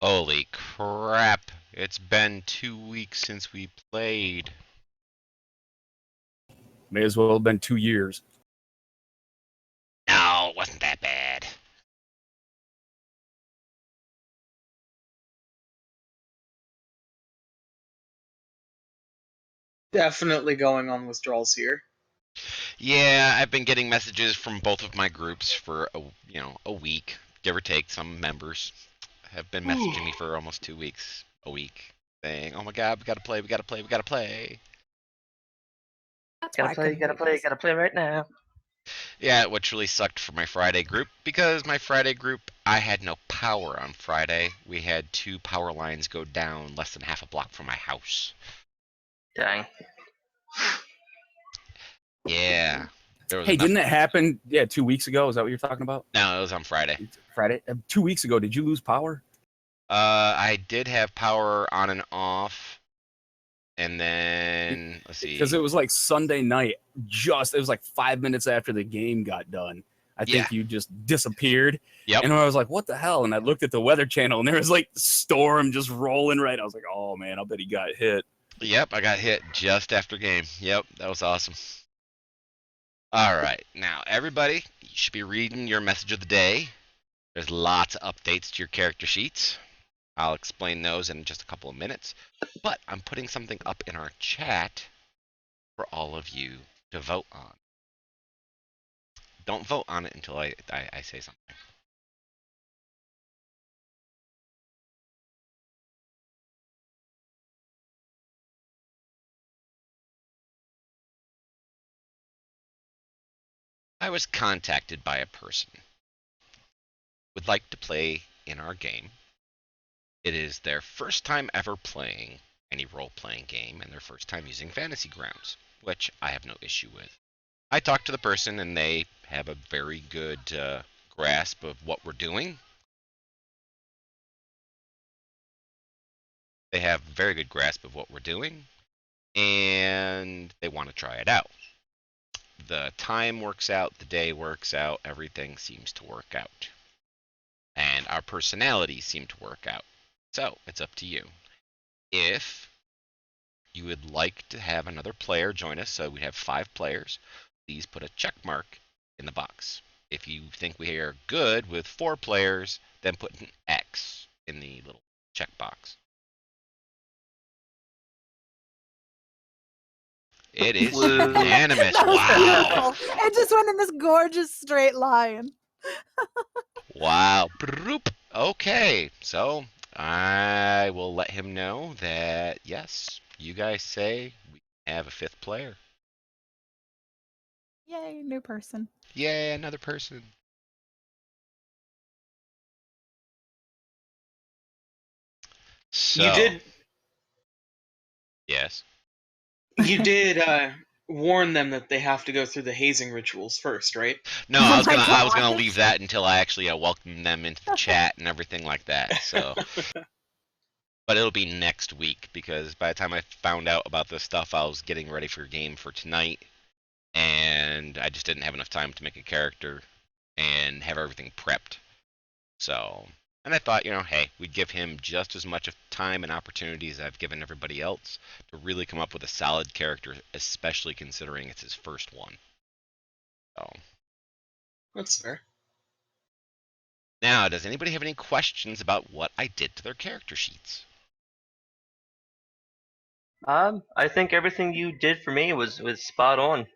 Holy crap. It's been 2 weeks since we played. May as well have been 2 years. No, it wasn't that bad. Definitely going on withdrawals here. Yeah, I've been getting messages from both of my groups for a week, give or take. Some members have been messaging me for almost 2 weeks, a week, saying, "Oh my God, we gotta play, we gotta play, we gotta play." That's why I couldn't do this. Gotta play right now. Yeah, which really sucked for my Friday group because my Friday group, I had no power on Friday. We had 2 power lines go down less than half a block from my house. Dang. Yeah. There was Hey, enough. didn't that happen? Yeah, 2 weeks ago. Is that what you're talking about? No, it was on Friday. Friday. 2 weeks ago. Did you lose power? I did have power on and off, and then let's see. Because it was like Sunday night. It was like 5 minutes after the game got done. I think you just disappeared. Yep. And I was like, what the hell? And I looked at the Weather Channel, and there was like storm just rolling right. I was like, oh man, I'll bet he got hit. Yep, I got hit just after game. Yep, that was awesome. All right, now everybody, you should be reading your message of the day. There's lots of updates to your character sheets. I'll explain those in just a couple of minutes. But I'm putting something up in our chat for all of you to vote on. Don't vote on it until I say something. I was contacted by a person who would like to play in our game. It is their first time ever playing any role-playing game and their first time using Fantasy Grounds, which I have no issue with. I talked to the person and they have a very good grasp of what we're doing. They have a very good grasp of what we're doing, and they want to try it out. The time works out, the day works out, everything seems to work out. And our personalities seem to work out. So, it's up to you. If you would like to have another player join us, so we have 5 players, please put a check mark in the box. If you think we are good with 4 players, then put an X in the little check box. It is unanimous. That was Wow. beautiful. It just went in this gorgeous straight line. Wow. Okay, so I will let him know that, yes, you guys say we have a 5th player. Yay, new person. Yay, another person. So, You did. Yes. You did warn them that they have to go through the hazing rituals first, right? No, Oh I was my gonna gosh. leave that until I actually welcome them into the chat and everything like that. So, but it'll be next week because by the time I found out about this stuff, I was getting ready for a game for tonight, and I just didn't have enough time to make a character and have everything prepped. So, and I thought, hey, we'd give him just as much of time and opportunity as I've given everybody else to really come up with a solid character, especially considering it's his first one. So, That's fair. now, does anybody have any questions about what I did to their character sheets? I think everything you did for me was spot on.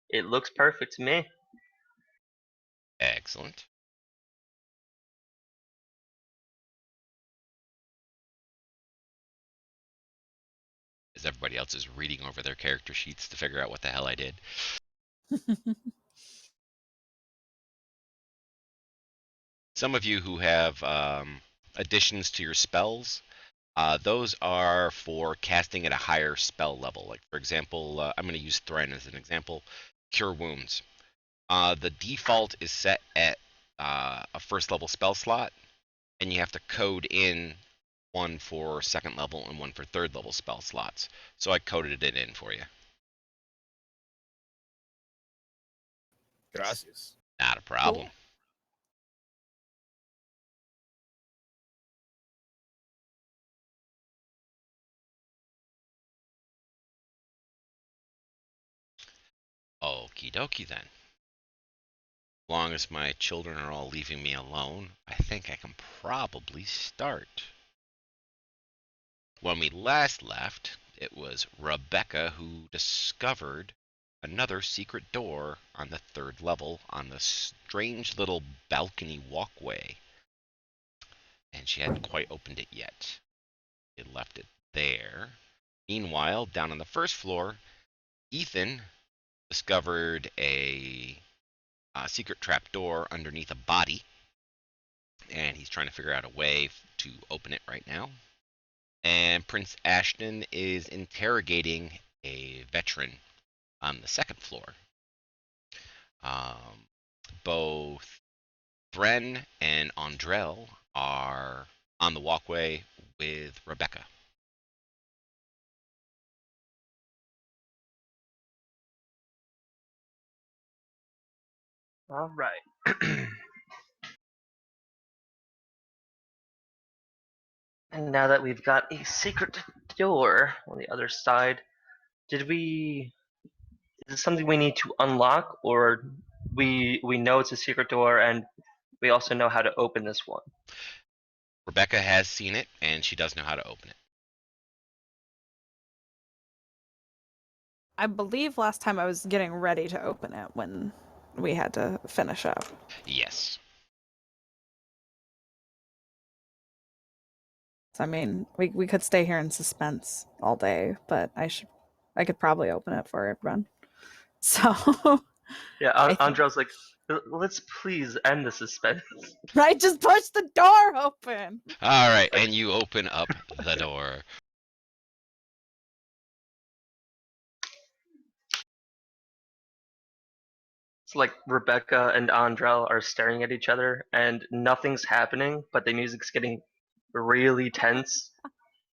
It looks perfect to me. Excellent. As everybody else is reading over their character sheets to figure out what the hell I did. Some of you who have additions to your spells, those are for casting at a higher spell level. Like, for example, I'm going to use Thren as an example. Cure Wounds. The default is set at a first level spell slot, and you have to code in one for second level and one for third level spell slots. So I coded it in for you. Gracias. Not a problem. Cool. Okie dokie then. As long as my children are all leaving me alone, I think I can probably start. When we last left, it was Rebekka who discovered another secret door on the 3rd level on the strange little balcony walkway. And she hadn't quite opened it yet. It left it there. Meanwhile, down on the 1st floor, Ethan discovered a secret trap door underneath a body, and he's trying to figure out a way to open it right now. And Prince Ashton is interrogating a veteran on the 2nd floor. Both Thren and Andrel are on the walkway with Rebekka. All right. And now that we've got a secret door on the other side, is this something we need to unlock, or we know it's a secret door and we also know how to open this one? Rebekka has seen it, and she does know how to open it. I believe last time I was getting ready to open it when we had to finish up. Yes. So, I mean, we could stay here in suspense all day, but I could probably open it for everyone. So, Yeah, I think- Andrel's like, let's please end the suspense. right, just push the door open. All right, and you open up the door. It's like Rebekka and Andrel are staring at each other and nothing's happening, but the music's getting really tense.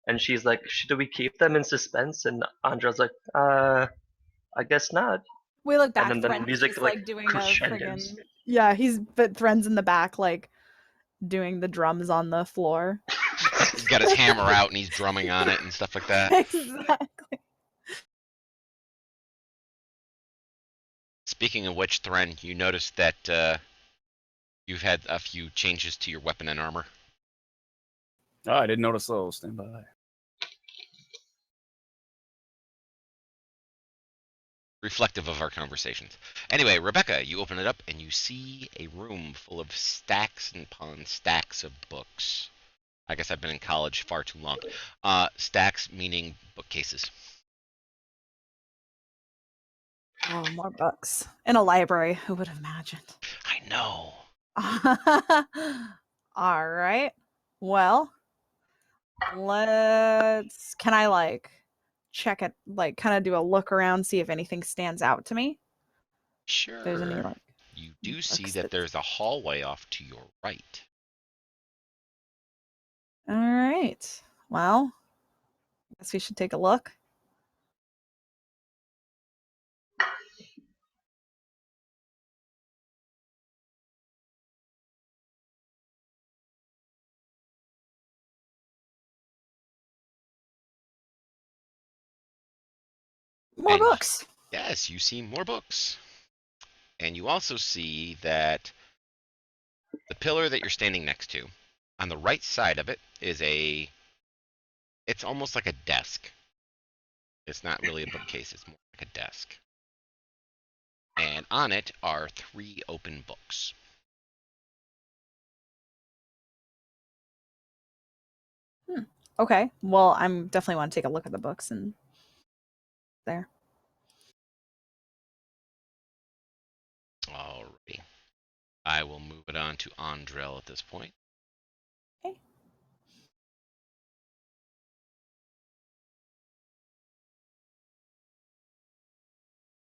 And she's like, should we keep them in suspense? And Andrel's like, I guess not. We look back. And then the Thren's music just like doing crescendos. a friggin' yeah. But Thren's in the back, like doing the drums on the floor. He's got his hammer out and he's drumming on it and stuff like that. Exactly. Speaking of which, Thren, you notice that you've had a few changes to your weapon and armor. Oh, I didn't notice those. Stand by. Reflective of our conversations. Anyway, Rebekka, you open it up and you see a room full of stacks and upon stacks of books. I guess I've been in college far too long. Stacks meaning bookcases. Oh, more books in a library. Who would have imagined? I know. All right. Well, can I like check it, like kind of do a look around, see if anything stands out to me? Sure. There's any like You do see books that there's a hallway off to your right. All right. Well, I guess we should take a look. More And- books. Yes, you see more books. And you also see that the pillar that you're standing next to, on the right side of it is it's almost like a desk. It's not really a bookcase, it's more like a desk. And on it are 3 open books. Okay. Well, I'm definitely want to take a look at the books and there. Alrighty. I will move it on to Andrel at this point. Okay.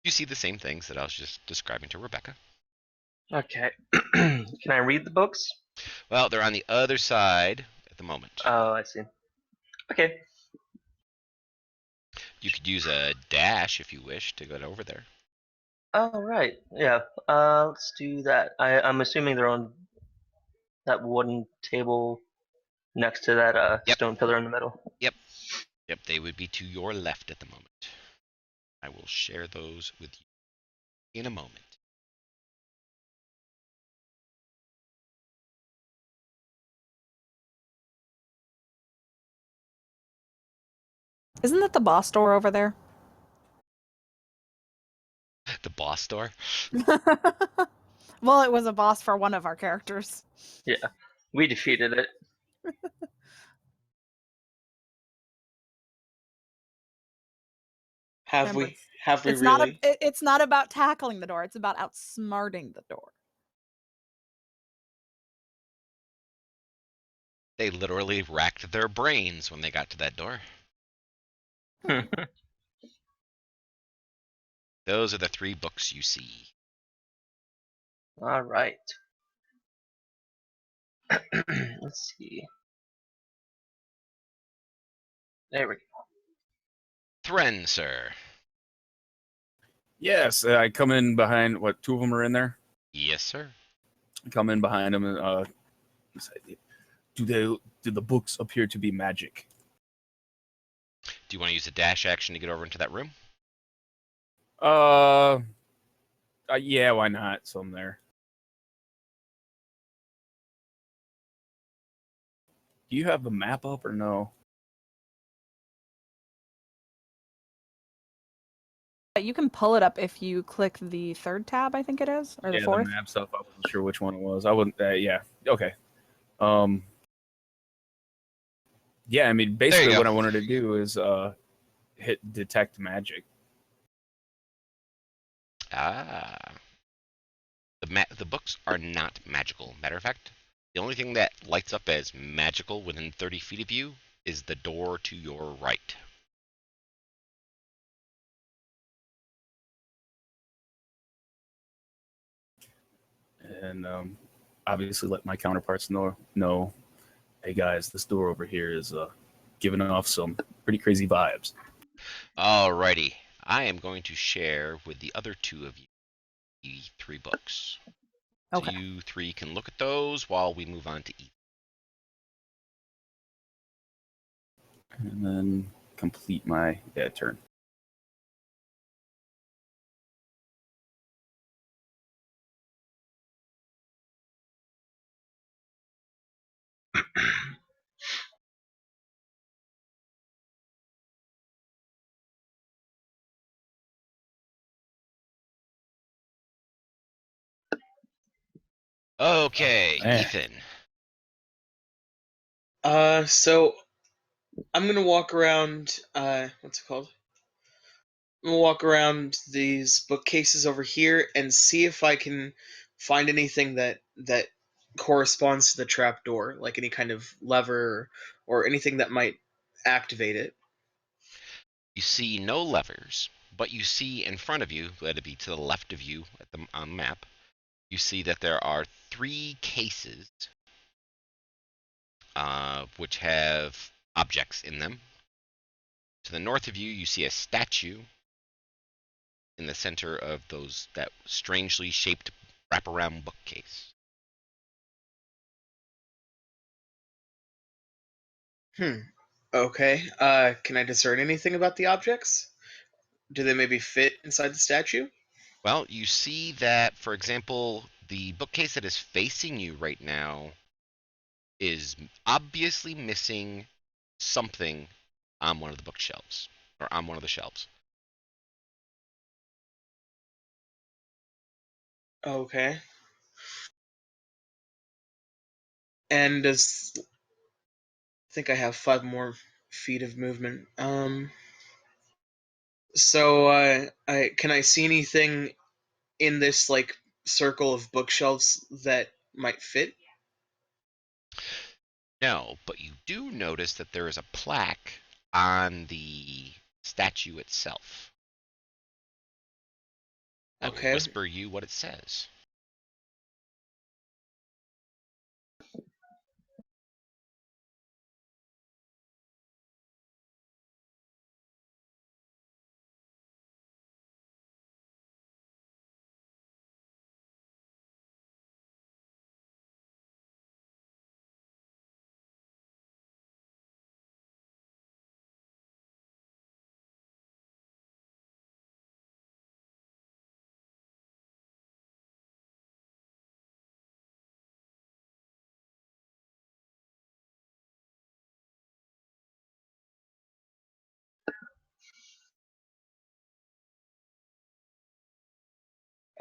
You see the same things that I was just describing to Rebekka. Okay. Can I read the books? Well, they're on the other side at the moment. Oh, I see. Okay. You could use a dash if you wish to get over there. Oh, right. Yeah. Let's do that. I'm assuming they're on that wooden table next to that Yep. stone pillar in the middle. Yep, they would be to your left at the moment. I will share those with you. in a moment. Isn't that the boss door over there? The boss door? Well, it was a boss for one of our characters. Yeah, we defeated it. Have Remember, we? Have we it's really? it's not about tackling the door. It's about outsmarting the door. They literally racked their brains when they got to that door. Those are the 3 books you see. All right. Let's see. There we go. Thren, sir. Yes, I come in behind. What? 2 of them are in there. Yes, sir. I come in behind them and say, do the books appear to be magic? Do you want to use a dash action to get over into that room? Yeah, why not? So I'm there. Do you have the map up or no? You can pull it up if you click the 3rd tab, I think it is, or the Yeah, 4th. the map stuff. I wasn't sure which one it was. I wouldn't. Yeah. Okay. Um. Yeah, I mean, basically, go. what I wanted to do is hit detect magic. Ah. The books are not magical. Matter of fact, the only thing that lights up as magical within 30 feet of you is the door to your right. And obviously let my counterparts know, hey guys, this door over here is giving off some pretty crazy vibes. Alrighty. I am going to share with the other 2 of you the 3 books. Okay. So you 3 can look at those while we move on to E. And then complete my turn. Okay, Man. Ethan. So I'm gonna walk around. What's it called? I'm gonna walk around these bookcases over here and see if I can find anything that corresponds to the trap door, like any kind of lever or anything that might activate it. You see no levers, but you see in front of you, let it be to the left of you on the map, you see that there are 3 cases which have objects in them. To the north of you, you see a statue in the center of that strangely shaped wraparound bookcase. Okay. Can I discern anything about the objects? Do they maybe fit inside the statue? Well, you see that, for example, the bookcase that is facing you right now is obviously missing something on one of the bookshelves, or on one of the shelves. Okay. And does I think I have 5 more feet of movement. So can I see anything in this like circle of bookshelves that might fit? No, but you do notice that there is a plaque on the statue itself. I will Okay. whisper you what it says.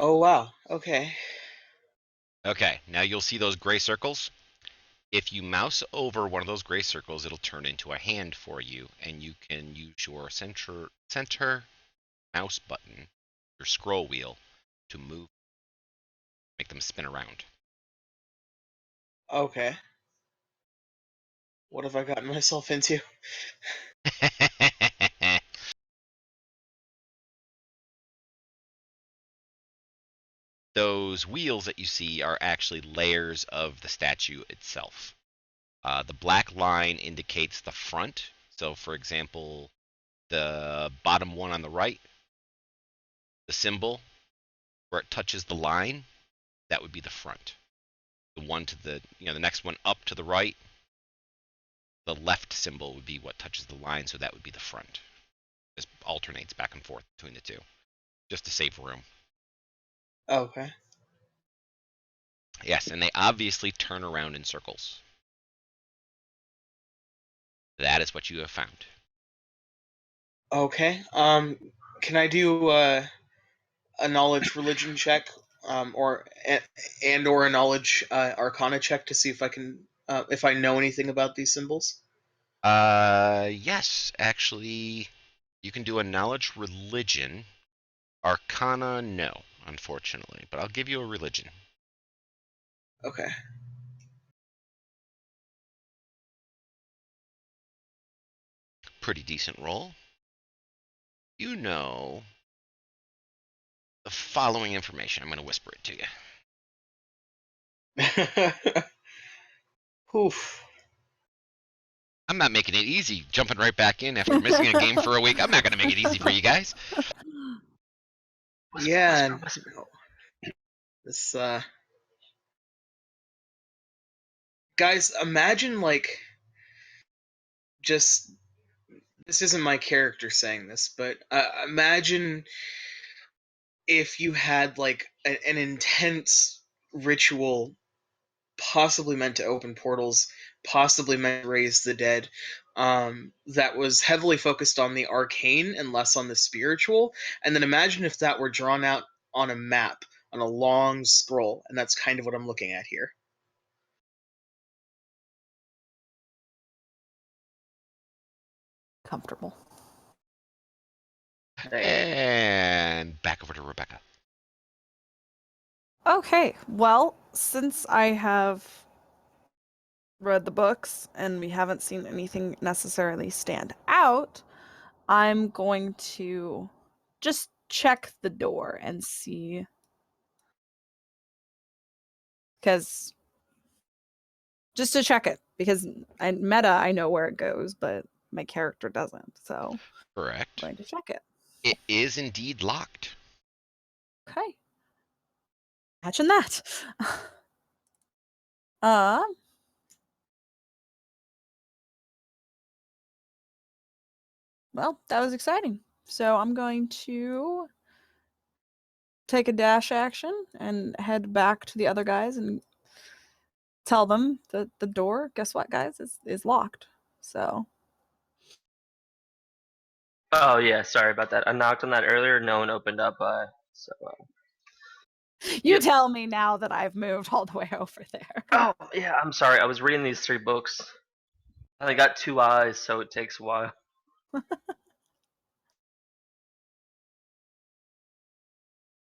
Oh wow. Okay. Okay, now you'll see those gray circles. If you mouse over one of those gray circles, it'll turn into a hand for you, and you can use your center mouse button, your scroll wheel, to make them spin around. Okay. What have I gotten myself into? Those wheels that you see are actually layers of the statue itself. The black line indicates the front. So, for example, the bottom one on the right, the symbol where it touches the line, that would be the front. The one to the next one up to the right, the left symbol would be what touches the line, so that would be the front. Just alternates back and forth between the two, just to save room. Okay. Yes, and they obviously turn around in circles. That is what you have found. Okay. Can I do a knowledge religion check, or or a knowledge arcana check to see if I can if I know anything about these symbols? Yes, actually, you can do a knowledge religion. Arcana, no, unfortunately, but I'll give you a religion. Okay. Pretty decent roll. You know the following information. I'm going to whisper it to you. Oof. I'm not making it easy, jumping right back in after missing a game for a week. I'm not going to make it easy for you guys. Whisper, Yeah. whisper, whisper. This guys, imagine like just this isn't my character saying this, but imagine if you had like an intense ritual, possibly meant to open portals, possibly meant to raise the dead, that was heavily focused on the arcane and less on the spiritual. And then imagine if that were drawn out on a map, on a long scroll, and that's kind of what I'm looking at here. Comfortable. There you go. And back over to Rebekka. Okay, well, since I have read the books and we haven't seen anything necessarily stand out, I'm going to just check the door and see. Because just to check it, because I know where it goes, but my character doesn't. So Correct. I'm going to check it. It is indeed locked. Okay. Imagine that. uh well, that was exciting. So I'm going to take a dash action and head back to the other guys and tell them that the door, guess what, guys, is locked. So Oh yeah, sorry about that. I knocked on that earlier. No one opened up. So. you Yep. tell me now that I've moved all the way over there. Oh yeah, I'm sorry. I was reading these 3 books. I got 2 eyes, so it takes a while.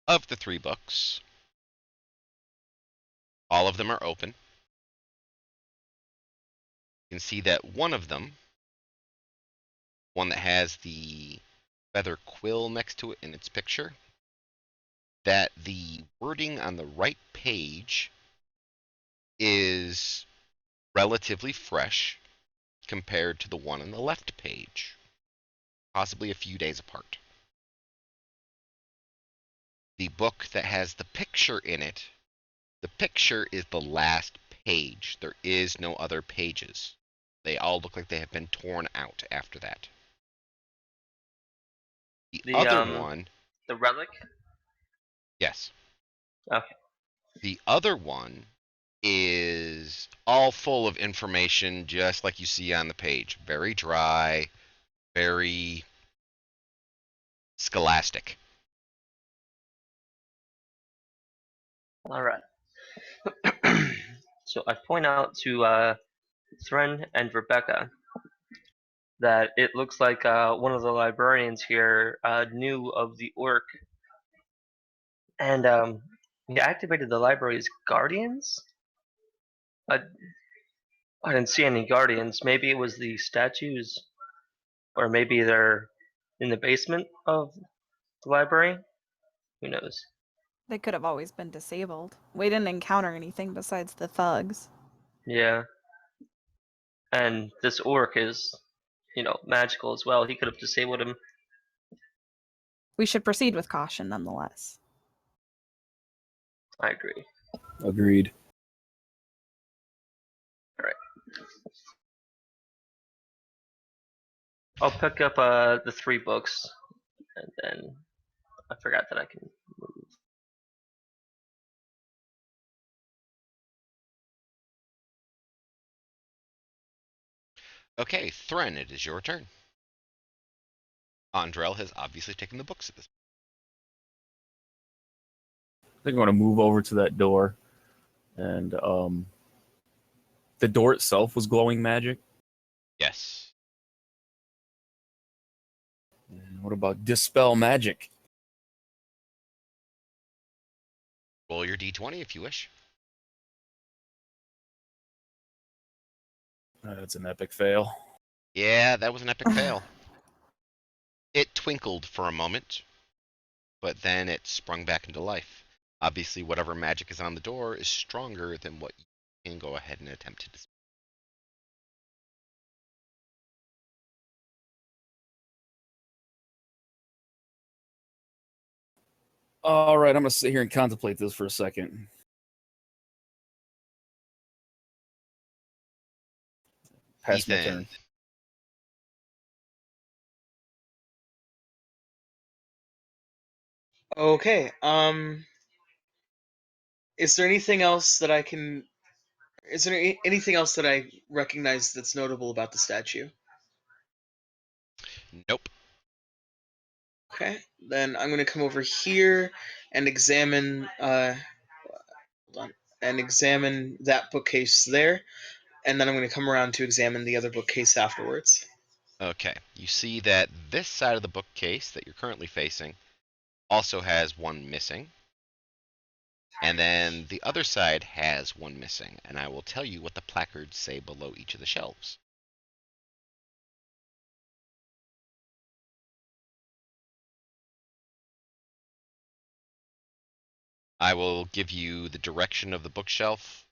Of the 3 books, all of them are open. You can see that one of them, one that has the feather quill next to it in its picture, that the wording on the right page is relatively fresh compared to the one on the left page, possibly a few days apart. The book that has the picture in it, the picture is the last page. There is no other pages. They all look like they have been torn out after that. The other one, The relic. yes. Okay. The other one is all full of information just like you see on the page. Very dry, very scholastic. All right. So I point out to Thren and Rebekka that it looks like one of the librarians here knew of the orc, and he activated the library's guardians. I, I didn't see any guardians. Maybe it was the statues, or maybe they're in the basement of the library. Who knows? They could have always been disabled. We didn't encounter anything besides the thugs. Yeah, and this orc is, magical as well. He could have disabled him. We should proceed with caution nonetheless. I agree. Agreed. All right. I'll pick up the 3 books, and then I forgot that I can move. Okay, Thren, it is your turn. Andrel has obviously taken the books at this point. I think I'm gonna move over to that door, and the door itself was glowing magic. Yes. And what about dispel magic? Roll your d20 if you wish. That's an epic fail. Yeah, that was an epic fail. It twinkled for a moment, but then it sprung back into life. Obviously, whatever magic is on the door is stronger than what you can go ahead and attempt to dispel. All right, I'm gonna sit here and contemplate this for a second. Pass my Ethan. turn. Okay. Is there anything else that I can? Is there anything else that I recognize that's notable about the statue? Nope. Okay. Then I'm gonna come over here and examine. Hold on. And examine that bookcase there, and then I'm gonna come around to examine the other bookcase afterwards. Okay. You see that this side of the bookcase that you're currently facing also has one missing. And then the other side has one missing. And I will tell you what the placards say below each of the shelves. I will give you the direction of the bookshelf,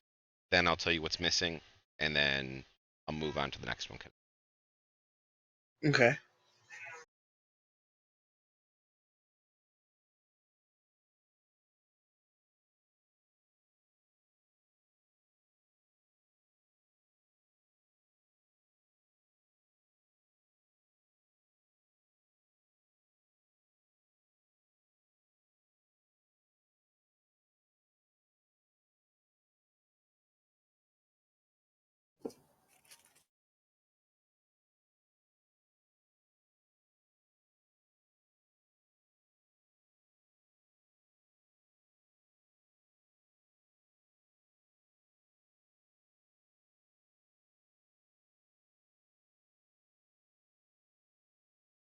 then I'll tell you what's missing, and then I'll move on to the next one. Okay.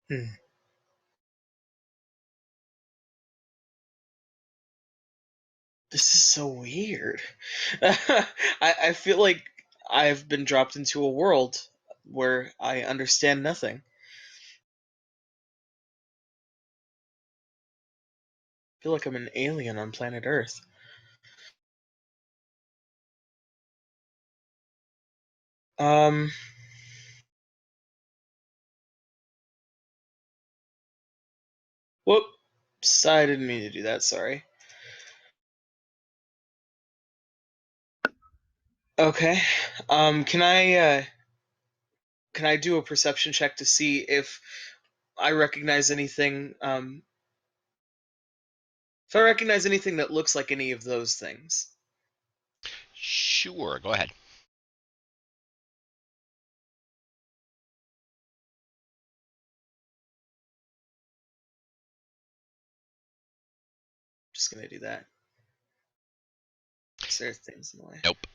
Hmm. This is so weird. I feel like I've been dropped into a world where I understand nothing. I feel like I'm an alien on planet Earth. Um. Whoops! I didn't mean to do that. Sorry. Okay. Can I do a perception check to see if I recognize anything? If I recognize anything that looks like any of those things. Sure, go ahead. Just gonna do that. Is there things in the way? Nope.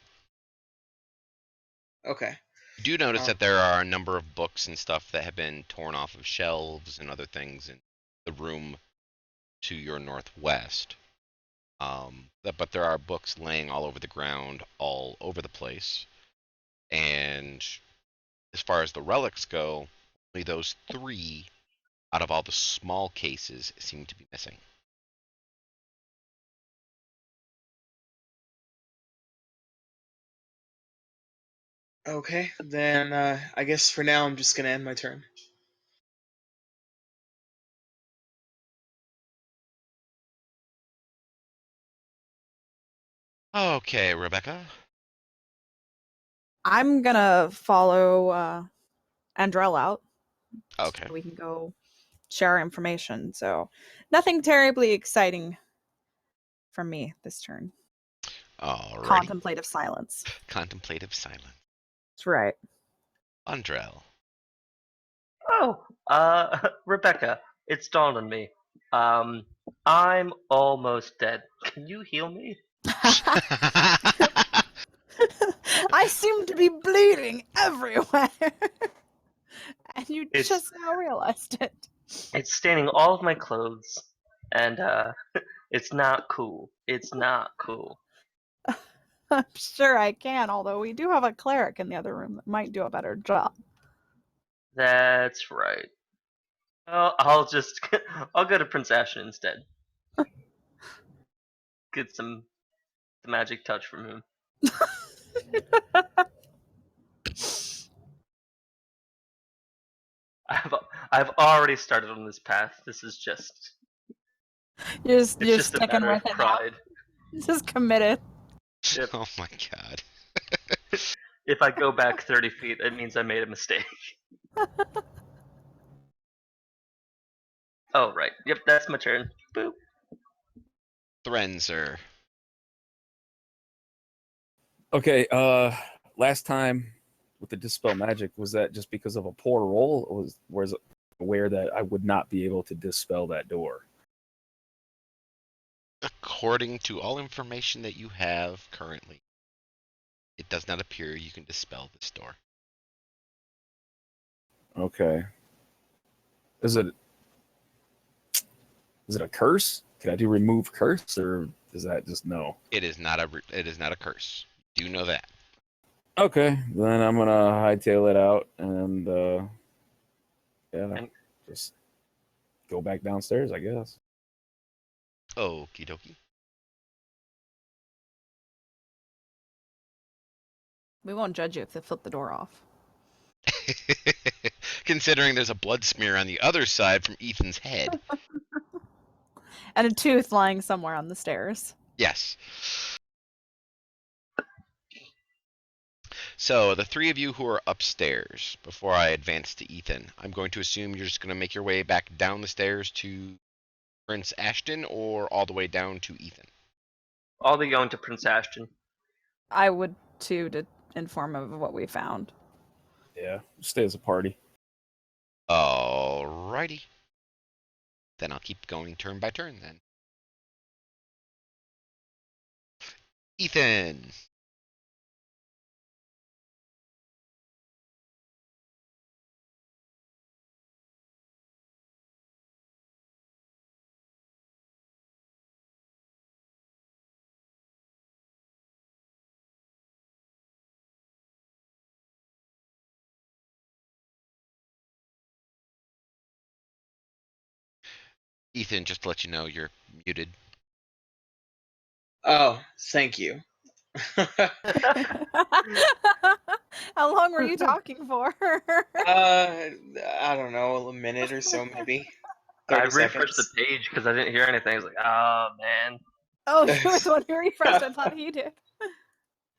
Okay. You do notice Oh. that there are a number of books and stuff that have been torn off of shelves and other things in the room to your northwest. But there are books laying all over the ground, all over the place. And as far as the relics go, only those 3 out of all the small cases seem to be missing. Okay, then I guess for now I'm just gonna end my turn. Okay, Rebekka. I'm gonna follow Andrel out. Okay. So we can go share our information. So nothing terribly exciting from me this turn. Alrighty. Contemplative silence. Contemplative silence. That's right. Andrel. Oh, Rebekka, it's dawned on me. I'm almost dead. Can you heal me? I seem to be bleeding everywhere. And you It's- just now realized it. It's staining all of my clothes, and it's not cool. It's not cool. I'm sure I can, although we do have a cleric in the other room that might do a better job. That's right. I'll just I'll go to Prince Ashen instead. Get the magic touch from him. I've already started on this path. This is just You're it's just a sticking matter with of it now. pride. Just committed. Yep. Oh my god. If I go back 30 feet, it means I made a mistake. Oh right. Yep, that's my turn. Boop. Thren, sir. Okay, last time with the dispel magic, was that just because of a poor roll, or was it aware that I would not be able to dispel that door? According to all information that you have currently, it does not appear you can dispel this door. Okay. Is it a curse? Can I do remove curse, or is that just no? It is not a curse. You do know that. Okay, then I'm gonna hightail it out and And- just go back downstairs, I guess. Okie dokie. We won't judge you if they flip the door off. Considering there's a blood smear on the other side from Ethan's head. And a tooth lying somewhere on the stairs. Yes. So, the 3 of you who are upstairs, before I advance to Ethan, I'm going to assume you're just going to make your way back down the stairs to Prince Ashton, or all the way down to Ethan? I'll be going to Prince Ashton. I would too, to inform of what we found. Yeah, stay as a party. Alrighty. Then I'll keep going turn by turn then. Ethan. Ethan, just to let you know, you're muted. Oh, thank you. How long were you talking for? I don't know, a minute or so maybe. I 30 refreshed the seconds. page because I didn't hear anything. I was like, oh man. Oh, you were the one who refreshed. I thought he did.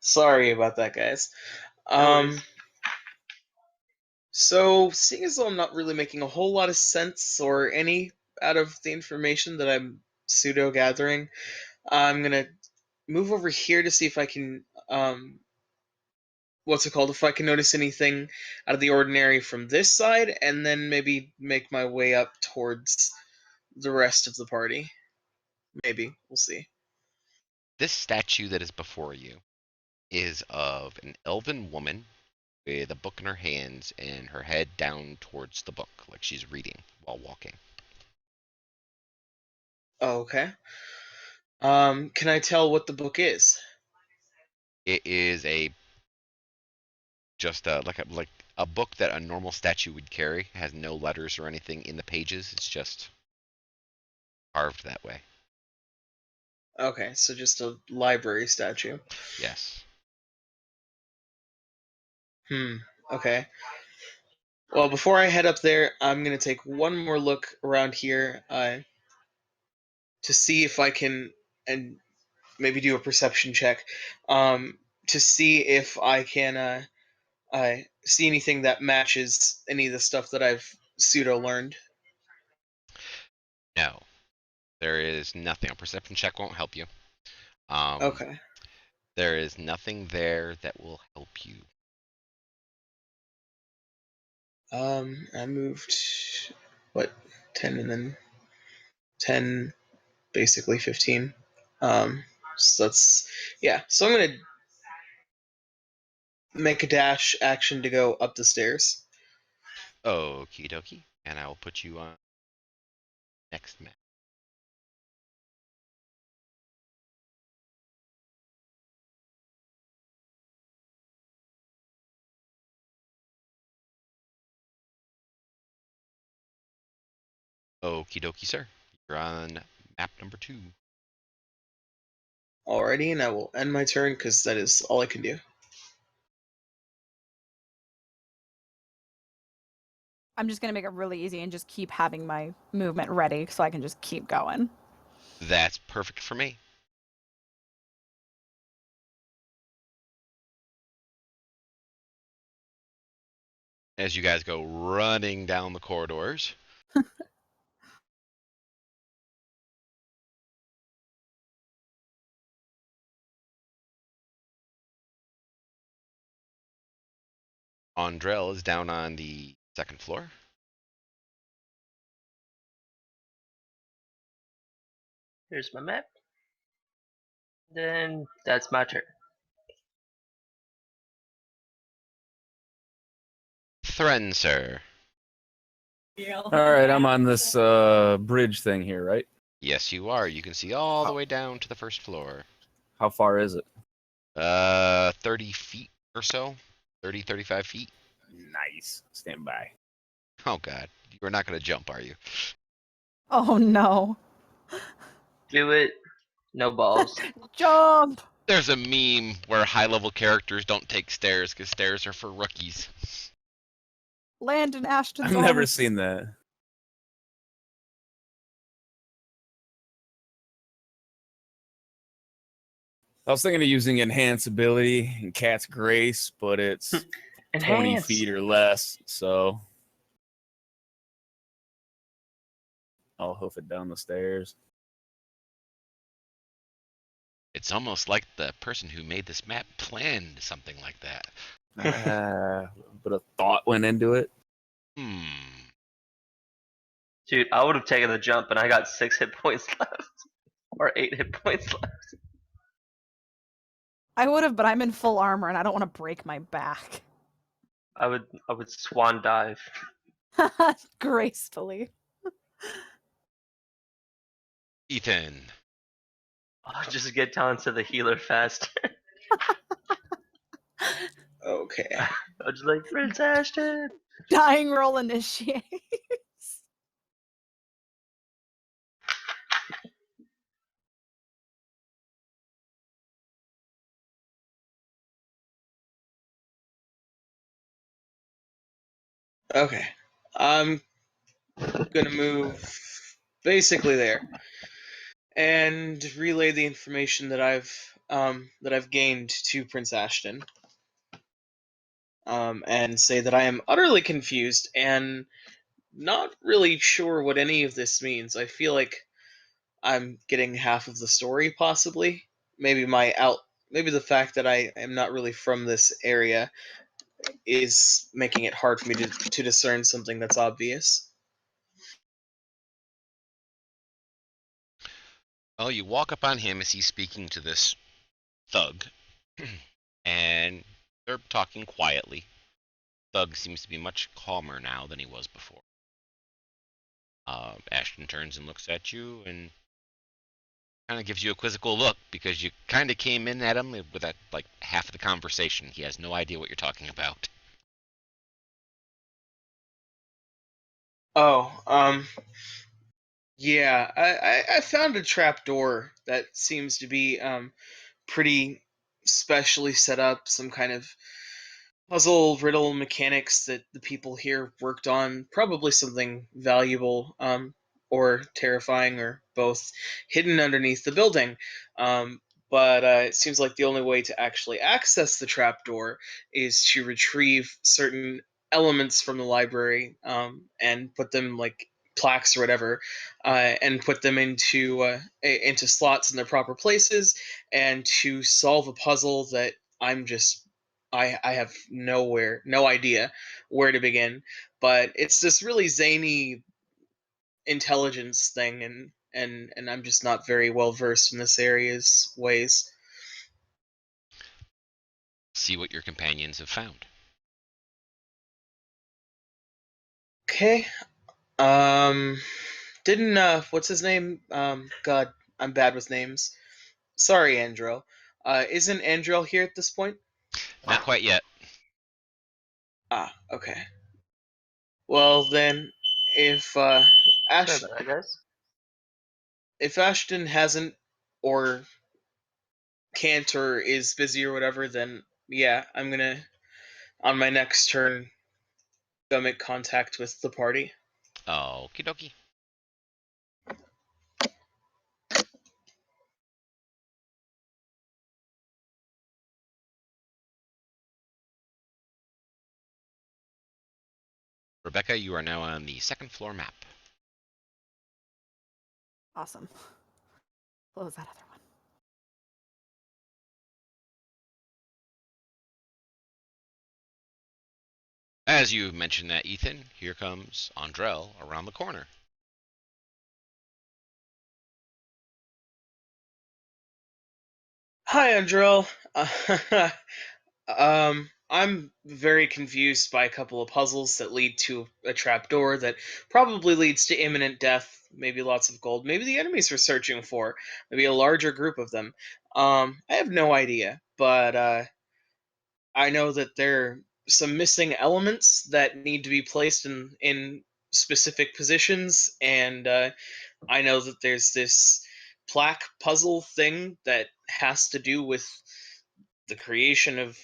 Sorry about that, guys. No worries. So, seeing as though I'm not really making a whole lot of sense or any out of the information that I'm pseudo gathering, I'm gonna move over here to see if I can, what's it called? If I can notice anything out of the ordinary from this side, and then maybe make my way up towards the rest of the party. Maybe. We'll see. This statue that is before you is of an elven woman with a book in her hands and her head down towards the book, like she's reading while walking. Okay. Can I tell what the book is? It is just like a book that a normal statue would carry. It has no letters or anything in the pages. It's just carved that way. Okay, so just a library statue. Yes. Okay. Well, before I head up there, I'm gonna take one more look around here to see if I can, and maybe do a perception check, to see if I can see anything that matches any of the stuff that I've pseudo learned. No. There is nothing. A perception check won't help you. Okay. There is nothing there that will help you. I moved what 10 and then 10, basically 15. So that's yeah. So I'm gonna make a dash action to go up the stairs. Okie dokie. And I will put you on next map. Okie dokie, sir. You're on map number 2. Alrighty, and I will end my turn because that is all I can do. I'm just gonna make it really easy and just keep having my movement ready so I can just keep going. That's perfect for me. As you guys go running down the corridors. Andrel is down on the second floor. Here's my map. Then that's my turn. Thren, sir. All right, I'm on this bridge thing here, right? Yes, you are. You can see all the way down to the first floor. How far is it? 30 feet or so. 30, 35 feet. Nice. Stand by. Oh, God. You're not going to jump, are you? Oh no. Do it. No balls. Jump! There's a meme where high-level characters don't take stairs because stairs are for rookies. Land in Ashton's I've never arms. seen that. I was thinking of using enhance ability and cat's grace, but it's 20 Enhance. feet or less, so I'll hoof it down the stairs. It's almost like the person who made this map planned something like that. A bit of thought went into it. Dude, I would have taken the jump, and I got 6 hit points left, or 8 hit points left. I would have, but I'm in full armor and I don't want to break my back. I would swan dive. Gracefully. Ethan. I'll just get down to the healer fast. Okay. I'll just like, Prince Ashton! Dying roll initiates. Okay. I'm gonna move basically there and relay the information that I've gained to Prince Ashton. And say that I am utterly confused and not really sure what any of this means. I feel like I'm getting half of the story, possibly. Maybe maybe the fact that I am not really from this area is making it hard for me to discern something that's obvious. Well, you walk up on him as he's speaking to this thug, and they're talking quietly. Thug seems to be much calmer now than he was before. Ashton turns and looks at you and kind of gives you a quizzical look because you kind of came in at him with that, like, half of the conversation. He has no idea what you're talking about. Oh, yeah, I found a trap door that seems to be pretty specially set up, some kind of puzzle riddle mechanics that the people here worked on, probably something valuable, or terrifying, or both, hidden underneath the building. But it seems like the only way to actually access the trapdoor is to retrieve certain elements from the library, and put them, like plaques or whatever, and put them into slots in their proper places, and to solve a puzzle that I'm just I have no idea where to begin. But it's this really zany intelligence thing, and I'm just not very well versed in this area's ways. See what your companions have found. Okay. Didn't what's his name? God, I'm bad with names. Sorry, Andrel. Isn't Andrel here at this point? Not quite yet. Ah, okay. Well then, if Sorry Ash about that, guys. if Ashton hasn't, or can't, or is busy or whatever, then yeah, I'm gonna, on my next turn, go make contact with the party. Okie dokie. Rebekka, you are now on the second floor map. Awesome. Close that other one. As you mentioned that, Ethan, here comes Andrel around the corner. Hi, Andrel. I'm very confused by a couple of puzzles that lead to a trapdoor that probably leads to imminent death, maybe lots of gold, maybe the enemies we're searching for, maybe a larger group of them. I have no idea, but I know that there are some missing elements that need to be placed in specific positions, and I know that there's this plaque puzzle thing that has to do with the creation of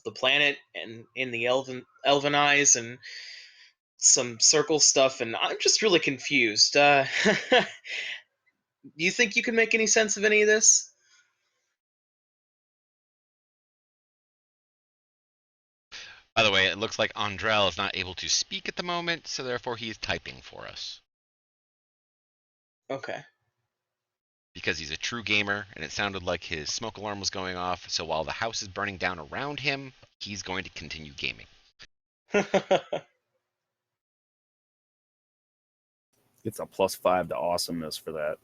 the planet and in the elven eyes, and some circle stuff, and I'm just really confused. Do you think you can make any sense of any of this? By the way, it looks like Andrel is not able to speak at the moment, so therefore he's typing for us. Okay. Because he's a true gamer, and it sounded like his smoke alarm was going off, so while the house is burning down around him, he's going to continue gaming. It's a +5 to awesomeness for that.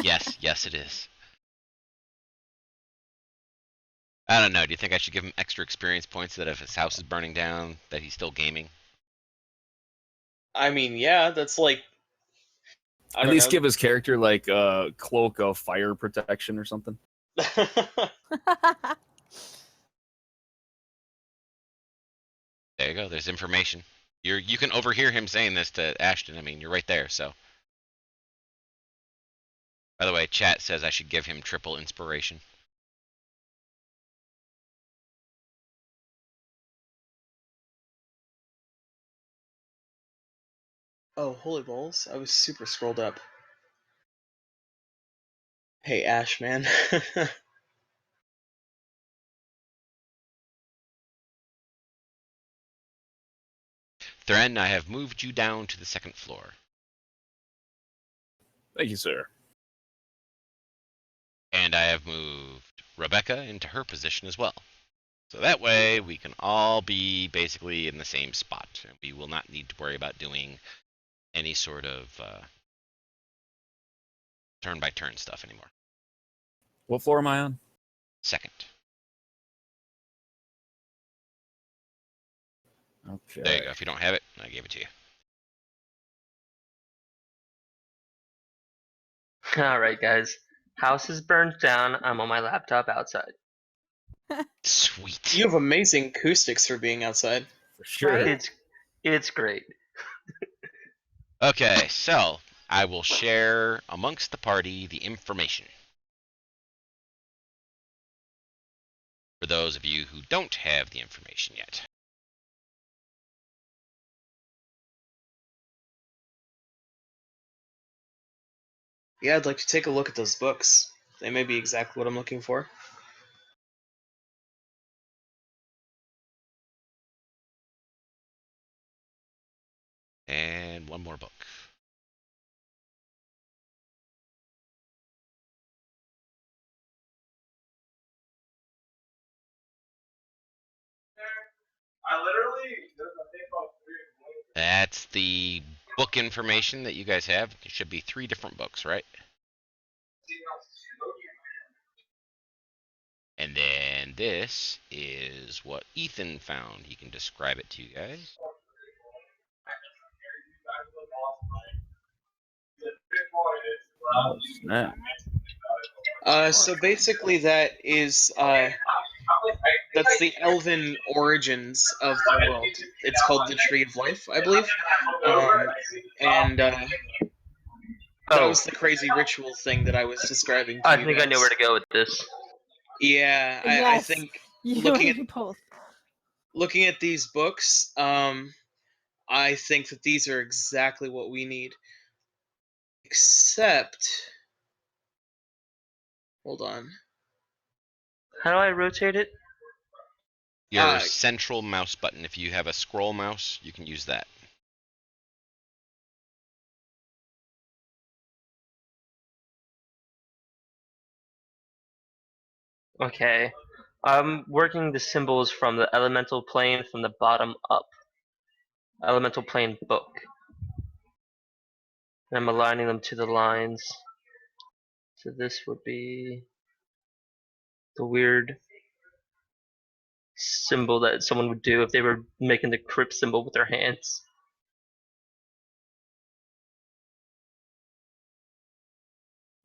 Yes, it is. I don't know. Do you think I should give him extra experience points so that if his house is burning down, that he's still gaming? I mean, yeah, that's like, I At don't least know. give his character like a cloak of fire protection or something. There you go. There's information. You can overhear him saying this to Ashton. I mean, you're right there. So, by the way, chat says I should give him triple inspiration. Oh, holy balls! I was super scrolled up. Hey, Ash, man. Thren, I have moved you down to the second floor. Thank you, sir. And I have moved Rebekka into her position as well. So that way we can all be basically in the same spot. We will not need to worry about doing any sort of turn-by-turn stuff anymore. What floor am I on? Second. Okay. There you go. If you don't have it, I gave it to you. All right, guys. House is burned down. I'm on my laptop outside. Sweet. You have amazing acoustics for being outside. For sure. Right? It's great. Okay, so I will share amongst the party the information. For those of you who don't have the information yet. Yeah, I'd like to take a look at those books. They may be exactly what I'm looking for. And one more book. That's the book information that you guys have. It should be 3 different books, right? And then this is what Ethan found. He can describe it to you guys. Oh, snap. So basically, that's the elven origins of the world. It's called the Tree of Life, I believe. And that Oh, was the crazy ritual thing that I was describing to I you think I know where guys. to go with this. Yeah, I Yes. think You looking and at me both. looking at these books, I think that these are exactly what we need. Except, hold on. How do I rotate it? Your central mouse button. If you have a scroll mouse, you can use that. Okay. I'm working the symbols from the elemental plane from the bottom up. Elemental plane book. And I'm aligning them to the lines. So this would be the weird symbol that someone would do if they were making the crypt symbol with their hands.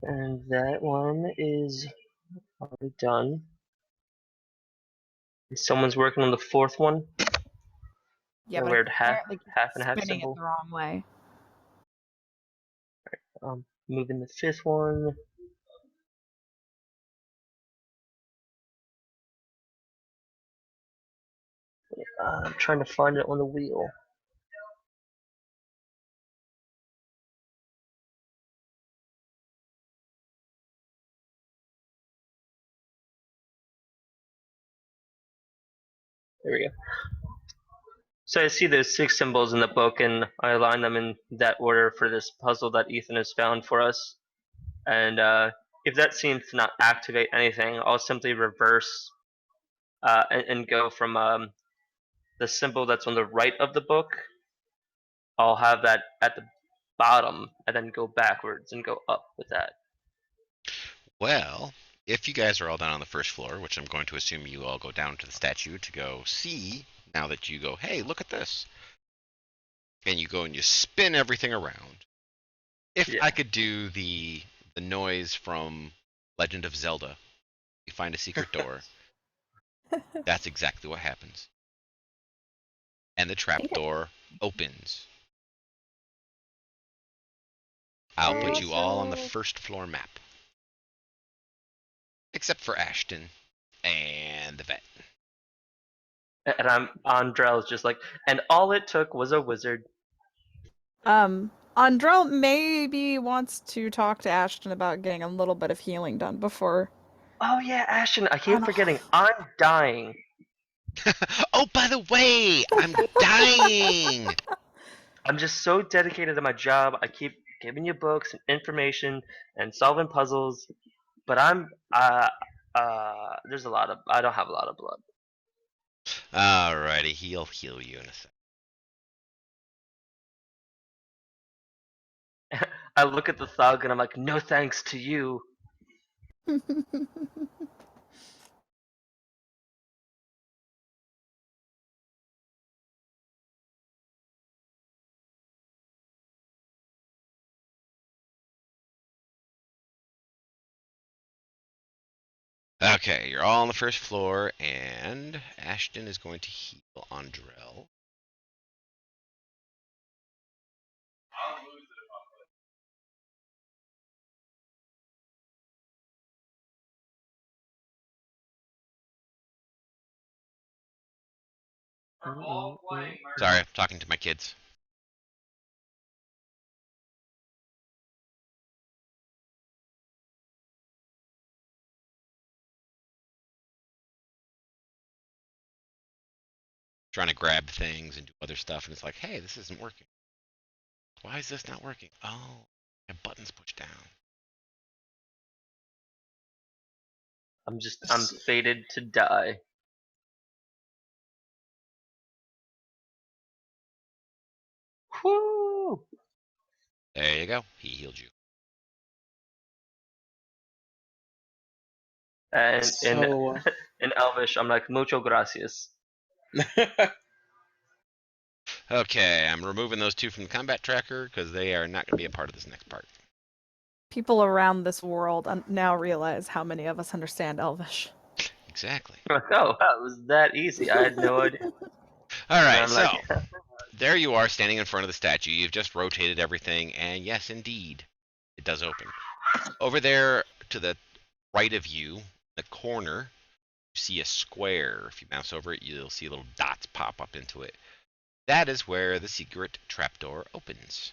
And that one is already done. Someone's working on the 4th one. Yeah, A but weird apparently half and half spinning it symbol. the wrong way. Moving the 5th one. I'm trying to find it on the wheel. There we go. So I see those 6 symbols in the book, and I align them in that order for this puzzle that Ethan has found for us. And if that seems to not activate anything, I'll simply reverse and go from the symbol that's on the right of the book. I'll have that at the bottom, and then go backwards and go up with that. Well, if you guys are all down on the first floor, which I'm going to assume you all go down to the statue to go see, now that you go, hey, look at this. And you go and you spin everything around. If Yeah. I could do the noise from Legend of Zelda, you find a secret door. That's exactly what happens. And the trapdoor opens. I'll put you all on the first floor map. Except for Ashton and the vet. And Andrel's just like, and all it took was a wizard. Andrel maybe wants to talk to Ashton about getting a little bit of healing done before. Oh yeah, Ashton, I I keep know. forgetting. I'm dying. Oh, by the way, I'm dying. I'm just so dedicated to my job. I keep giving you books and information and solving puzzles, but there's a lot of I don't have a lot of blood. Alrighty, he'll heal you in a second. I look at the thug and I'm like, no thanks to you. Okay, you're all on the first floor, and Ashton is going to heal Andrel. Sorry, I'm talking to my kids. Trying to grab things and do other stuff, and it's like, hey, this isn't working. Why is this not working? Oh, my button's pushed down. I'm fated to die. Whoo! There you go. He healed you. And So, in Elvish, I'm like, mucho gracias. Okay, I'm removing those two from the combat tracker because they are not going to be a part of this next part. People around this world now realize how many of us understand Elvish. Exactly. I'm like, oh, that was that easy. I had no idea. All And right, I'm so like, there you are standing in front of the statue. You've just rotated everything, and yes, indeed, it does open. Over there to the right of you, the corner, you see a square. If you mouse over it, you'll see little dots pop up into it. That is where the secret trapdoor opens.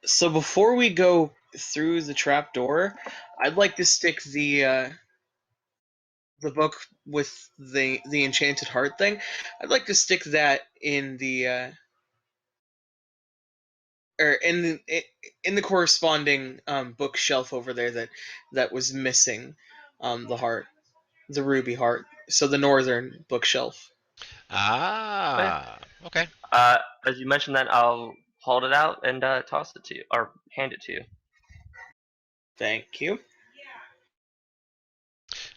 so before we go through the trapdoor, I'd like to stick the book with the enchanted heart thing. I'd like to stick that in the or in the corresponding bookshelf over there that was missing the heart, the ruby heart. So the northern bookshelf. Ah, okay. as you mentioned that, I'll hold it out and toss it to you, or hand it to you. Thank you.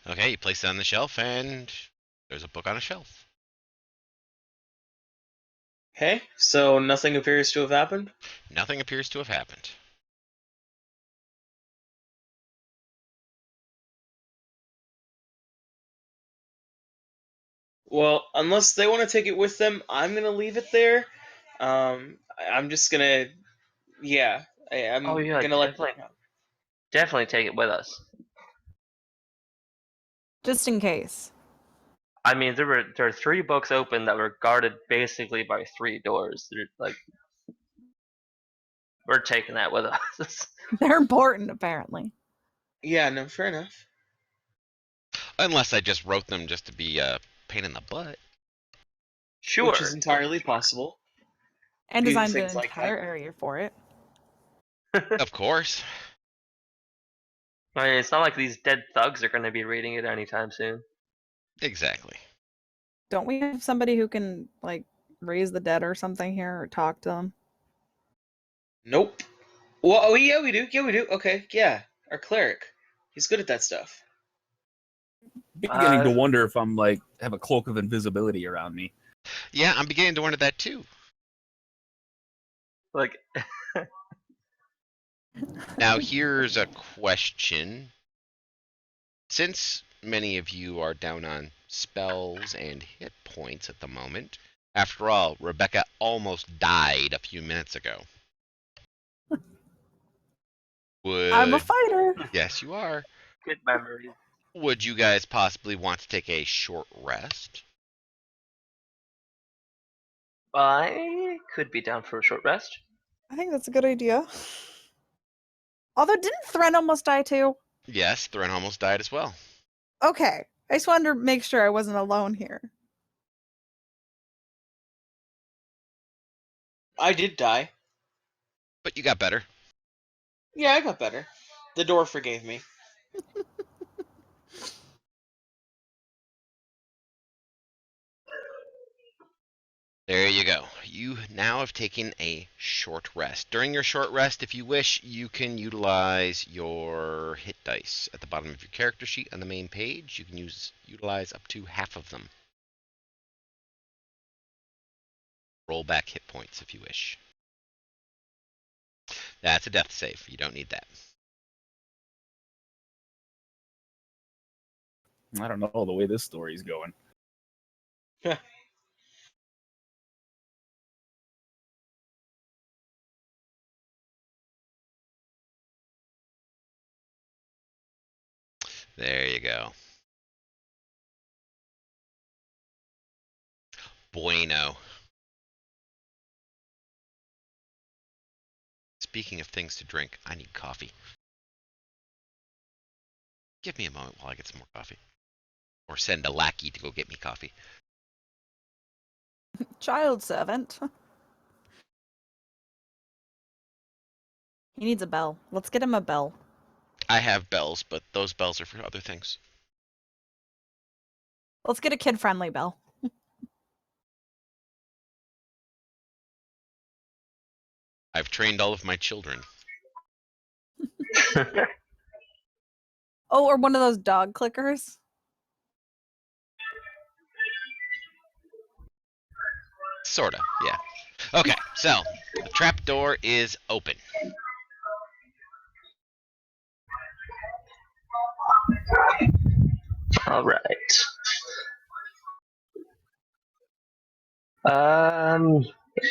Okay, you place it on the shelf, and there's a book on a shelf. Okay, so nothing appears to have happened. Nothing appears to have happened. Well, unless they want to take it with them, I'm gonna leave it there. I'm just gonna, yeah, I'm Oh yeah, gonna let. definitely take it with us. Just in case. I mean, there are 3 books open that were guarded basically by 3 doors. They're like, we're taking that with us. They're important, apparently. Yeah, no, fair enough. Unless I just wrote them just to be a pain in the butt. Sure. Which is entirely possible. And Do designed an things like entire that. area for it. Of course. I mean, it's not like these dead thugs are going to be reading it anytime soon. Exactly. Don't we have somebody who can, like, raise the dead or something here or talk to them? Nope. Well, oh yeah, we do. Yeah, we do. Okay, yeah, our cleric. He's good at that stuff. Beginning to wonder if I'm like have a cloak of invisibility around me. Yeah, I'm beginning to wonder that too. Like, Now, here's a question. Since many of you are down on spells and hit points at the moment, after all, Rebekka almost died a few minutes ago. I'm a Would fighter. Yes, you are. good memories. Would you guys possibly want to take a short rest? I could be down for a short rest. I think that's a good idea. Although, didn't Thren almost die too? Yes, Thren almost died as well. Okay. I just wanted to make sure I wasn't alone here. I did die. But you got better. Yeah, I got better. The door forgave me. There you go. You now have taken a short rest. During your short rest, if you wish, you can utilize your hit dice at the bottom of your character sheet on the main page. You can utilize up to half of them. Roll back hit points if you wish. That's a death save. You don't need that. I don't know the way this story's going. There you go. Bueno. Speaking of things to drink, I need coffee. Give me a moment while I get some more coffee. Or send a lackey to go get me coffee. Child servant. He needs a bell. Let's get him a bell. I have bells, but those bells are for other things. Let's get a kid-friendly bell. I've trained all of my children. Oh, or one of those dog clickers. Sorta, yeah. Okay, so the trap door is open. All right. Are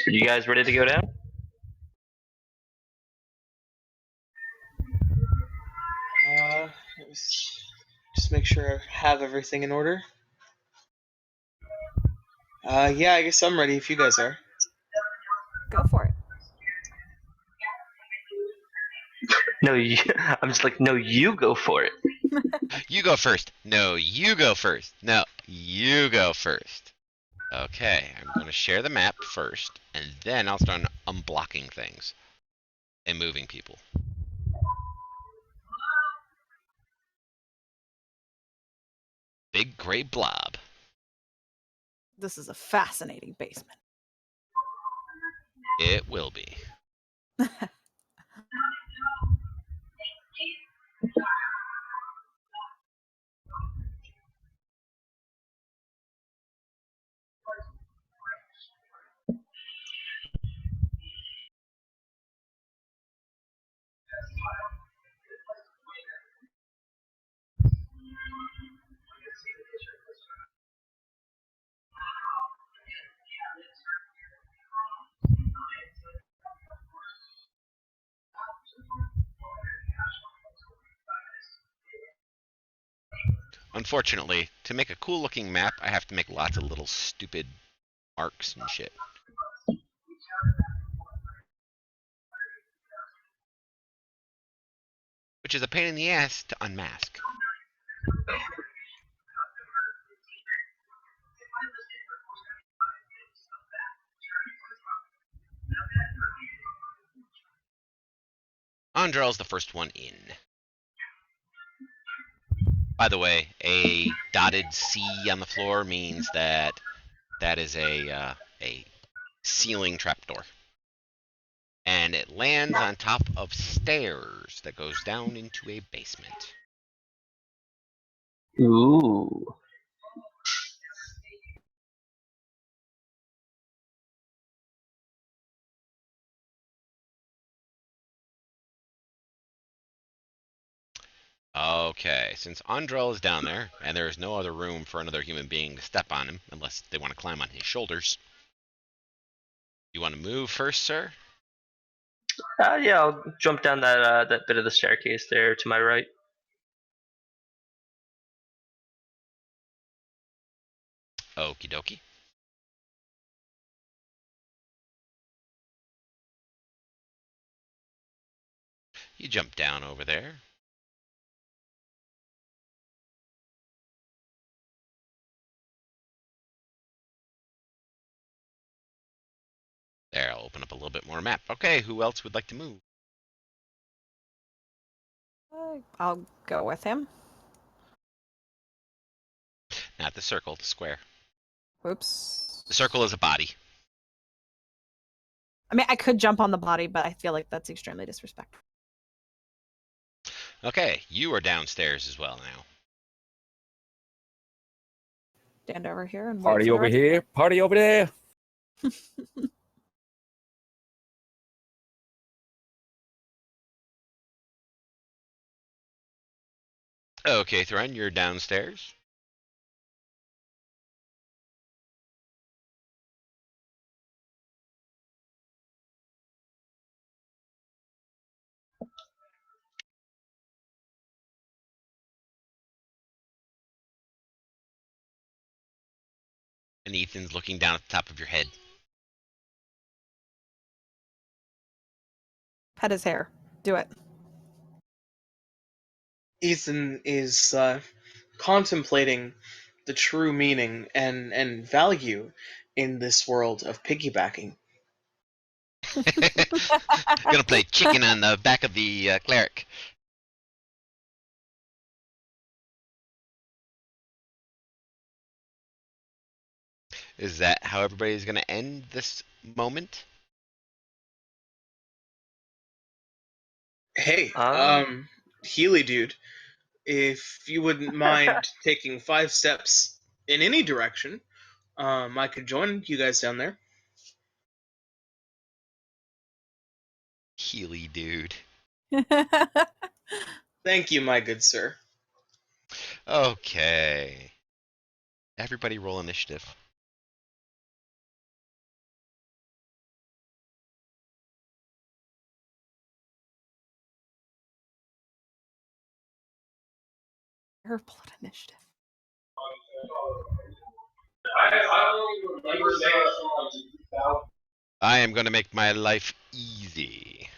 you guys ready to go down? Just make sure I have everything in order. Yeah, I guess I'm ready if you guys are. Go for it. No, I'm just like, no, you go for it. You go first. No, you go first. No, you go first. Okay, I'm going to share the map first, and then I'll start unblocking things and moving people. Big gray blob. This is a fascinating basement. It will be. Unfortunately, to make a cool looking map, I have to make lots of little stupid marks and shit. Which is a pain in the ass to unmask. Andrel's the first one in. By the way, a dotted C on the floor means that is a ceiling trapdoor. And it lands on top of stairs that goes down into a basement. Ooh. Okay, since Andrel is down there, and there is no other room for another human being to step on him, unless they want to climb on his shoulders. You want to move first, sir? Yeah, I'll jump down that bit of the staircase there to my right. Okie dokie. You jump down over there. There, I'll open up a little bit more map. Okay, who else would like to move? I'll go with him. Not the circle, the square. Whoops. The circle is a body. I mean, I could jump on the body, but I feel like that's extremely disrespectful. Okay, you are downstairs as well now. Stand over here and wait Party for the over rest. here, party over there. Okay, Thren, you're downstairs. And Ethan's looking down at the top of your head. Pet his hair. Do it. Ethan is contemplating the true meaning and value in this world of piggybacking. Gonna play chicken on the back of the cleric. Is that how everybody's gonna end this moment? Hey, Um, Healy dude, if you wouldn't mind taking 5 steps in any direction, I could join you guys down there. Healy dude. Thank you, my good sir. Okay. Everybody roll initiative. Her blood initiative. I am gonna make my life easy.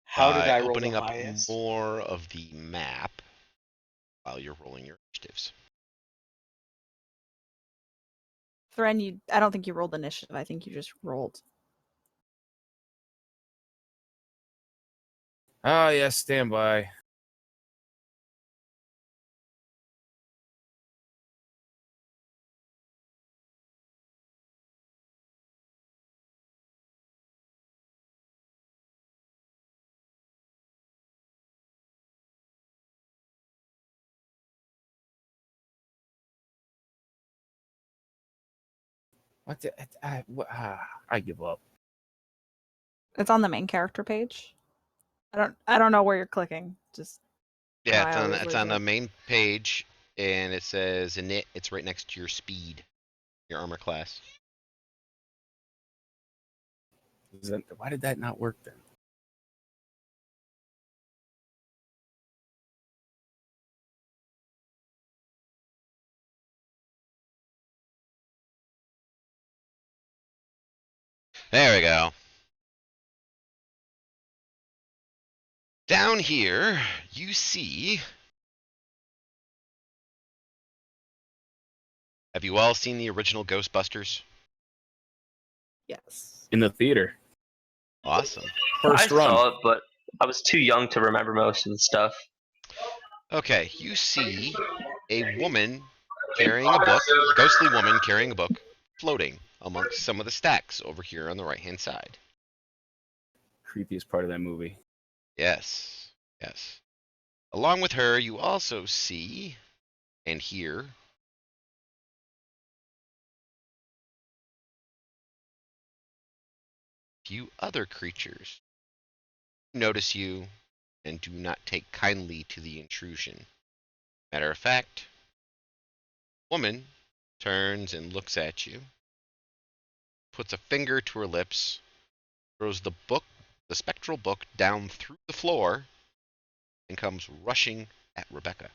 How did By I roll opening the up highest? more of the map while you're rolling your initiatives. Thren, I don't think you rolled initiative. I think you just rolled. Ah, yes, stand by. What? I give up. It's on the main character page. I don't know where you're clicking. Just Yeah, I always it's lose on the it. main page, and it says init. It's right next to your speed, your armor class. Why did that not work then? There we go. Down here, you see. Have you all seen the original Ghostbusters? Yes. In the theater, Awesome. first I run. saw it, but I was too young to remember most of the stuff. Okay, you see a woman carrying a book, a ghostly woman carrying a book, floating amongst some of the stacks over here on the right-hand side. Creepiest part of that movie. Yes, yes. Along with her, you also see and hear a few other creatures who notice you and do not take kindly to the intrusion. Matter of fact, woman turns and looks at you, puts a finger to her lips, throws the book, the spectral book, down through the floor, and comes rushing at Rebekka.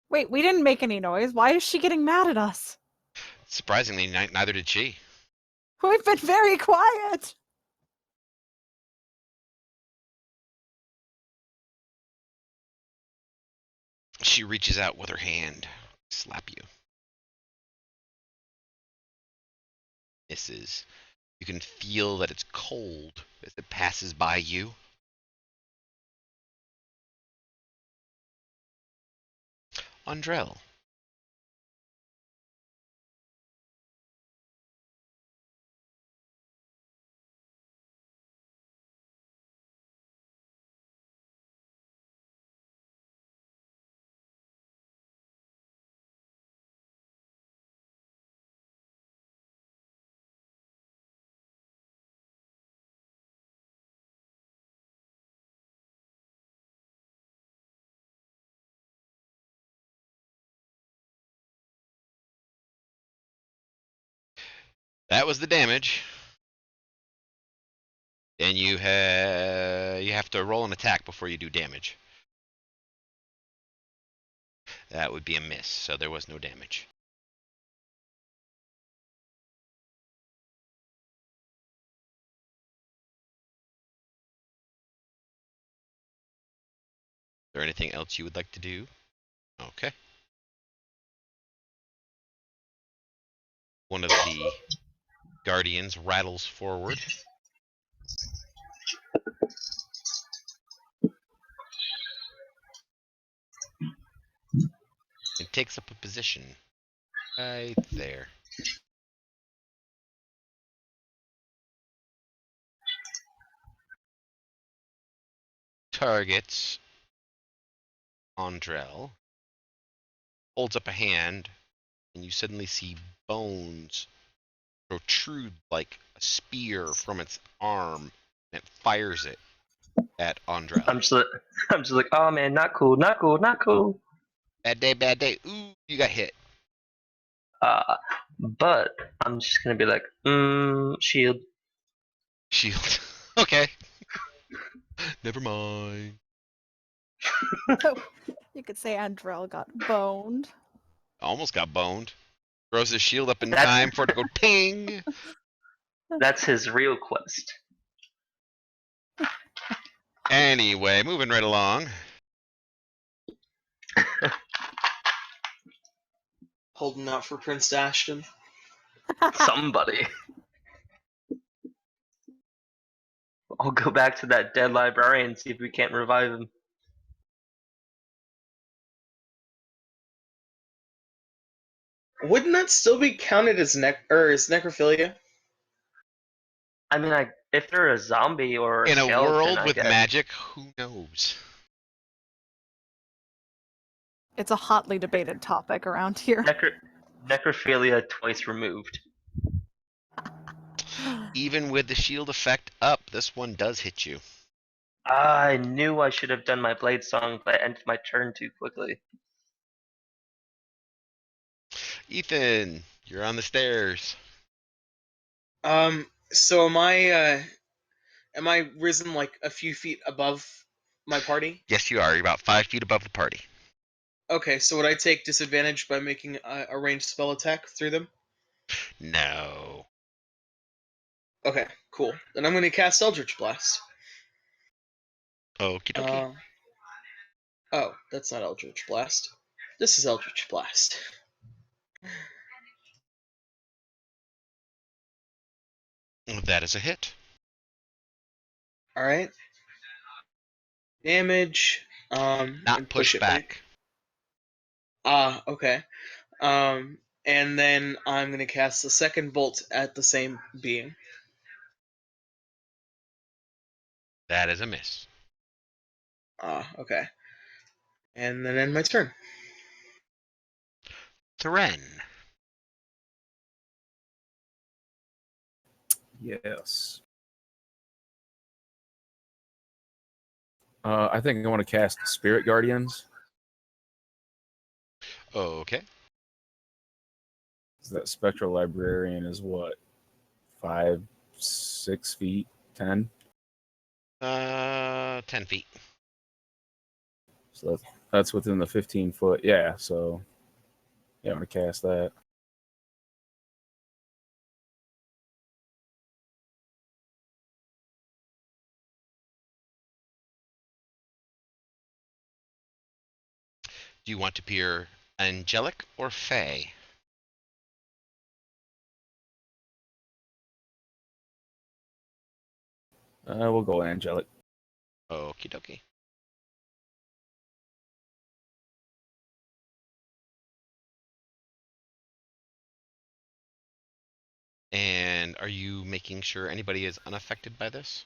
Wait, we didn't make any noise. Why is she getting mad at us? Surprisingly, neither did she. We've been very quiet. She reaches out with her hand, slap you. Misses. You can feel that it's cold as it passes by you. Andrel. That was the damage. And you have to roll an attack before you do damage. That would be a miss, so there was no damage. Is there anything else you would like to do? Okay. One of the guardians rattles forward and takes up a position right there. Targets Andrel, holds up a hand, and you suddenly see bones protrude like a spear from its arm, and it fires it at Andrel. I'm just like, oh man, not cool, not cool, not cool. Bad day, bad day. Ooh, you got hit. But I'm just gonna be like, shield. Shield. Okay. Never mind. So you could say Andrel got boned. Almost got boned. Throws his shield up in That's- time for it to go ping. That's his real quest. Anyway, moving right along. Holding out for Prince Ashton. Somebody. I'll go back to that dead librarian and see if we can't revive him. Wouldn't that still be counted as as necrophilia? I mean, if they're a zombie or a In a skeleton, world I with guess. magic, who knows? It's a hotly debated topic around here. Necrophilia twice removed. Even with the shield effect up, this one does hit you. I knew I should have done my blade song, but I ended my turn too quickly. Ethan, you're on the stairs. So am I risen like a few feet above my party? Yes, you are. You're about 5 feet above the party. Okay, so would I take disadvantage by making a ranged spell attack through them? No. Okay, cool. Then I'm gonna cast Eldritch Blast. Okie dokie. Oh, that's not Eldritch Blast. This is Eldritch Blast. That is a hit. Alright. Damage. Not and push it back. back. Okay. And then I'm gonna cast the second bolt at the same being. That is a miss. Okay. And then end my turn. Thren. Yes. I think I want to cast Spirit Guardians. Okay. That Spectral Librarian is what? 5, 6 feet, 10? 10 feet. So that's within the 15 foot. Yeah, so yeah, I'm going to cast that. Do you want to appear angelic or fey? We'll go angelic. Okie dokie. And are you making sure anybody is unaffected by this?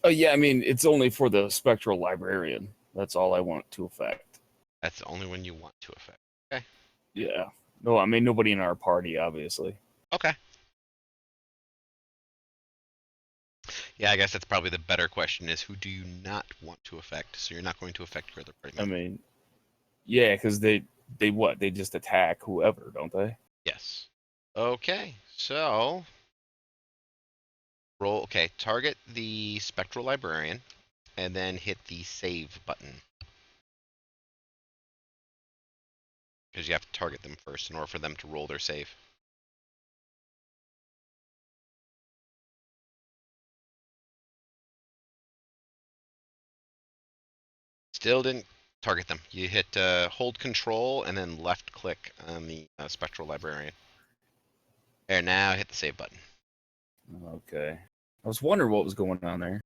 Oh yeah, I mean it's only for the spectral librarian. That's all I want to affect. That's the only one you want to affect. Okay. Yeah. No, I mean nobody in our party, obviously. Okay. Yeah, I guess that's probably the better question is who do you not want to affect? So you're not going to affect your other party I member. mean, yeah, because they what? They just attack whoever, don't they? Yes. Okay, so roll. Okay, target the spectral librarian, and then hit the save button because you have to target them first in order for them to roll their save. Still didn't target them. You hit hold control and then left click on the spectral librarian. There, now hit the save button. Okay. I was wondering what was going on there.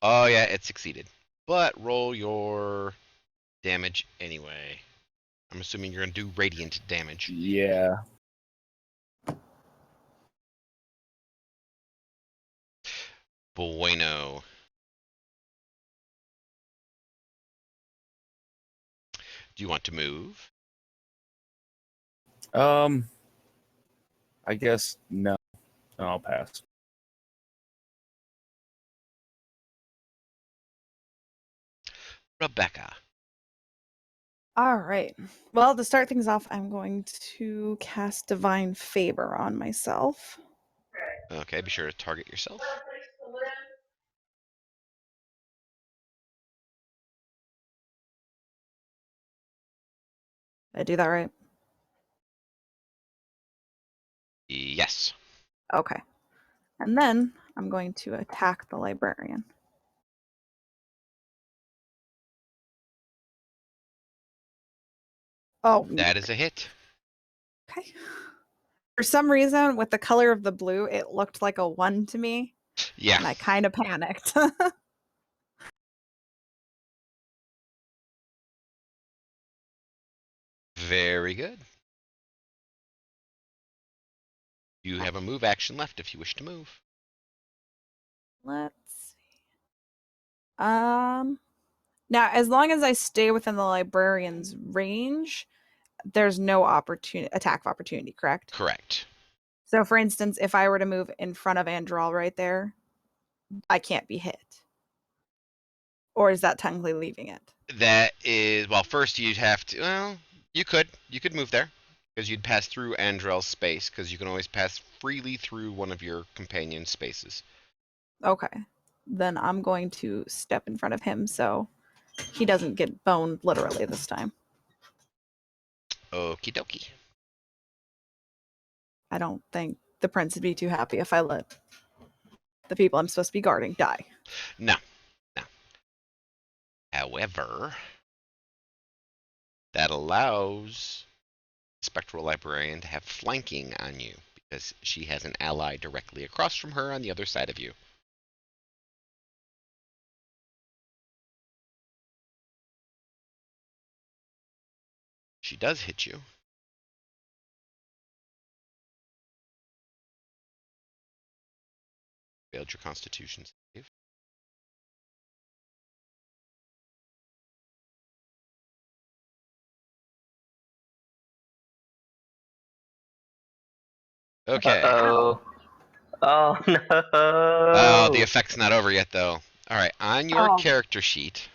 Oh yeah, it succeeded. But roll your damage anyway. I'm assuming you're gonna do radiant damage. Yeah. Bueno. Do you want to move? I guess no. No, I'll pass. Rebekka. All right. Well, to start things off, I'm going to cast Divine Favor on myself. Okay, be sure to target yourself. Did I do that right? Yes. Okay. And then I'm going to attack the librarian. Oh, That is a hit. okay. For some reason, with the color of the blue, it looked like a 1 to me, Yeah. and I kind of panicked. Very good. You have a move action left if you wish to move. Let's see. Now, as long as I stay within the librarian's range, there's no attack of opportunity, correct? Correct. So, for instance, if I were to move in front of Andrel right there, I can't be hit. Or is that technically leaving it? That is, well, first you'd have to, well, you could move there because you'd pass through Andrel's space because you can always pass freely through one of your companion spaces. Okay. Then I'm going to step in front of him so he doesn't get boned literally this time. Okie dokie. I don't think the prince would be too happy if I let the people I'm supposed to be guarding die. No. However, that allows Spectral Librarian to have flanking on you because she has an ally directly across from her on the other side of you. She does hit you. Failed your Constitution save. Okay. Uh-oh. Oh no. Oh, the effect's not over yet, though. All right, on your Oh. character sheet,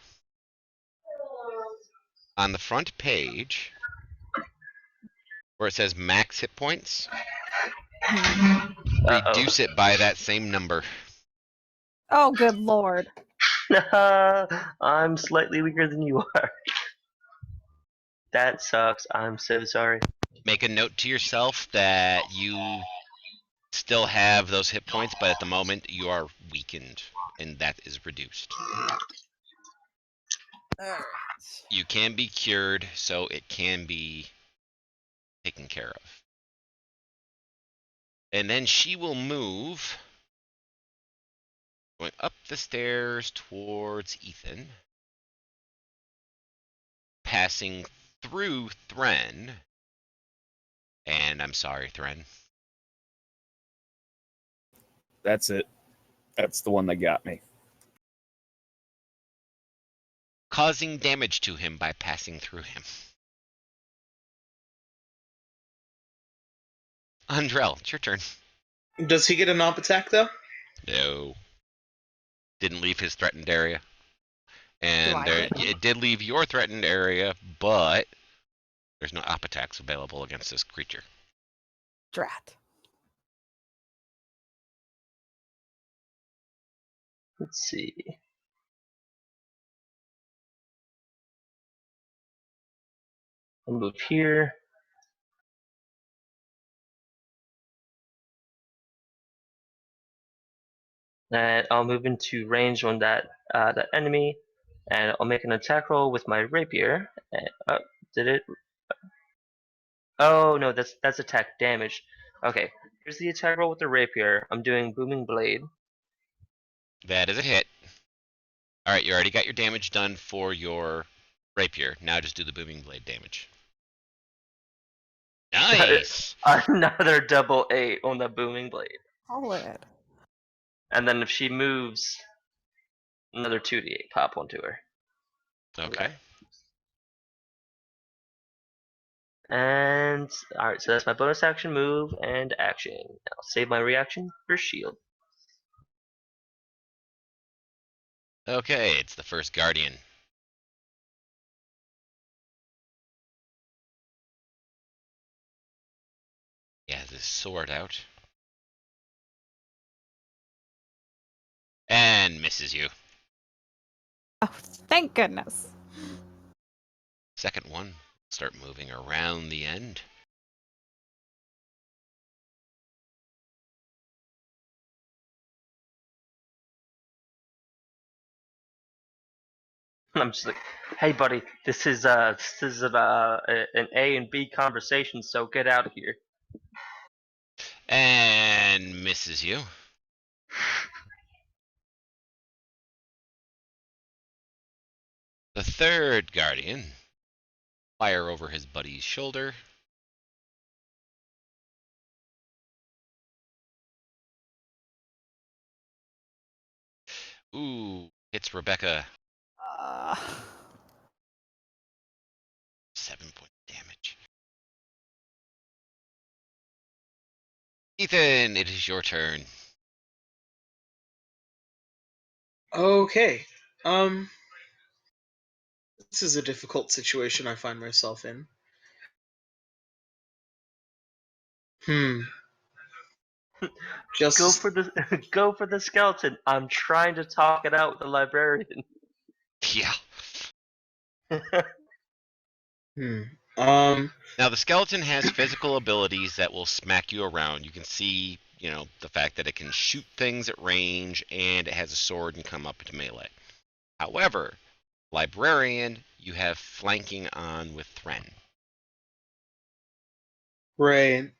on the front page, where it says max hit points, reduce it by that same number. Oh, good lord. I'm slightly weaker than you are. That sucks. I'm so sorry. Make a note to yourself that you still have those hit points, but at the moment you are weakened, and that is reduced. You can be cured, so it can be taken care of. And then she will move, going up the stairs towards Ethan, passing through Thren. And I'm sorry, Thren. That's it. That's the one that got me. Causing damage to him by passing through him. Andrel, it's your turn. Does he get an op attack though? No. Didn't leave his threatened area. And I there, get it did leave your threatened area, but there's no op attacks available against this creature. Drat. Let's see. I'll move here. And I'll move into range on that enemy, and I'll make an attack roll with my rapier. And, did it? Oh no, that's attack damage. Okay, here's the attack roll with the rapier. I'm doing booming blade. That is a hit. Alright, you already got your damage done for your rapier. Now just do the booming blade damage. Nice! Another double 8 on the booming blade. Solid. And then if she moves, another 2d8 pop onto her. Okay. And alright, so that's my bonus action move and action. I'll save my reaction for shield. Okay, it's the first guardian. He has his sword out. And misses you. Oh, thank goodness. Second one, start moving around the end. I'm just like, hey buddy, this is an A and B conversation, so get out of here. And misses you. The third guardian, fire over his buddy's shoulder. Ooh, hits Rebekka. Uh, 7-point damage. Ethan, it is your turn. Okay. This is a difficult situation I find myself in. Just Go for the go for the skeleton. I'm trying to talk it out with the librarian. Yeah. Um. Now the skeleton has physical abilities that will smack you around. You can see, the fact that it can shoot things at range and it has a sword and come up to melee. However, librarian, you have flanking on with Thren. Right.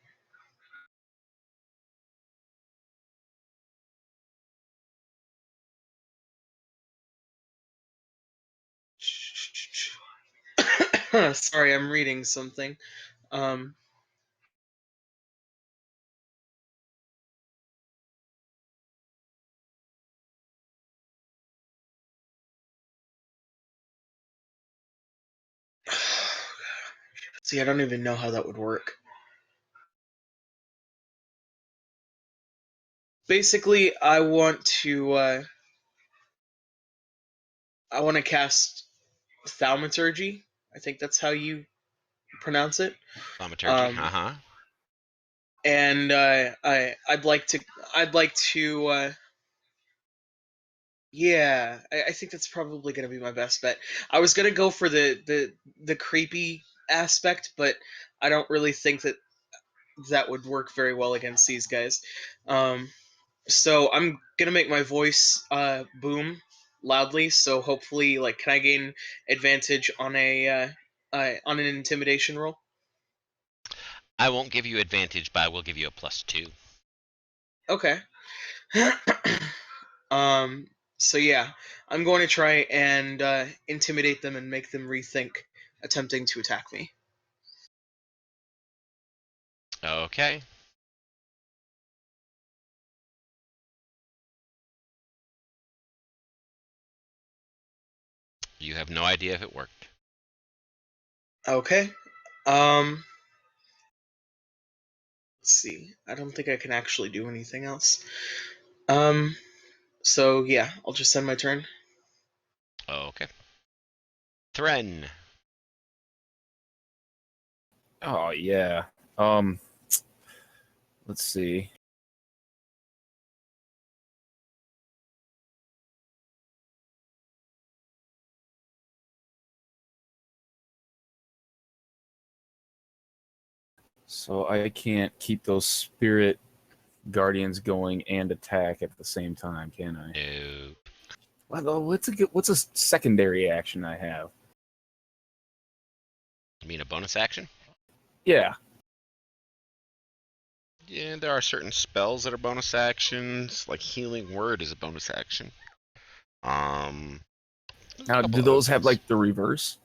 Sorry, I'm reading something. See, I don't even know how that would work. Basically, I want to cast Thaumaturgy. I think that's how you pronounce it. Thaumaturgy, And I'd like to. Yeah, I think that's probably gonna be my best bet. I was gonna go for the creepy aspect, but I don't really think that would work very well against these guys. So I'm gonna make my voice boom loudly. So hopefully, can I gain advantage on on an intimidation roll? I won't give you advantage, but I will give you a +2. Okay. um. So yeah, I'm going to try and intimidate them and make them rethink attempting to attack me. Okay. You have no idea if it worked. Okay. Let's see. I don't think I can actually do anything else. So yeah, I'll just send my turn. Okay. Thren. Oh yeah. Let's see. So I can't keep those spirit guardians going and attack at the same time, can I? No. Well, what's a secondary action I have? You mean a bonus action? Yeah. Yeah, there are certain spells that are bonus actions. Like Healing Word is a bonus action. There's a Now, couple do other those have things. like the reverse?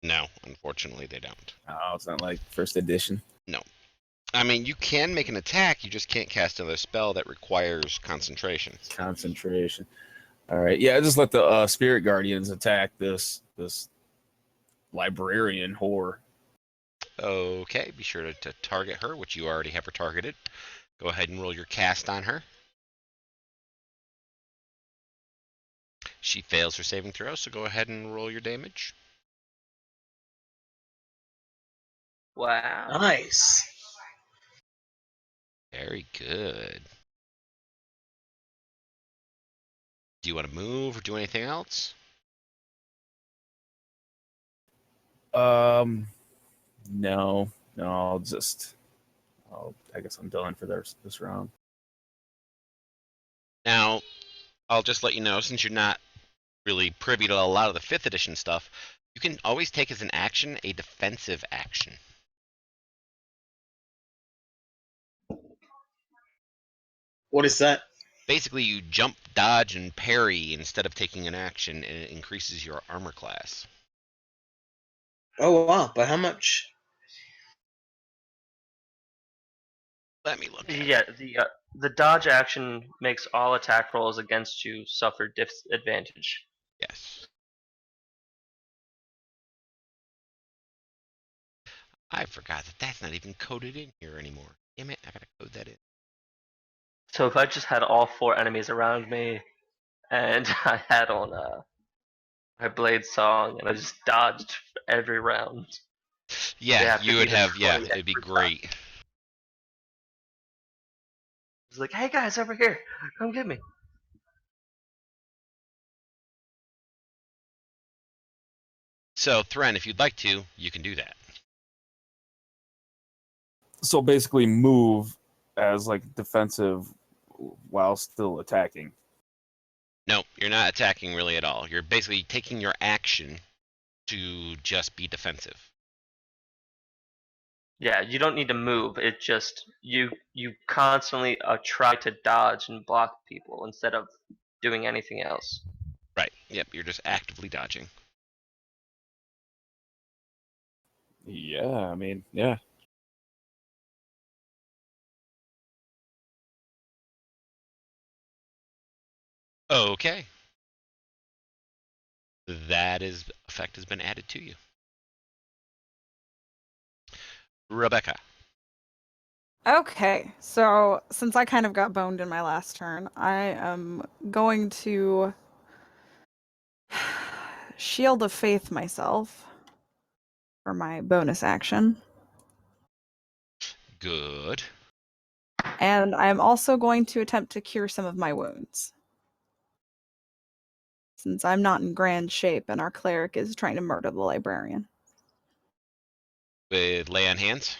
No, unfortunately they don't. Oh, it's not like first edition. No. I mean, you can make an attack, you just can't cast another spell that requires concentration. Concentration. All right. Yeah, just let the spirit guardians attack this librarian whore. Okay, be sure to target her, which you already have her targeted. Go ahead and roll your cast on her. She fails her saving throw, so go ahead and roll your damage. Wow. Nice. Very good. Do you want to move or do anything else? No, I guess I'm done for this round. Now, I'll just let you know, since you're not really privy to a lot of the 5th edition stuff, you can always take as an action a defensive action. What is that? Basically, you jump, dodge, and parry instead of taking an action, and it increases your armor class. Oh wow, but how much? Let me look at Yeah, it. the dodge action makes all attack rolls against you suffer disadvantage. Yes. I forgot that that's not even coded in here anymore. Damn it, I gotta code that in. So if I just had all 4 enemies around me, and I had on my blade song, and I just dodged every round, they Yeah, have to you be would the have, 20 yeah, it'd be every time. great. It's like, hey guys, over here, come get me. So, Thren, if you'd like to, you can do that. So basically, move as like defensive while still attacking. No, you're not attacking really at all. You're basically taking your action to just be defensive. Yeah, you don't need to move. It just you constantly try to dodge and block people instead of doing anything else. Right. Yep, you're just actively dodging. Yeah, I mean, yeah. Okay. That effect has been added to you. Rebekka. Okay, so since I kind of got boned in my last turn, I am going to Shield of Faith myself for my bonus action. Good. And I'm also going to attempt to cure some of my wounds. Since I'm not in grand shape and our cleric is trying to murder the librarian. With lay on hands.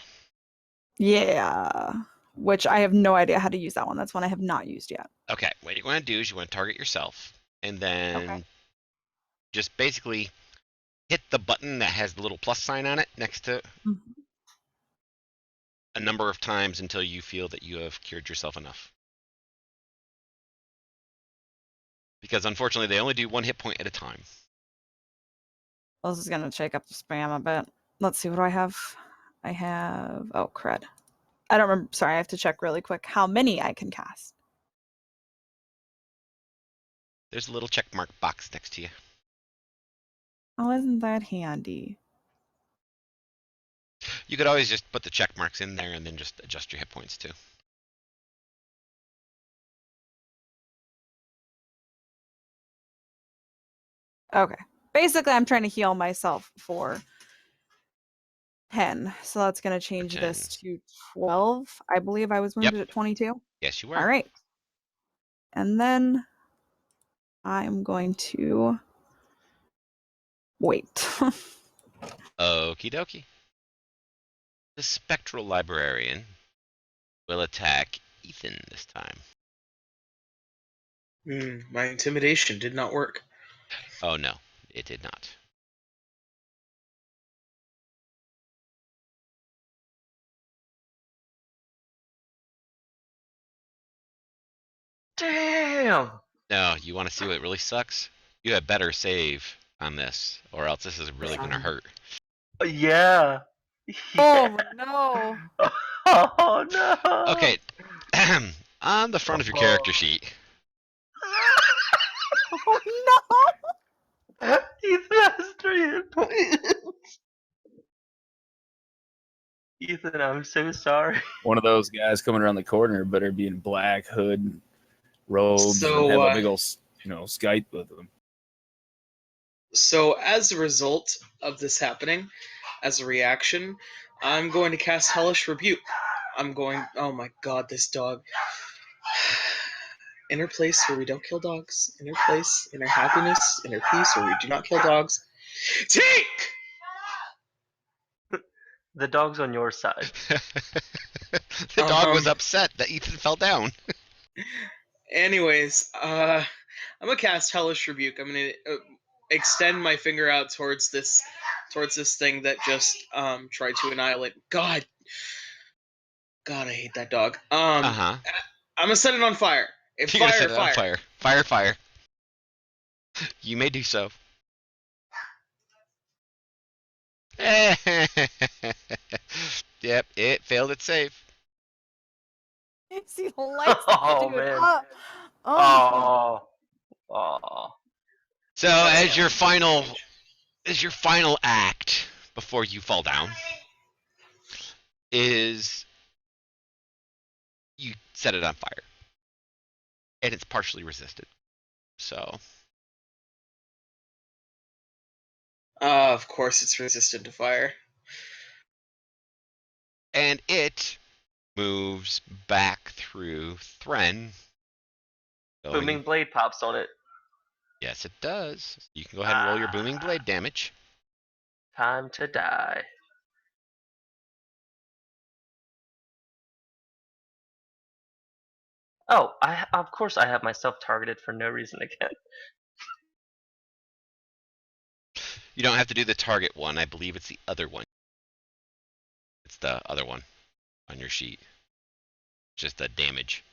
Yeah. Which I have no idea how to use that one. That's one I have not used yet. Okay, what you're going to do is you want to target yourself, and then Okay. just basically hit the button that has the little plus sign on it next to. Mhm. a number of times until you feel that you have cured yourself enough. Because unfortunately, they only do 1 hit point at a time. Well, this is gonna shake up the spam a bit. Let's see, what do I have? I have, oh crud. I don't remember, sorry, I have to check really quick how many I can cast. There's a little check mark box next to you. Oh, isn't that handy? You could always just put the check marks in there and then just adjust your hit points too. Okay. Basically, I'm trying to heal myself for 10. So that's going to change 10. this to 12. I believe I was wounded at 22. Yes, you were. All right. And then I'm going to wait. Okie dokie. The Spectral Librarian will attack Ethan this time. My intimidation did not work. Oh no, it did not. Damn. No, you want to see what really sucks? You had better save on this, or else this is really going to hurt. Yeah. Oh, no. Oh no. Okay, on the front of your character sheet, Oh, no. Ethan has 3 hit points. Ethan, I'm so sorry. One of those guys coming around the corner better be in black hood, robes, and have a big old, Skype with them. So as a result of this happening, as a reaction, I'm going to cast Hellish Rebuke. Oh my god, this dog. Inner place where we don't kill dogs. Inner place, inner happiness, inner peace where we do not kill dogs. Take! The dog's on your side. the dog was upset that Ethan fell down. Anyways, I'm gonna cast Hellish Rebuke. I'm gonna extend my finger out towards this thing that just tried to annihilate. God, I hate that dog. Uh-huh. I'm gonna set it on fire. You're gonna set it on fire. Fire. You may do so. Yep, it failed its save. You see the lights, Oh, dude. man. Oh. Oh. So as your final act before you fall down is you set it on fire. And it's partially resisted. So Of course it's resistant to fire. and it moves back through Thren. Booming blade pops on it. Yes, it does. You can go ahead and roll your booming blade damage. Time to die. Oh, of course I have myself targeted for no reason again. You don't have to do the target one. I believe it's the other one. It's the other one on your sheet. Just the damage.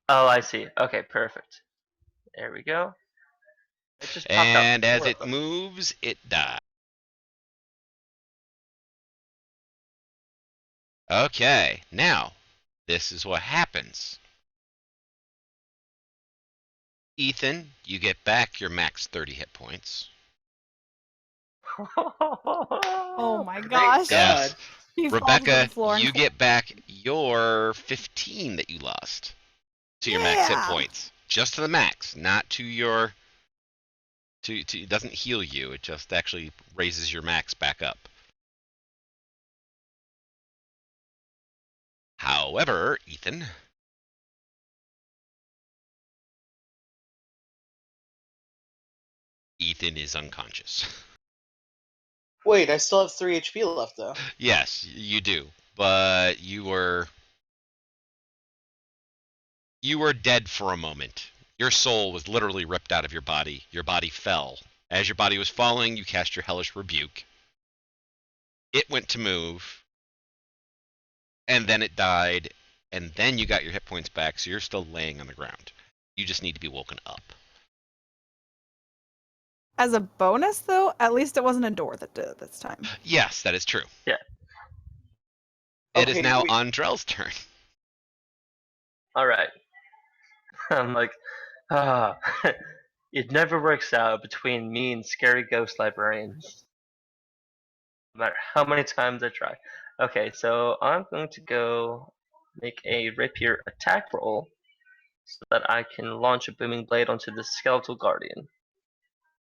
Oh, I see. Okay, perfect. There we go. It just popped out And as 4 of it them. moves, it dies. Okay, now, this is what happens. Ethan, you get back your max 30 hit points. Oh my Thank gosh. God. Yes. He falls to the Rebekka, floor and you get back your 15 that you lost to your max hit Yeah. points. Just to the max, not to your... it doesn't heal you, it just actually raises your max back up. However, Ethan... Ethan is unconscious. Wait, I still have 3 HP left though. Yes, you do. But you were dead for a moment. Your soul was literally ripped out of your body. Your body fell. As your body was falling, you cast your Hellish Rebuke. It went to move, and then it died, and then you got your hit points back, so you're still laying on the ground. You just need to be woken up. As a bonus, though, at least it wasn't a door that did it this time. Yes, that is true. Yeah. It is Okay, now wait. Andrel's turn. All right. I'm like, ah, it never works out between me and scary ghost librarians. No matter how many times I try. Okay, so I'm going to go make a rapier attack roll so that I can launch a booming blade onto the skeletal guardian.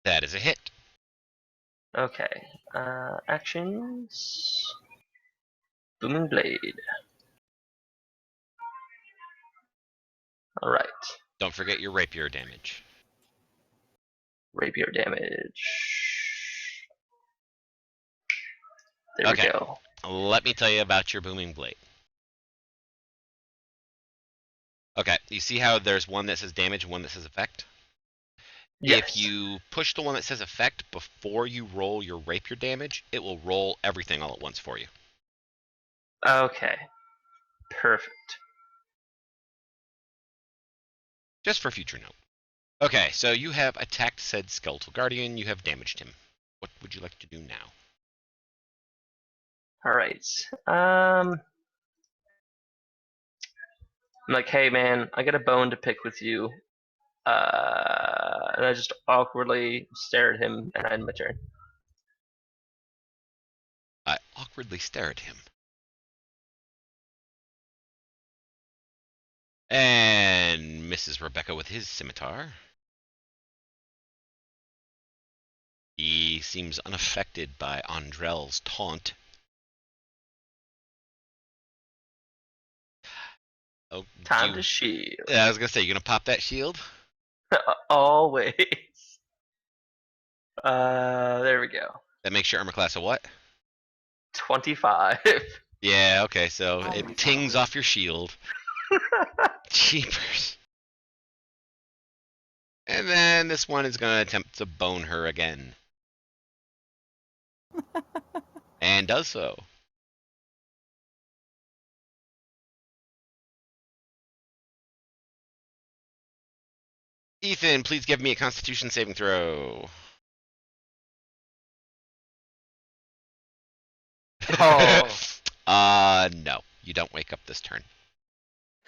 That is a hit. Okay, actions. Booming blade. Alright, Don't forget your rapier damage. rapier damage. There Okay. we go. Let me tell you about your booming blade. Okay, you see how there's one that says damage and one that says effect? Yes. If you push the one that says effect before you roll your rapier damage, it will roll everything all at once for you. Okay, perfect. Just for future note. Okay, so you have attacked said skeletal guardian, you have damaged him. What would you like to do now? Alright. I'm like, hey man, I got a bone to pick with you. And I just awkwardly stare at him and I end my turn. I awkwardly stare at him. And misses Rebekka with his scimitar. He seems unaffected by Andrel's taunt. Oh, Time to shield. I was gonna say, you gonna pop that shield? Always. There we go. That makes your armor class a what? 25. Yeah, okay, so Oh it my tings gosh. off your shield. Cheapers. And then this one is gonna attempt to bone her again. And does so. Ethan, please give me a Constitution saving throw. Oh. No. You don't wake up this turn.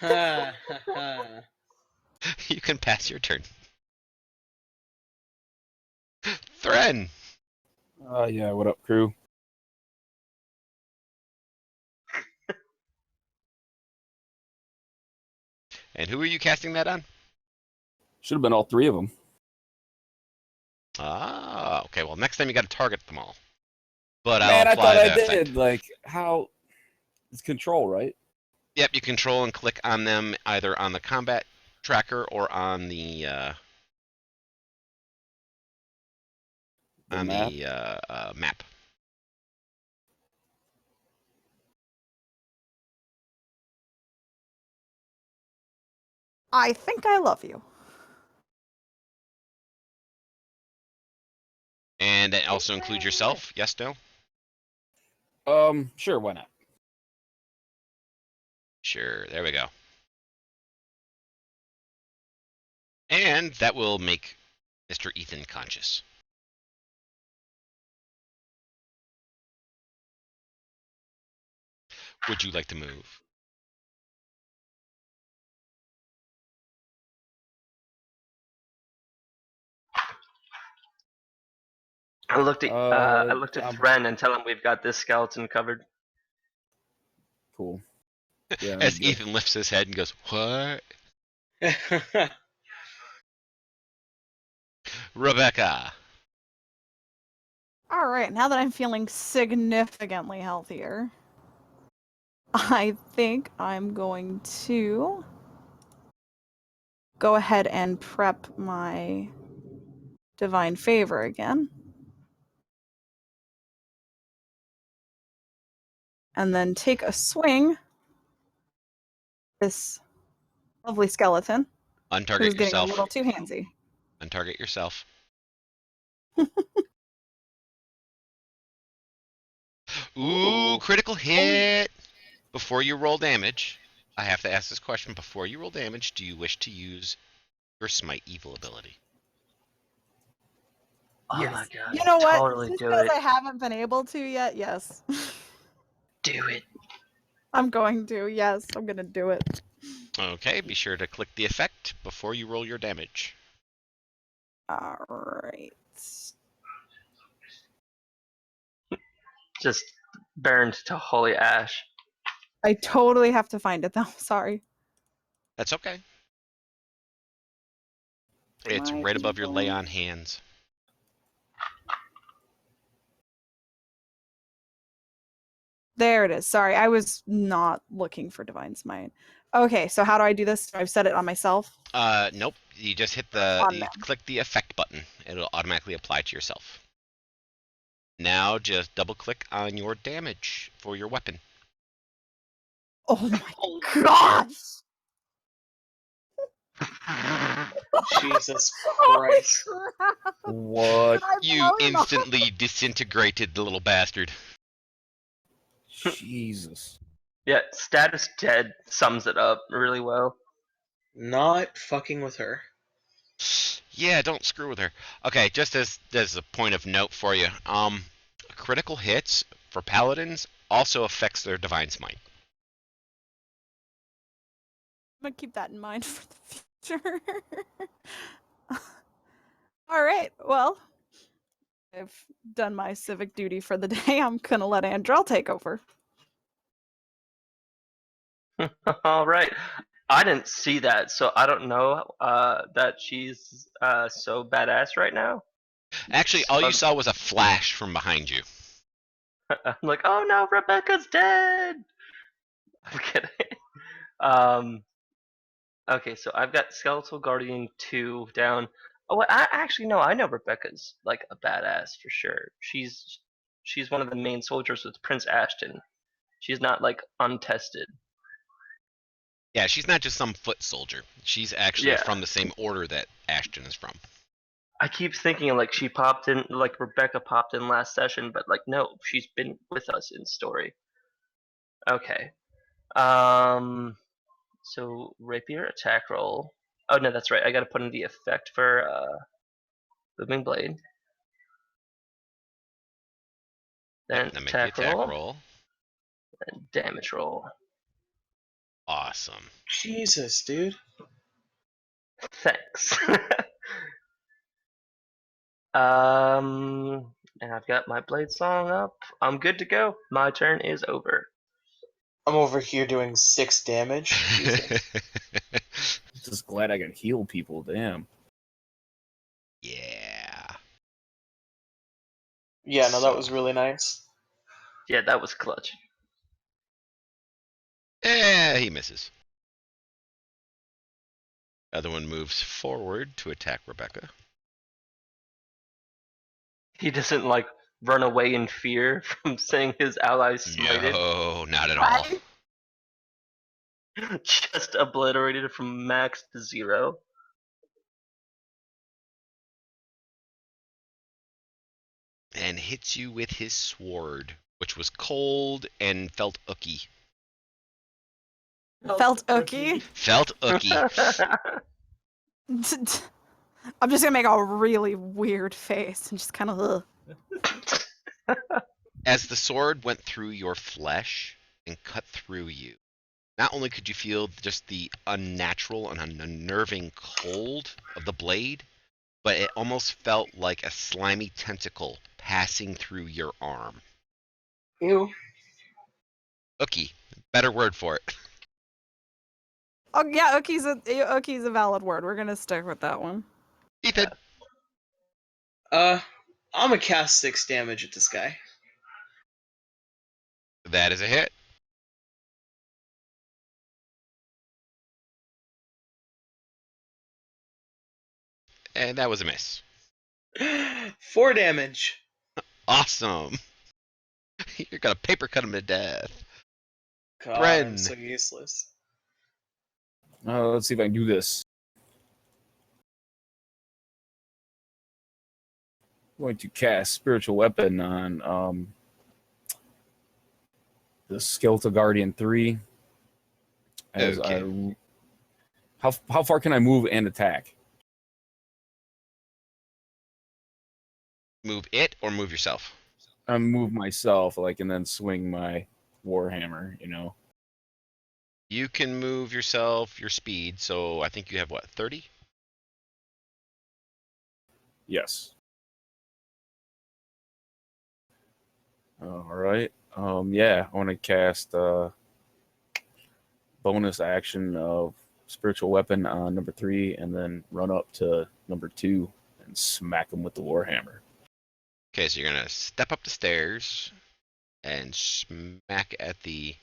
Ha ha ha. You can pass your turn. Thren! Yeah, what up, crew? And who are you casting that on? Should have been all three of them. Ah, okay. Well, next time you gotta target them all. But Man, I'll I thought apply I the did. effect. Like, how? It's control, right? Yep, you control and click on them either on the combat tracker or on the map. I think I love you. And it also includes yourself. Yes, no? Sure, why not? Sure. There we go. And that will make Mr. Ethan conscious. Would you like to move? I looked at I'm Thren and tell him we've got this skeleton covered. cool. Yeah, As good. Ethan lifts his head and goes, "What?" Rebekka. All right, now that I'm feeling significantly healthier, I think I'm going to go ahead and prep my divine favor again. And then take a swing. This lovely skeleton Untarget who's getting a yourself. little too handsy. Untarget yourself. Ooh, critical hit. Before you roll damage, I have to ask this question. Before you roll damage, do you wish to use your Smite Evil ability? Oh Yes. my god. You know what? Totally Just do because it. I haven't been able to yet, yes. Do it. I'm going to. Yes, I'm gonna do it. Okay, be sure to click the effect before you roll your damage. All right. Just burned to holy ash. I totally have to find it though. Sorry. That's okay. It's My right above your lay evil. on hands. There it is. Sorry, I was not looking for Divine Smite. Okay, so how do I do this? I've set it on myself. Nope. You just hit On you them. click the effect button. It'll automatically apply to yourself. Now just double click on your damage for your weapon. Oh my gosh! Jesus Holy Christ. crap! What? Did I You blow him up? instantly disintegrated the little bastard. Jesus. Yeah, status dead sums it up really well. Not fucking with her. Yeah, don't screw with her. Okay, just as a point of note for you, critical hits for paladins also affects their divine smite. I'm gonna keep that in mind for the future. All right. Well, I've done my civic duty for the day. I'm gonna let Andrel take over. All right. I didn't see that, so I don't know that she's so badass right now. Actually, all you Um, saw was a flash from behind you. I'm like, oh no, Rebekka's dead. I'm kidding. Um, okay, so I've got Skeletal Guardian 2 down. Oh, I actually no, I know Rebekka's like a badass for sure. She's one of the main soldiers with Prince Ashton. She's not like untested. Yeah, she's not just some foot soldier. She's actually Yeah. from the same order that Ashton is from. I keep thinking like she popped in, like Rebekka popped in last session, but like no, she's been with us in story. Okay. So rapier attack roll. Oh no, that's right. I gotta put in the effect for booming blade. Then Yep, then make the attack attack roll roll. and damage roll. Awesome. Jesus, dude. Thanks. And I've got my blade song up. I'm good to go. My turn is over. I'm over here doing 6 damage. Jesus. Just glad I can heal people. Damn. Yeah. Yeah, no, that So- was really nice. Yeah, that was clutch. He misses. Other one moves forward to attack Rebekka. He doesn't like run away in fear from seeing his allies smited. No, not at all. Just obliterated from max to 0. And hits you with his sword, which was cold and felt ooky. Felt ooky. Felt ooky. I'm just gonna make a really weird face and just kind of. As the sword went through your flesh and cut through you, not only could you feel just the unnatural and unnerving cold of the blade, but it almost felt like a slimy tentacle passing through your arm. Ew. Ookie, better word for it. Oh yeah, Ookie's a valid word. We're gonna stick with that one. Ethan. I'm gonna cast 6 damage at this guy. That is a hit. And that was a miss. 4 damage. Awesome. You're gonna paper cut him to death. God, Thren. I'm so useless. Let's see if I can do this. I'm going to cast Spiritual Weapon on the Skeletal Guardian 3. As Okay. how far can I move and attack? Move it or move yourself. I move myself, like, and then swing my warhammer. You know. You can move yourself, your speed. So I think you have what, 30? Yes. All right. Yeah, I want to cast bonus action of spiritual weapon on number 3, and then run up to number 2 and smack him with the warhammer. Okay, so you're gonna step up the stairs and smack at the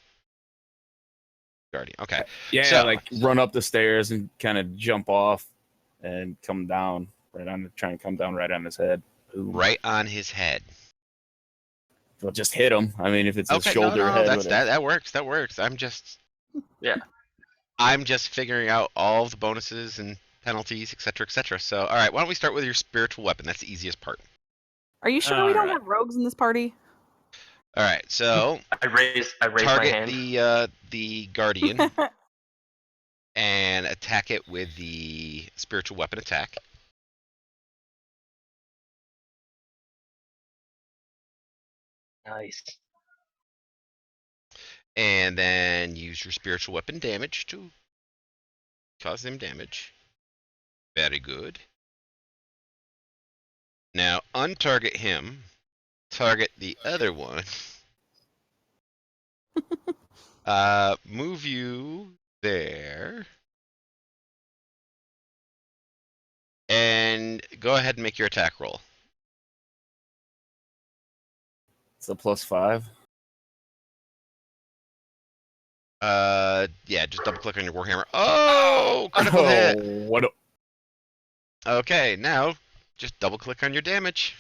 guardian. Okay, Yeah, so like run up the stairs and kind of jump off and come down trying to come down right on his head. Boom. right on his head. Well, just hit him. I mean, if it's his Okay, no, shoulder, no, head, that's whatever. that works. That works. Yeah. I'm just figuring out all of the bonuses and penalties, etc., etc. So, all right, why don't we start with your spiritual weapon? That's the easiest part. Are you sure we don't Alright. have rogues in this party? All right, so I raise my target hand. the guardian and attack it with the spiritual weapon attack. Nice. And then use your spiritual weapon damage to cause them damage. Very good. Now untarget him. Target the other one. Move you there. And go ahead and make your attack roll. It's a +5. Yeah, just double click on your warhammer. Oh, critical hit. What? Okay, now just double click on your damage.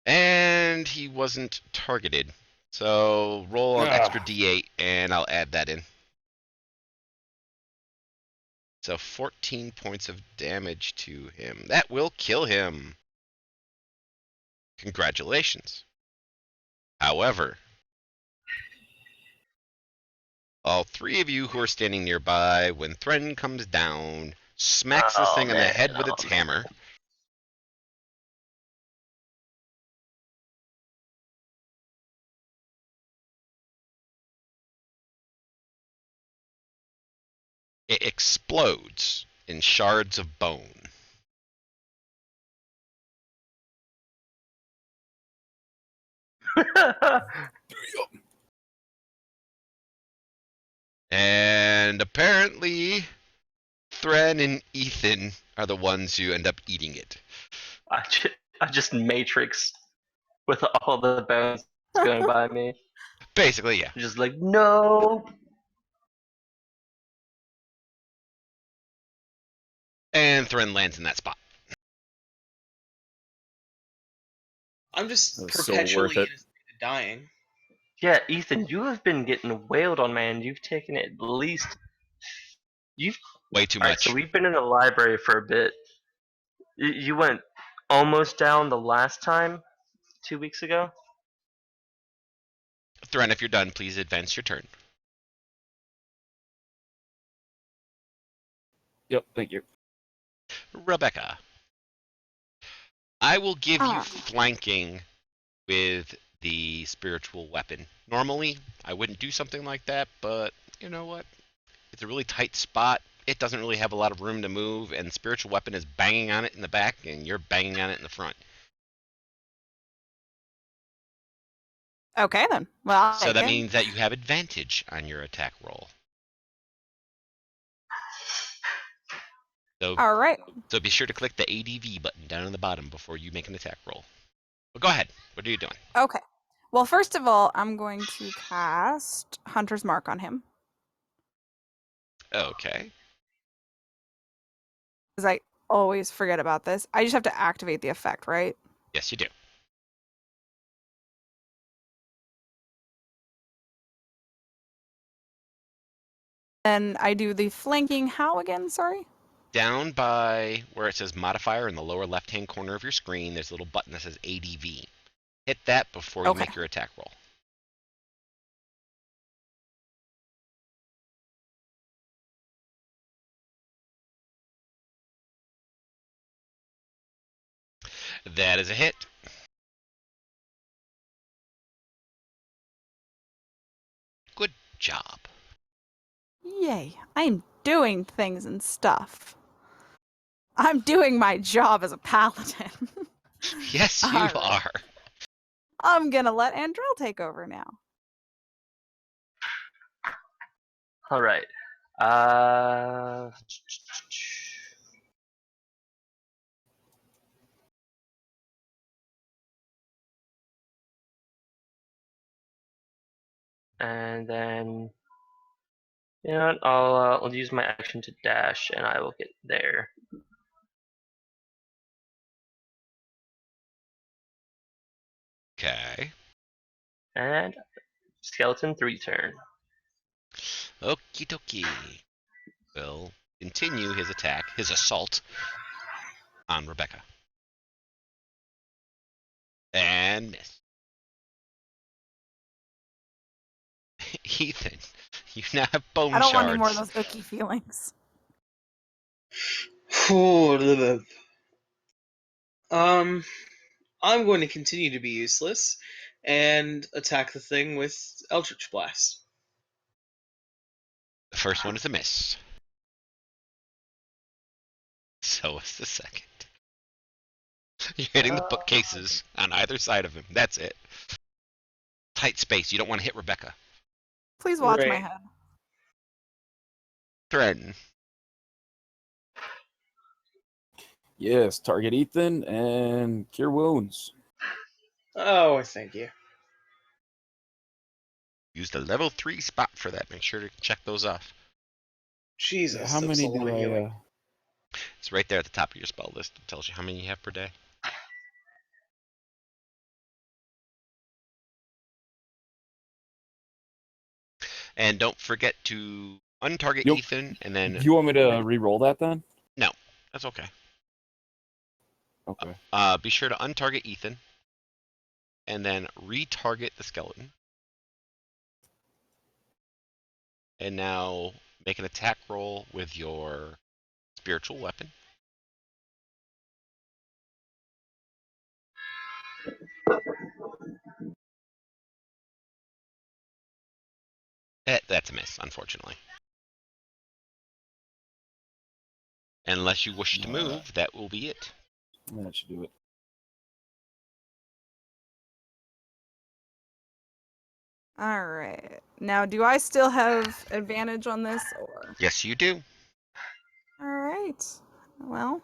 And he wasn't targeted. So roll an extra d8 and I'll add that in. So 14 points of damage to him. That will kill him. Congratulations. However, all 3 of you who are standing nearby, when Thren comes down, smacks this thing on the head with its hammer. It explodes in shards of bone. And apparently, Thren and Ethan are the ones who end up eating it. I just matrix with all the bones going by me. Basically, yeah. Just like, no. And Thren lands in that spot. I'm just That was so perpetually worth it. in a state of dying. Yeah, Ethan, you have been getting wailed on, man. You've taken at least. You've. Way too Alright, so much. we've been in the library for a bit. You went almost down the last time, 2 weeks ago. Thren, if you're done, please advance your turn. Yep, thank you. Rebekka, I will give you Ah. flanking with the spiritual weapon. Normally, I wouldn't do something like that, but you know what? It's a really tight spot. It doesn't really have a lot of room to move, and spiritual weapon is banging on it in the back, and you're banging on it in the front. Okay then. Well, I'll So take that it. means that you have advantage on your attack roll. So, All right. so be sure to click the ADV button down on the bottom before you make an attack roll. But go ahead. What are you doing? Okay. Well, first of all, I'm going to cast Hunter's Mark on him Okay. because I always forget about this. I just have to activate the effect, right? Yes, you do. And I do the flanking. How again? Sorry. Down by where it says modifier in the lower left-hand corner of your screen, there's a little button that says ADV. Hit that before you Okay. make your attack roll. That is a hit. Good job. Yay. I'm doing things and stuff. I'm doing my job as a paladin. Yes, you All right. are. I'm gonna let Andrel take over now. All right. And then, you know what? I'll use my action to dash, and I will get there. Okay. And skeleton 3 turn. Okie dokie. Will continue his attack, his assault on Rebekka. And miss. Ethan, you now have bone I don't shards. want any more of those icky feelings. I'm going to continue to be useless and attack the thing with Eldritch Blast. The first one is a miss. So is the second. You're hitting the bookcases on either side of him. That's it. Tight space. You don't want to hit Rebekka. Please watch my Right. head. Thren. Yes, target Ethan and cure wounds. Oh, thank you. Use the level 3 spot for that. Make sure to check those off. Jesus, How that was many a lot do of I? healing. It's right there at the top of your spell list. It tells you how many you have per day. And don't forget to untarget Yep. Ethan and then... Do you want me to re-roll that then? No, that's okay. Okay. Be sure to untarget Ethan and then retarget the skeleton. And now make an attack roll with your spiritual weapon. That's a miss, unfortunately. Unless you wish to move, that will be it. That should do it. All right. Now, do I still have advantage on this, or? Yes, you do. All right. Well,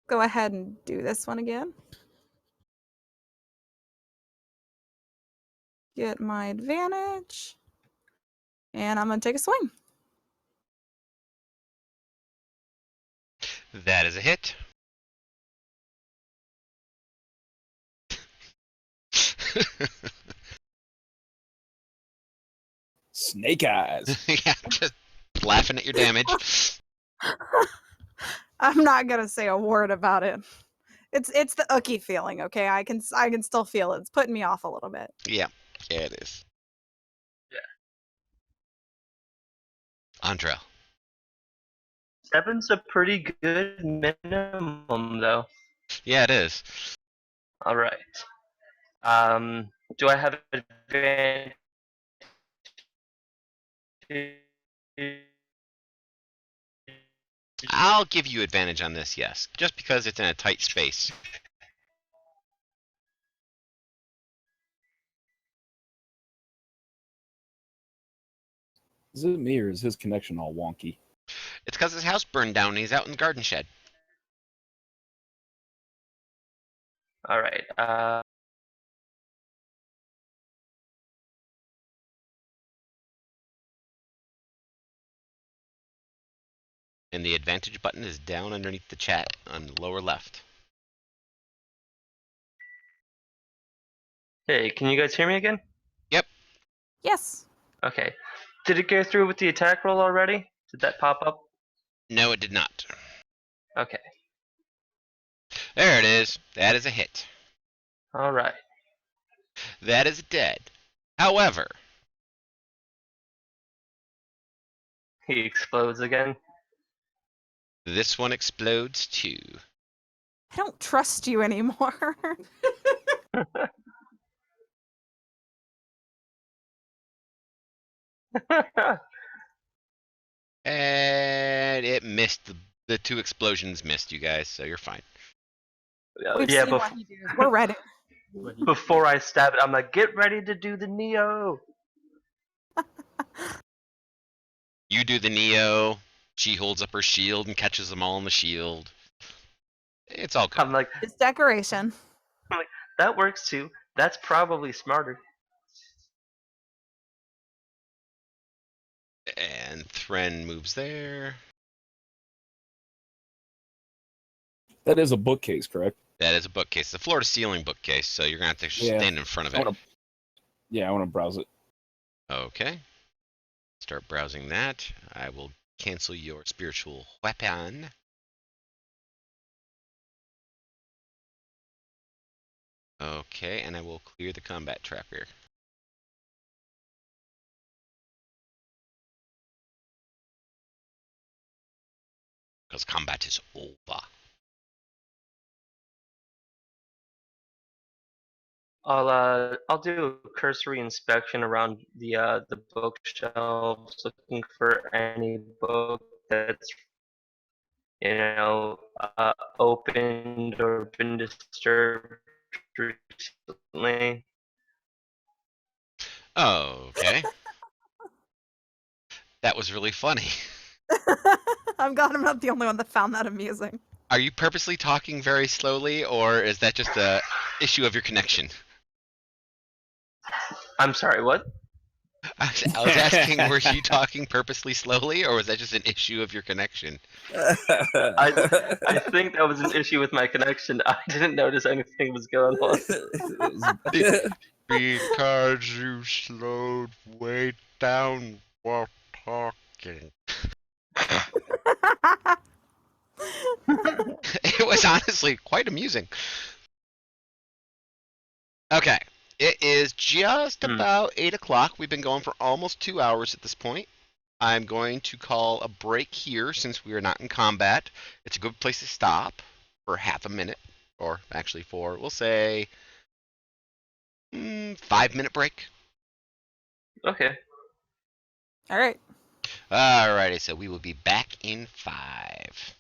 go ahead and do this one again. Get my advantage. And I'm going to take a swing. That is a hit. Snake eyes. Yeah, just laughing at your damage. I'm not going to say a word about it. It's the icky feeling, okay? I can still feel it. It's putting me off a little bit. Yeah, it is. Andrel. 7's a pretty good minimum, though. Yeah, it is. All right. Do I have advantage? I'll give you advantage on this, yes. Just because it's in a tight space. Is it me or is his connection all wonky? It's because his house burned down and he's out in the garden shed. All right. And the advantage button is down underneath the chat on the lower left. Hey, can you guys hear me again? Yes. Okay. Did it go through with the attack roll already? Did that pop up? No, it did not. Okay. There it is. That is a hit. All right. That is dead. However, He explodes again. this one explodes too. I don't trust you anymore. And it missed. The two explosions missed you guys, so you're fine. We've Yeah, seen what he does. We're ready. before I stab it, I'm like, get ready to do the Neo. You do the Neo. She holds up her shield and catches them all in the shield. It's all good. I'm like, It's decoration. that works too. That's probably smarter. And Thren moves there. That is a bookcase, correct? That is a bookcase. It's a floor-to-ceiling bookcase, so you're going to have to Yeah. stand in front of I it. want to browse it. Okay. Start browsing that. I will cancel your spiritual weapon. Okay, and I will clear the combat tracker. Because combat is over. I'll do a cursory inspection around the bookshelves, looking for any book that's opened or been disturbed recently. Okay. That was really funny. I'm glad I'm not the only one that found that amusing. Are you purposely talking very slowly, or is that just a issue of your connection? I'm sorry, what? I was asking, were you talking purposely slowly, or was that just an issue of your connection? I think that was an issue with my connection. I didn't notice anything was going on. Because you slowed way down while talking. It was honestly quite amusing. Okay, it is just about 8 o'clock. We've been going for almost 2 hours at this point. I'm going to call a break here since we are not in combat. It's a good place to stop for half a minute, or actually for, we'll say, 5-minute break. Okay. All right. Alrighty, so we will be back in 5.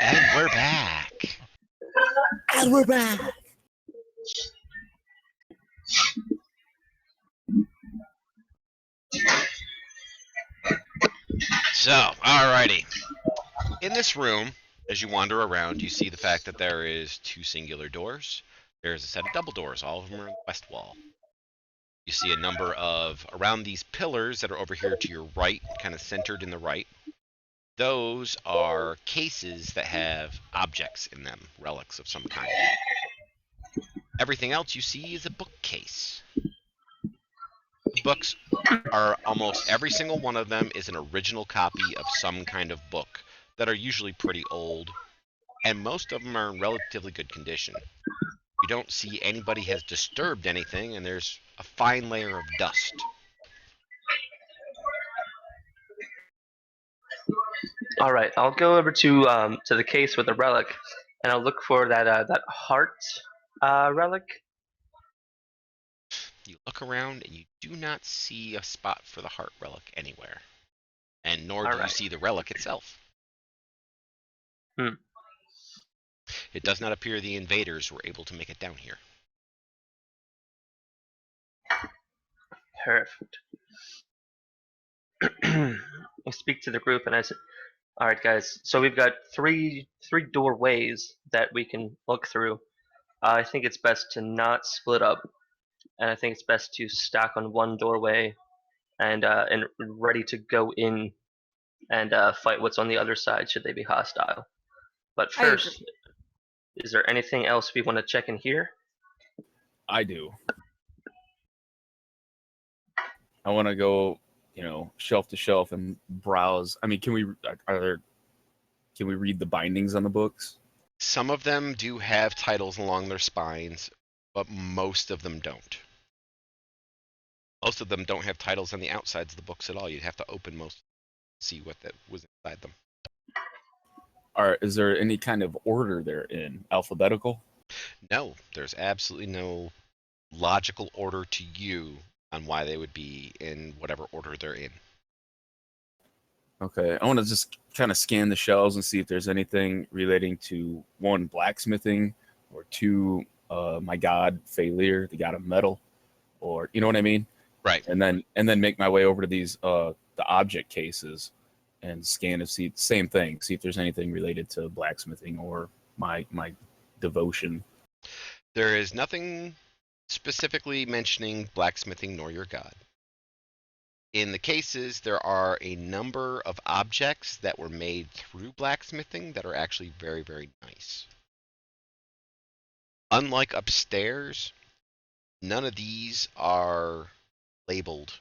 And we're back. And we're back. So, alrighty. In this room, as you wander around, you see the fact that there is 2 singular doors. There's a set of double doors. All of them are in the west wall. You see a number of, around these pillars that are over here to your right, kind of centered in the right. Those are cases that have objects in them, relics of some kind. Everything else you see is a bookcase. The books are almost every single one of them is an original copy of some kind of book that are usually pretty old, and most of them are in relatively good condition. You don't see anybody has disturbed anything, and there's a fine layer of dust. All right, I'll go over to the case with the relic, and I'll look for that heart relic. You look around, and you do not see a spot for the heart relic anywhere, and nor do you Alright. see the relic itself. It does not appear the invaders were able to make it down here. Perfect. I speak to the group and I said, "All right, guys. So we've got three doorways that we can look through. I think it's best to not split up, and I think it's best to stack on one doorway and ready to go in and fight what's on the other side should they be hostile. But I agree. first, is there anything else we want to check in here? I do. I want to go, shelf to shelf and browse. I mean, can we read the bindings on the books? Some of them do have titles along their spines, but most of them don't. Most of them don't have titles on the outsides of the books at all. You'd have to open most to see what that was inside them. Is there any kind of order they're in? Alphabetical? No, there's absolutely no logical order to you on why they would be in whatever order they're in. Okay, I want to just kind of scan the shelves and see if there's anything relating to 1, blacksmithing, or 2, my god, Failure, the god of metal, or you know what I mean? Right. And then make my way over to these the object cases and scan to see same thing, see if there's anything related to blacksmithing or my devotion. There is nothing specifically mentioning blacksmithing nor your god. In the cases, there are a number of objects that were made through blacksmithing that are actually very, very nice. Unlike upstairs, none of these are labeled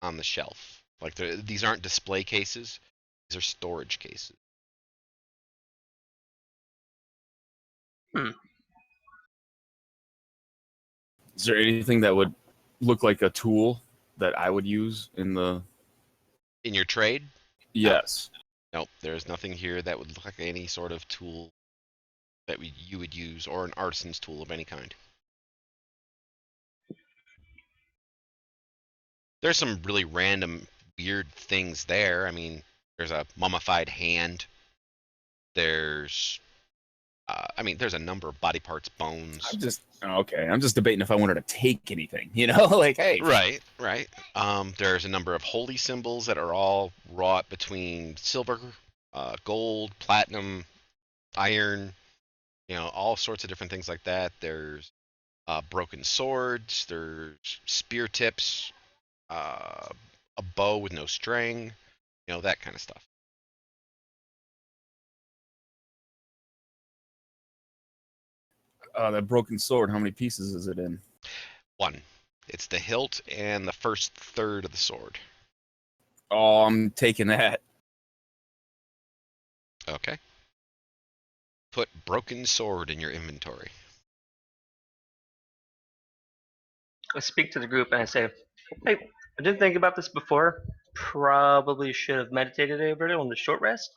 on the shelf. Like these aren't display cases, these are storage cases. Is there anything that would look like a tool that I would use in the? In your trade? Yes. Nope, there's nothing here that would look like any sort of tool that you would use, or an artisan's tool of any kind. There's some really random, weird things there. I mean, there's a mummified hand. There's there's a number of body parts, bones. I'm just debating if I wanted to take anything, like, hey. Right. There's a number of holy symbols that are all wrought between silver, gold, platinum, iron, all sorts of different things like that. There's broken swords, there's spear tips, a bow with no string, that kind of stuff. That broken sword, how many pieces is it in? 1. It's the hilt and the first third of the sword. Oh, I'm taking that. Okay. Put broken sword in your inventory. I speak to the group and I say, "Hey, I didn't think about this before. Probably should have meditated over it on the short rest.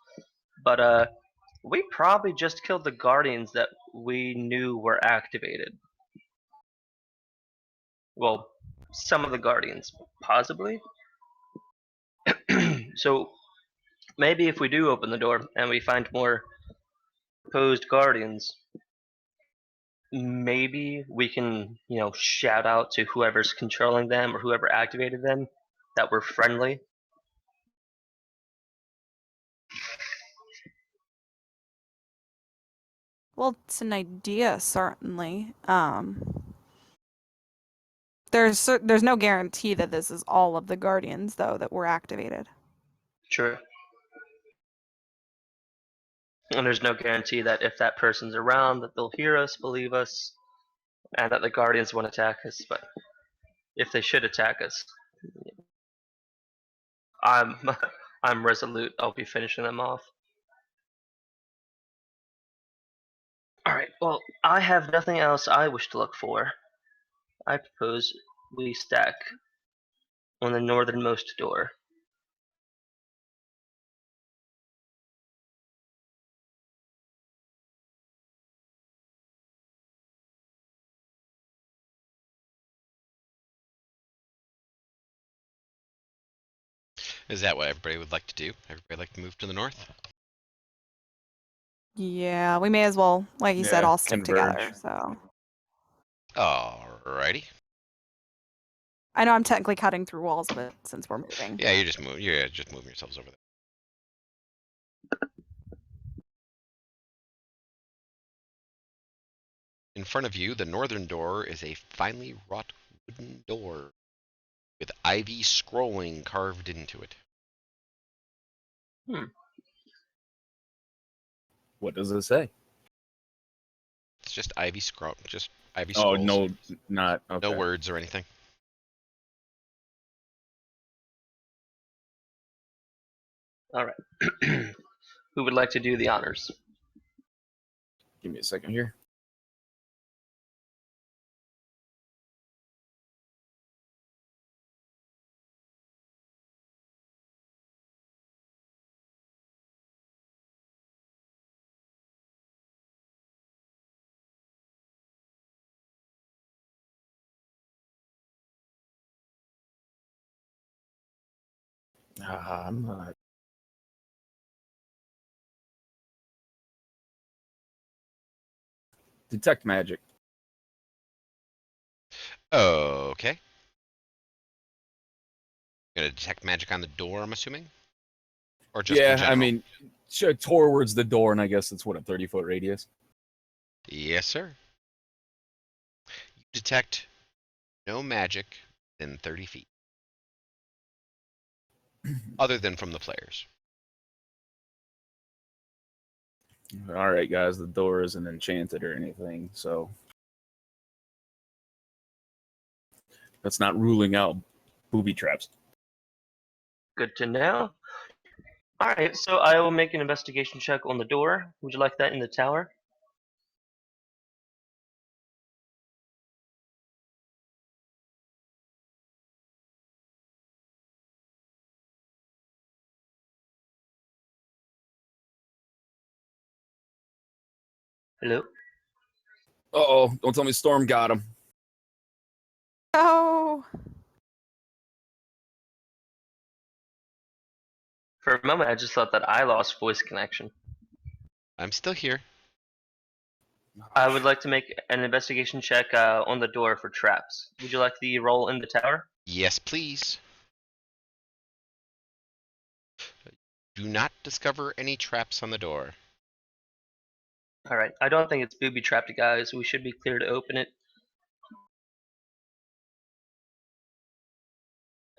But we probably just killed the guardians that we knew were activated. Well, some of the guardians, possibly. So maybe if we do open the door and we find more proposed guardians, maybe we can, shout out to whoever's controlling them or whoever activated them that we're friendly. Well, it's an idea, certainly. There's no guarantee that this is all of the guardians, though, that were activated. True. And there's no guarantee that if that person's around, that they'll hear us, believe us, and that the guardians won't attack us. But if they should attack us, I'm I'm resolute. I'll be finishing them off. All right. Well, I have nothing else I wish to look for. I propose we stack on the northernmost door. Is that what everybody would like to do? Everybody like to move to the north? Yeah, we may as well, like you said, Yeah, all stick converge. together. So Alrighty. I know I'm technically cutting through walls, but since we're moving, Yeah, you're just moving yourselves over there. In front of you, the northern door is a finely wrought wooden door with ivy scrolling carved into it. What does it say? It's just ivy scroll, just ivy Oh, scrolls. no, not okay. No words or anything. All right. Who would like to do the honors? Give me a second here. I'm not. Detect magic. Okay. Gonna detect magic on the door, I'm assuming? Or just in Yeah, general? I mean, towards the door, and I guess it's what, a 30-foot radius? Yes, sir. You detect no magic within 30 feet. Other than from the players. All right, guys, the door isn't enchanted or anything, so that's not ruling out booby traps. Good to know. All right, so I will make an investigation check on the door. Would you like that in the tower? Hello? Uh-oh, don't tell me Storm got him. oh, For a moment, I just thought that I lost voice connection. I'm still here. I would like to make an investigation check on the door for traps. Would you like the roll in the tower? Yes, please. Do not discover any traps on the door. All right, I don't think it's booby trapped, guys. We should be clear to open it.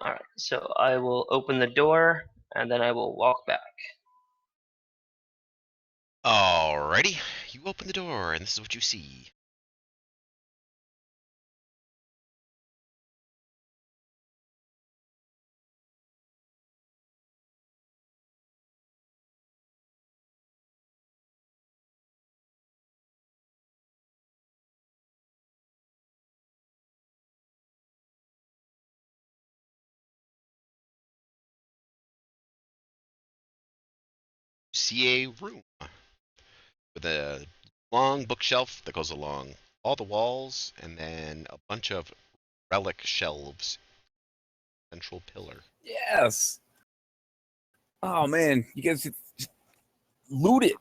All right, so I will open the door and then I will walk back. Alrighty. You open the door, and this is what you see. See a room with a long bookshelf that goes along all the walls, and then a bunch of relic shelves. Central pillar. Yes. Oh man, you guys just loot it.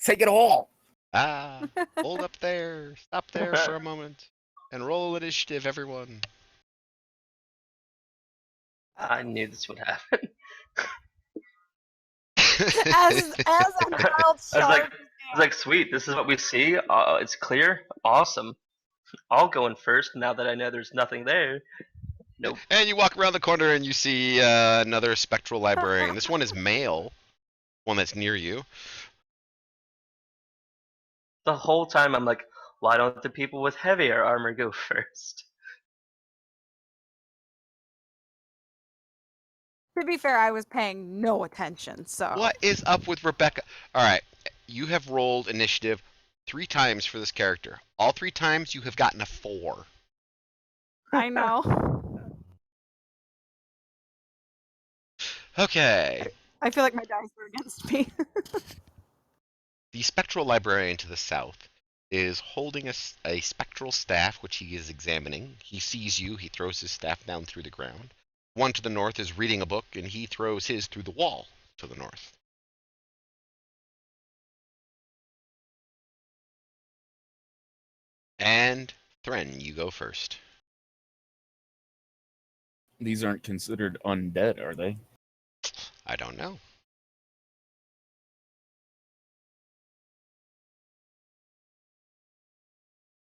Take it all. Hold up there. Stop there for a moment. And roll initiative, everyone. I knew this would happen. as Andrel I charges was like, sweet, this is what we see. It's clear. Awesome. I'll go in first now that I know there's nothing there. Nope. And you walk around the corner and you see another spectral librarian. This one is male, one that's near you. The whole time I'm like, why don't the people with heavier armor go first? To be fair, I was paying no attention, so. What is up with Rebekka? All right, you have rolled initiative 3 times for this character. All 3 times you have gotten a 4. I know. Okay. I feel like my dice are against me. The spectral librarian to the south is holding a spectral staff, which he is examining. He sees you. He throws his staff down through the ground. One to the north is reading a book, and he throws his through the wall to the north. And Thren, you go first. These aren't considered undead, are they? I don't know.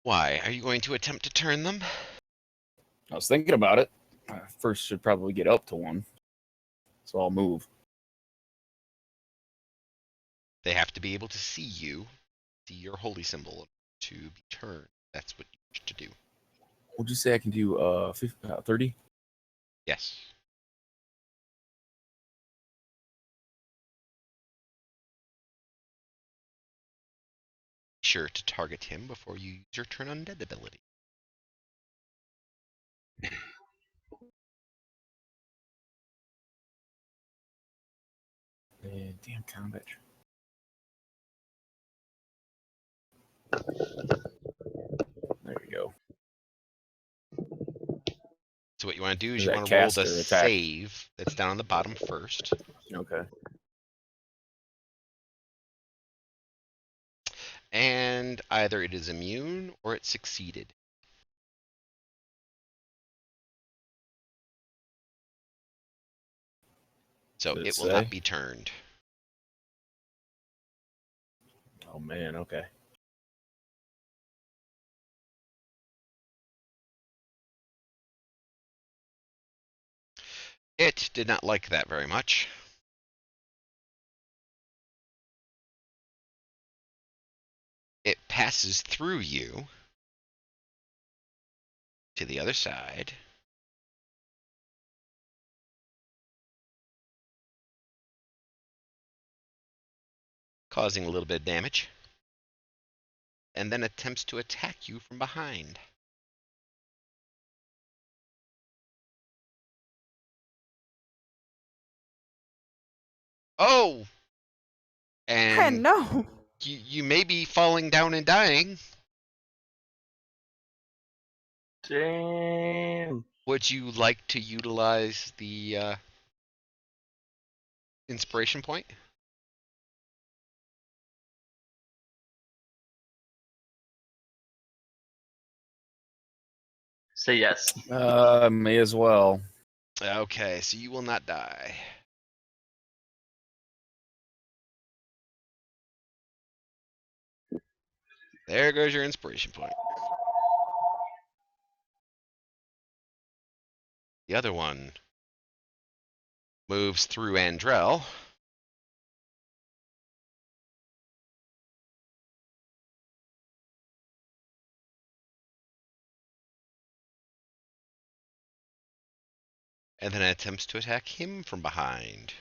Why? Are you going to attempt to turn them? I was thinking about it. First, should probably get up to one. So I'll move. They have to be able to see you, see your holy symbol, to be turned. That's what you wish to do. Would you say I can do 30? Yes. Be sure to target him before you use your turn undead ability. Damn combat. There we go. So what you want to do is Is you that want to roll the caster attack? save that's down on the bottom first. Okay. And either it is immune or it succeeded. So Did it it will not say? be turned. Oh man, okay. It did not like that very much. It passes through you to the other side. Causing a little bit of damage. And then attempts to attack you from behind. Oh! And No. you may be falling down and dying. Damn. Would you like to utilize the inspiration point? Say yes. May as well. Okay, so you will not die. There goes your inspiration point. The other one moves through Andrel. And then attempts to attack him from behind.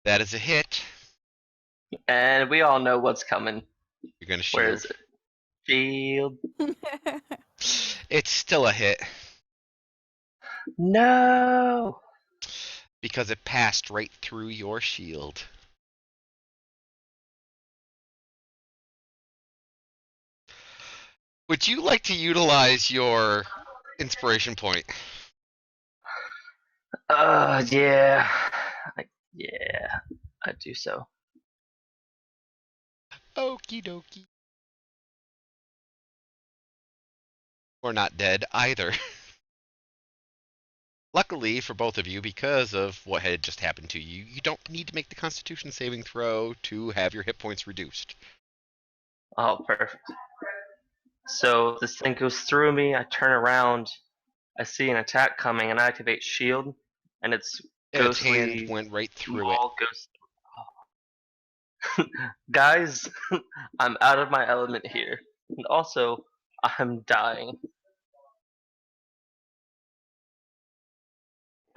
That is a hit. And we all know what's coming. You're gonna Where shield. is it? Shield. It's still a hit No. because it passed right through your shield. Would you like to utilize your inspiration point? Yeah. Yeah, I do so. Okie dokie. Or not dead either. Luckily for both of you, because of what had just happened to you, you don't need to make the Constitution saving throw to have your hit points reduced. Oh, perfect. So this thing goes through me. I turn around. I see an attack coming, and I activate shield, and its Its hand ghostly went right through it. maul goes. Guys, I'm out of my element here, and also I'm dying.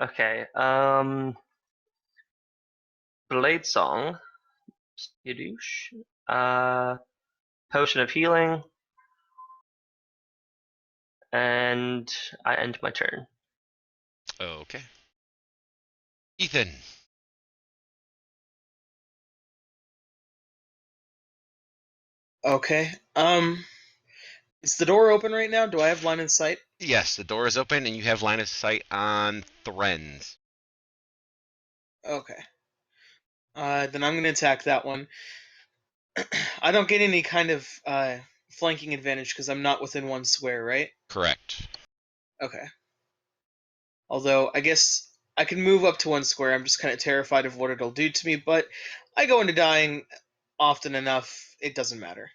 Okay. Blade Song. Skadoosh. Potion of Healing. And I end my turn. Okay. Ethan. Okay. Is the door open right now? Do I have line of sight? Yes, the door is open and you have line of sight on Thren's. Okay. Then I'm gonna attack that one. I don't get any kind of flanking advantage because I'm not within one square, right? Correct. Okay. Although I guess I can move up to one square. I'm just kind of terrified of what it'll do to me, but I go into dying often enough. It doesn't matter.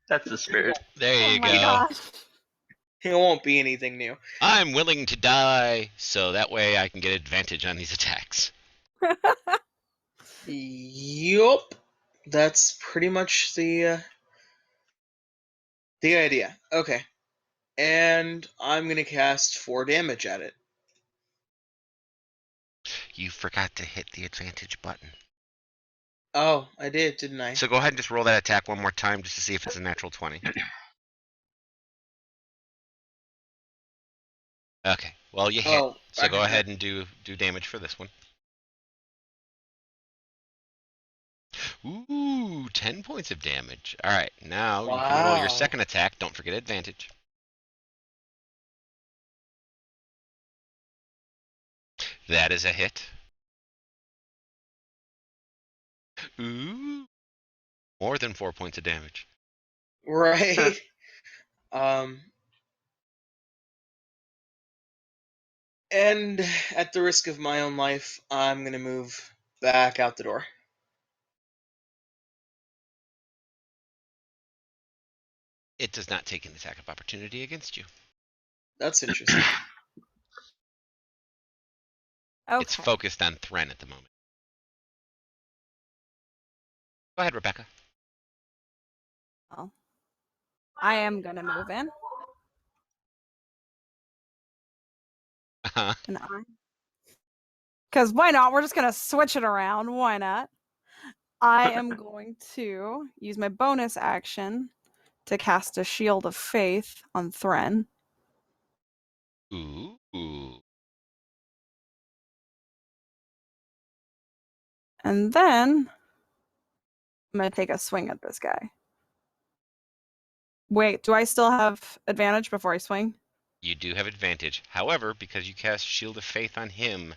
That's the spirit. There Oh you my go. gosh. It won't be anything new. I'm willing to die, so that way I can get advantage on these attacks. Yup. That's pretty much the idea. Okay. And I'm gonna cast 4 damage at it. You forgot to hit the advantage button. Oh, I did, didn't I? So go ahead and just roll that attack one more time just to see if it's a natural 20. Okay, well you hit. Oh, So go okay. ahead and do damage for this one. Ooh, 10 points of damage. Alright, now you can roll your Wow. second attack. Don't forget advantage. That is a hit. Ooh, more than 4 points of damage. Right. um. And at the risk of my own life, I'm gonna move back out the door. It does not take an attack of opportunity against you. That's interesting. It's Okay. focused on Thren at the moment. Go ahead, Rebekka. Well, I am gonna move in, and because why not? We're just gonna switch it around. Why not? I am going to use my bonus action to cast a Shield of Faith on Thren. Ooh. And then I'm going to take a swing at this guy. Wait, do I still have advantage before I swing? You do have advantage. However, because you cast Shield of Faith on him, you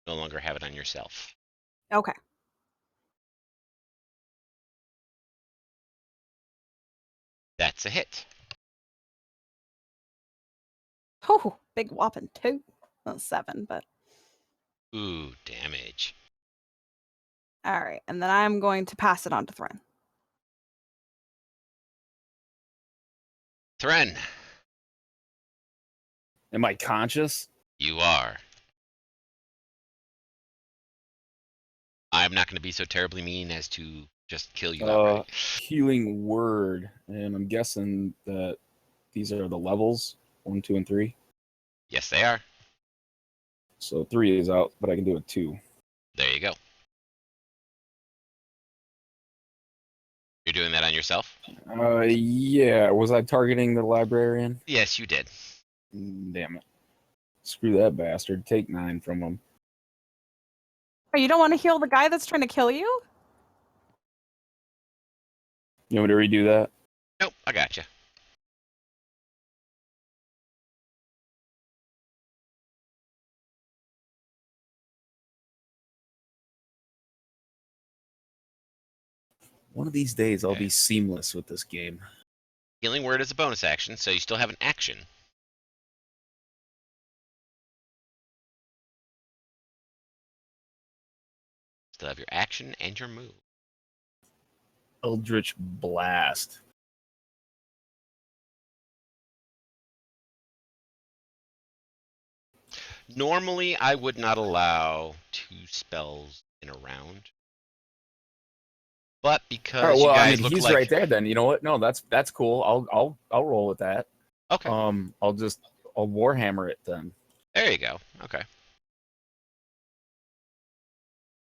no longer have it on yourself. Okay. That's a hit. Oh, big whopping 2. Well, 7, but Ooh, damage. all right. And then I'm going to pass it on to Thren. Thren, Am I conscious? you are. I'm not going to be so terribly mean as to just kill you outright. Healing word, and I'm guessing that these are the levels 1, 2, and 3. Yes, they are. So 3 is out, but I can do it 2. There you go. You're doing that on yourself? Yeah. Was I targeting the librarian? Yes, you did. Damn it. Screw that bastard. Take 9 from him. Oh, you don't want to heal the guy that's trying to kill you? You want me to redo that? Nope, I gotcha. One of these days, I'll Okay. be seamless with this game. Healing word is a bonus action, so you still have an action. Still have your action and your move. Eldritch Blast. Normally, I would not allow 2 spells in a round. But because All right, you well, I guys mean, look he's like... right there. Then you know what? No, that's cool. I'll roll with that. Okay, I'll Warhammer it then. there you go. Okay.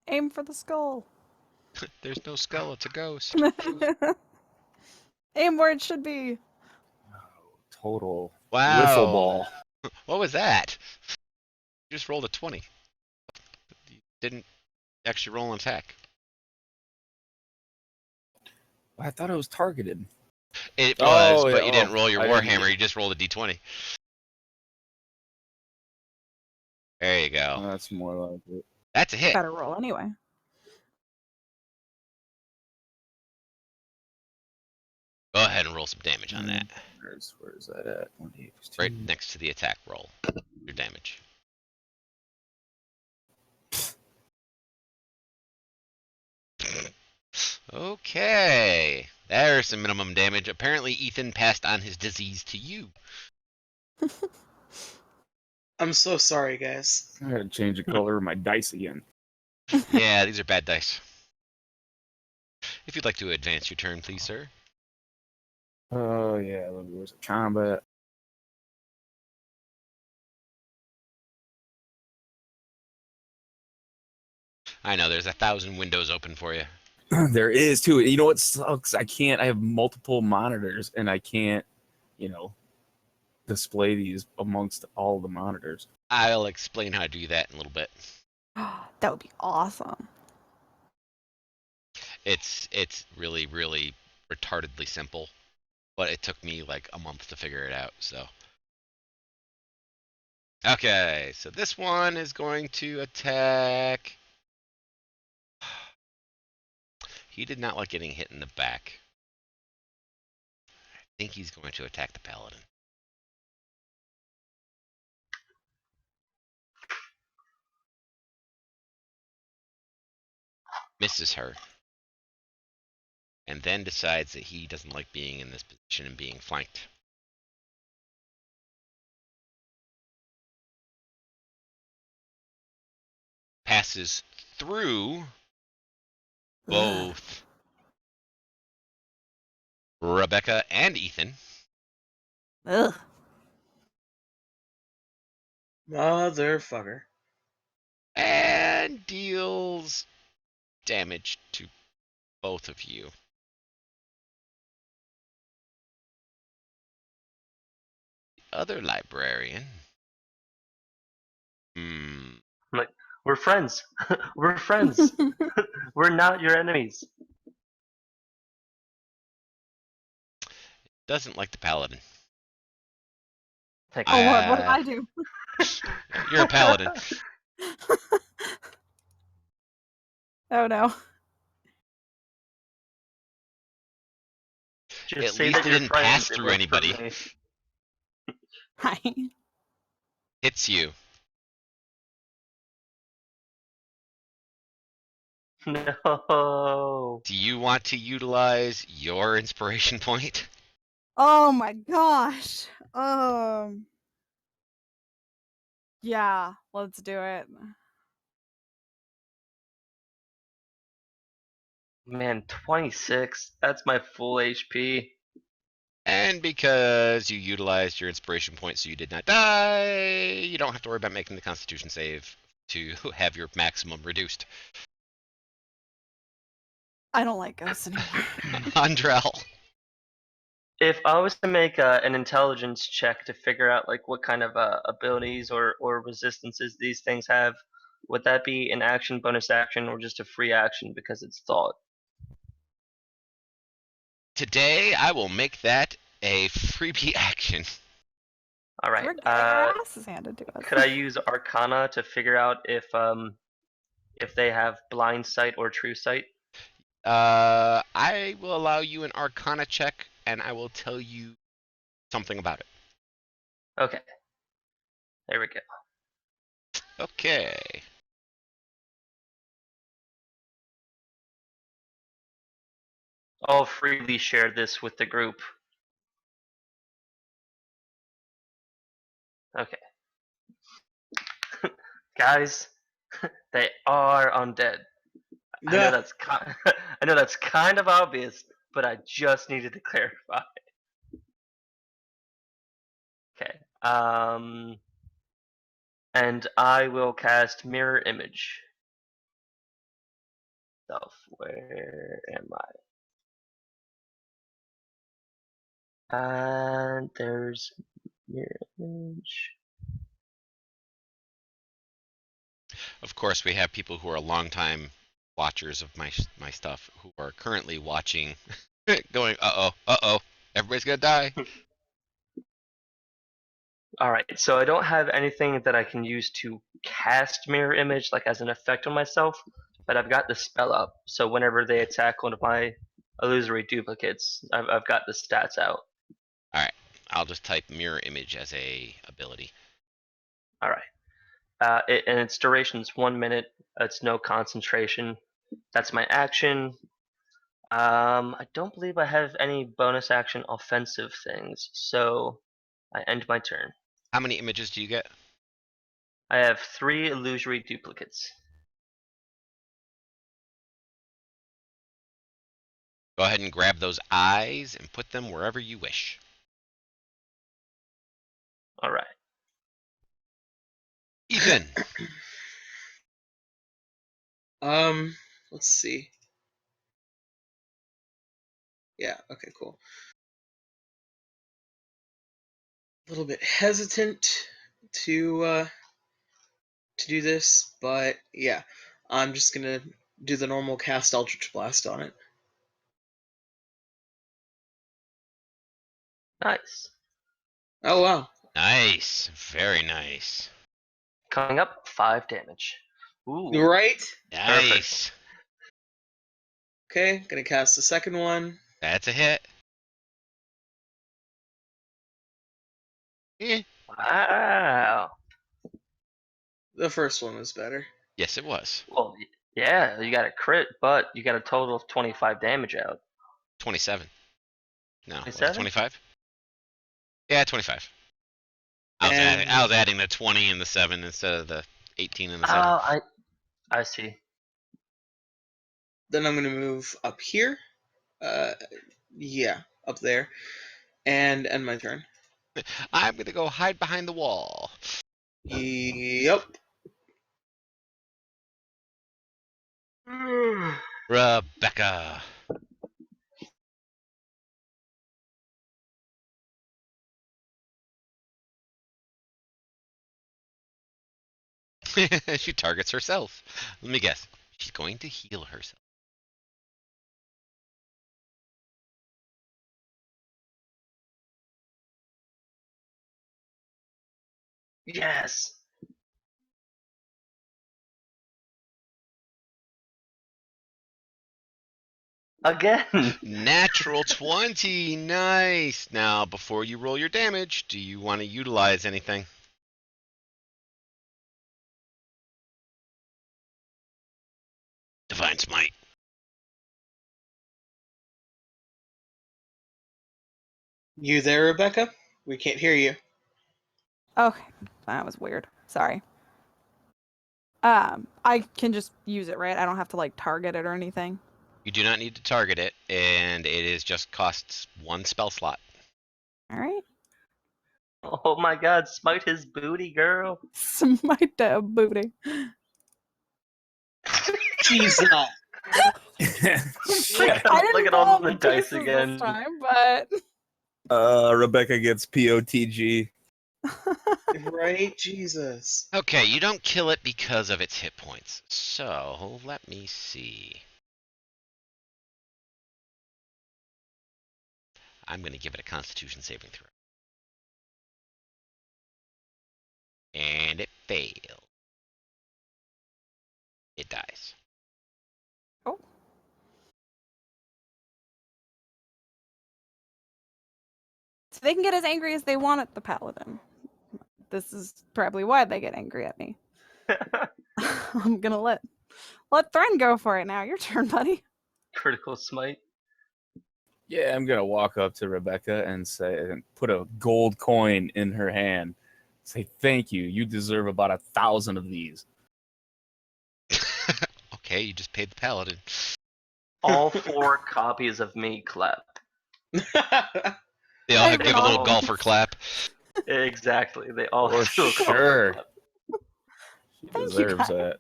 Aim for the skull. There's no skull, it's a ghost. Aim where it should be. Total wiffle Wow. ball. What was that? You just rolled a 20. You didn't actually roll an attack. I thought it was targeted. It was, Oh, but yeah, you didn't roll your I didn't Warhammer, get- you just rolled a d20. There you go. That's more like it. That's a hit. Better roll anyway. Go ahead and roll some damage on that. Where's that at? 1d8 plus 2. Right next to the attack roll. Your damage. Okay. There's some minimum damage. Apparently Ethan passed on his disease to you. I'm so sorry, guys. I gotta change the color of my dice again. Yeah, these are bad dice. If you'd like to advance your turn, please, sir. Oh yeah, where's the combat? I know, there's 1,000 windows open for you. There is too. You know what sucks? I have multiple monitors and I can't, display these amongst all the monitors. I'll explain how to do that in a little bit. That would be awesome. It's really, really retardedly simple, but it took me like a month to figure it out, so. Okay, so this one is going to attack. He did not like getting hit in the back. I think he's going to attack the paladin. Misses her. And then decides that he doesn't like being in this position and being flanked. Passes through both Rebekka and Ethan. Ugh. Motherfucker. And deals damage to both of you. The other librarian. We're friends. We're friends. We're not your enemies. Doesn't like the paladin. Thank Oh you. Lord, what did I do? You're a paladin. Oh no. Just At say least that it you're didn't friends, pass it through worked for anybody. me. Hi. Hits you. No. Do you want to utilize your inspiration point? Oh my gosh. Yeah, let's do it. Man, 26. That's my full HP. And because you utilized your inspiration point so you did not die, you don't have to worry about making the constitution save to have your maximum reduced. I don't like ghosts anymore. Andrel. If I was to make an intelligence check to figure out like what kind of abilities or resistances these things have, would that be an action, bonus action, or just a free action because it's thought? Today, I will make that a freebie action. All right. We're getting our asses handed to us. Could I use Arcana to figure out if they have blind sight or true sight? I will allow you an Arcana check, and I will tell you something about it. Okay. There we go. Okay. I'll freely share this with the group. Okay. Guys, they are undead. I know Nah. that's I know that's kind of obvious, but I just needed to clarify. Okay. And I will cast Mirror Image. Stuff. Where am I? And there's Mirror Image. Of course, we have people who are longtime watchers of my stuff who are currently watching, going, uh-oh, everybody's gonna die. Alright, so I don't have anything that I can use to cast Mirror Image, like as an effect on myself, but I've got the spell up, so whenever they attack one of my illusory duplicates, I've got the stats out. All right, I'll just type mirror image as a ability. Alright. And its duration's 1 minute, it's no concentration. That's my action. I don't believe I have any bonus action offensive things, so I end my turn. How many images do you get? I have 3 illusory duplicates. Go ahead and grab those eyes and put them wherever you wish. Alright. Ethan. Let's see. Yeah, okay, cool. A little bit hesitant to do this, but yeah, I'm just gonna do the normal cast Eldritch Blast on it. Nice. Oh wow. Nice. Very nice. Coming up, 5 damage. Ooh. Right? Nice. Okay, gonna cast the second one. That's a hit. Eh. Wow. The first one was better. Yes, it was. Well, yeah, you got a crit, but you got a total of 25 damage out. 27. No, was it 27? 25? Yeah, 25. I And was adding the 20 and the 7 instead of the 18 and the Oh, 7. I see. then I'm gonna move up here. Uh, yeah, up there, and end my turn. I'm gonna go hide behind the wall. Yep. Rebekka. She targets herself. Let me guess. She's going to heal herself. Yes. Again. Natural 20. Nice. Now, before you roll your damage, do you want to utilize anything? Divine Smite. You there, Rebekka? We can't hear you. Okay, that was weird. Sorry. I can just use it, right? I don't have to like target it or anything. You do not need to target it, and it is just costs 1 spell slot. All right. Oh my god, smite his booty, girl. Smite that booty. Jesus. Look Shit. I didn't look at roll all the the dice pieces again. this time, but Rebekka gets POTG. Right? Jesus. Okay, you don't kill it because of its hit points. So, let me see. I'm going to give it a Constitution saving throw. And it failed. It dies. oh, They can get as angry as they want at the paladin. This is probably why they get angry at me. I'm gonna let Thren go for it now. Your turn, buddy. Critical smite. Yeah, I'm gonna walk up to Rebekka and say, and put a gold coin in her hand. Say, thank you. You deserve about 1,000 of these. Okay, you just paid the paladin. All 4 copies of me clap. They all Hey, give a little no. golfer clap. Exactly. They all For do a sure. clap. She Thank you, deserves guys. that.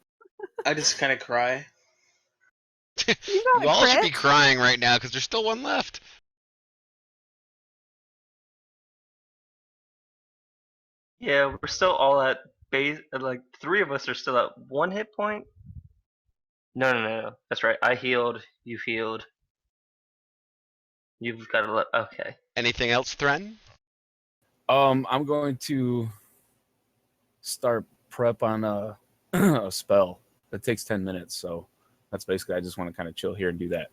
I just kind of cry. You You got a all should be crit. crying right now because there's still one left. Yeah, we're still all at base. Like 3 of us are still at 1 hit point. No. That's right. I healed. You healed. You've got to let. Okay. Anything else, Thren? I'm going to start prep on a, a spell. That takes 10 minutes, so that's basically, I just want to kind of chill here and do that.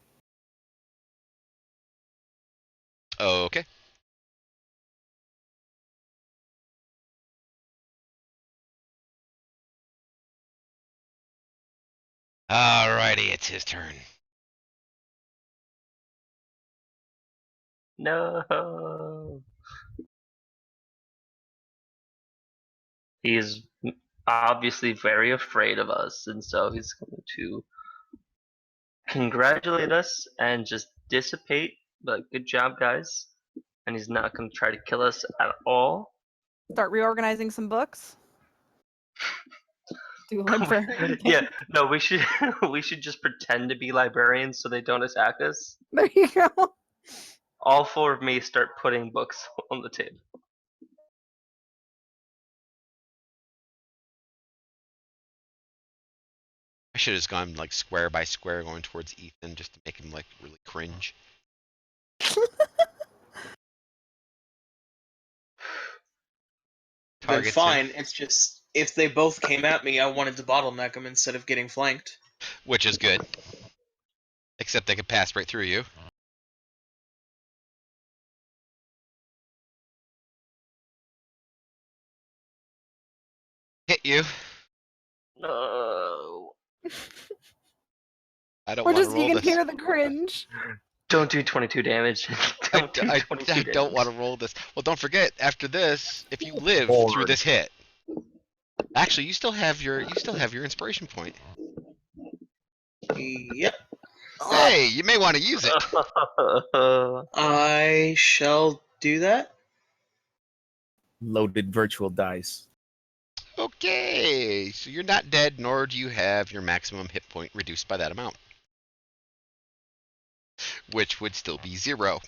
Okay. Alrighty, it's his turn. No. He is obviously very afraid of us, and so he's going to congratulate us and just dissipate. But good job, guys. And he's not going to try to kill us at all. Start reorganizing some books. Do librarian. Yeah, no, we should we should just pretend to be librarians so they don't attack us. There you go. All 4 of me start putting books on the table. I should have just gone like square by square going towards Ethan just to make him like really cringe. Then Targets fine. him, It's just if they both came at me, I wanted to bottleneck them instead of getting flanked. which is good. Except they could pass right through you. Hit you. No. I don't Or want to just you roll can this. hear the cringe. Don't do 22 damage. Don't do 22 I damage. don't want to roll this. Well, don't forget, after this, if you live Forward. through this hit, actually, you still have your inspiration point. Yep. Hey, you may want to use it. I shall do that. Loaded virtual dice. Okay, so you're not dead, nor do you have your maximum hit point reduced by that amount, which would still be 0.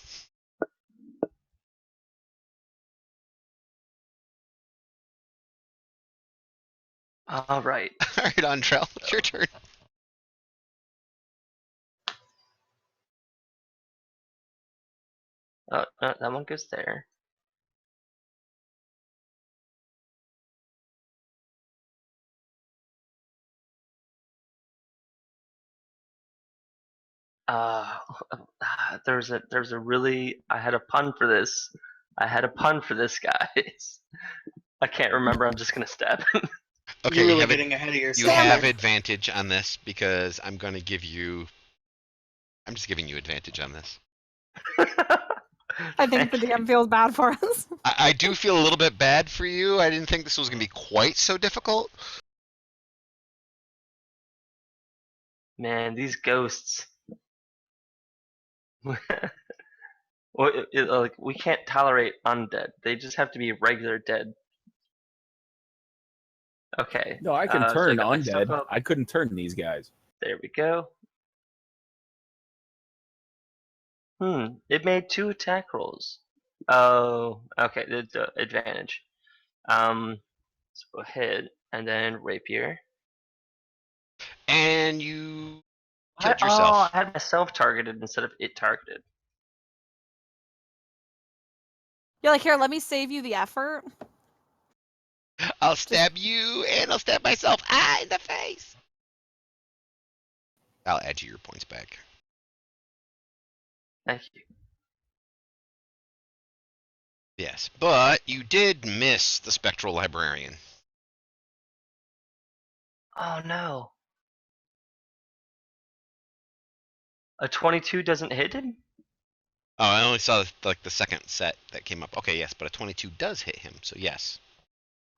All right. All right, Andrel, it's your turn. No, that one goes there. Uh, there's a really I had a pun for this. I had a pun for this, guys. I can't remember. I'm just gonna stab him. Okay, You're you really have getting ahead of you yourself. have there. advantage on this because I'm going to give you. I'm just giving you advantage on this. I think the Thank you. DM feels bad for us. I do feel a little bit bad for you. I didn't think this was going to be quite so difficult. Man, these ghosts. Well, like we can't tolerate undead. They just have to be regular dead. Okay. No, I can so I turn got my stuff undead. up. I couldn't turn these guys. There we go. It made 2 attack rolls. Oh, okay. The advantage. So go ahead and then rapier. And you killed Oh, yourself. I had myself targeted instead of it targeted. You're like, here, let me save you the effort. I'll stab you and I'll stab myself in the face. I'll add you your points back. Thank you. Yes, but you did miss the Spectral Librarian. Oh no. A 22 doesn't hit him? Oh, I only saw like the second set that came up. Okay, yes, but a 22 does hit him, so yes.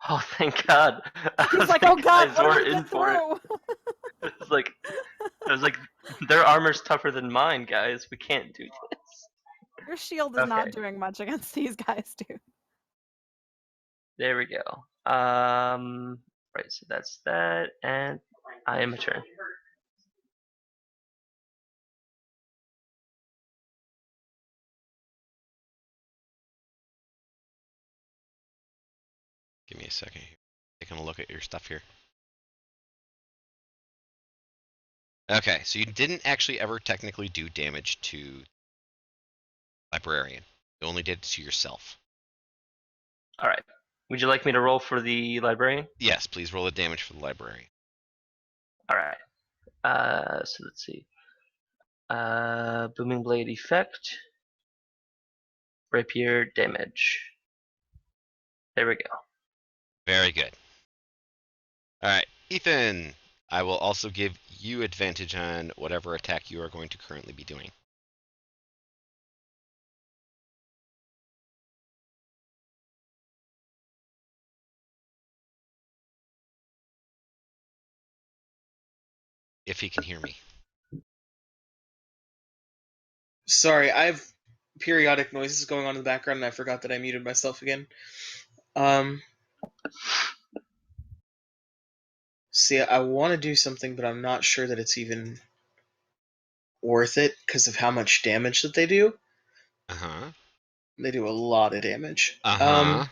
Oh, thank God. I He's was like, oh god, guys what were did we in get for it. through? I was like, their armor's tougher than mine, guys. We can't do this. Your shield is not Okay. doing much against these guys, dude. There we go. Right, so that's that, and I am a turn. Give me a second here. Taking a look at your stuff here. Okay, so you didn't actually ever technically do damage to Librarian. You only did it to yourself. All right. Would you like me to roll for the librarian? Yes, please roll the damage for the Librarian. All right. So let's see. Booming blade effect. Rapier damage. There we go. Very good. Alright, Ethan! I will also give you advantage on whatever attack you are going to currently be doing. If he can hear me. Sorry, I have periodic noises going on in the background, and I forgot that I muted myself again. See, I want to do something, but I'm not sure that it's even worth it because of how much damage that they do. Uh-huh. They do a lot of damage. Uh-huh.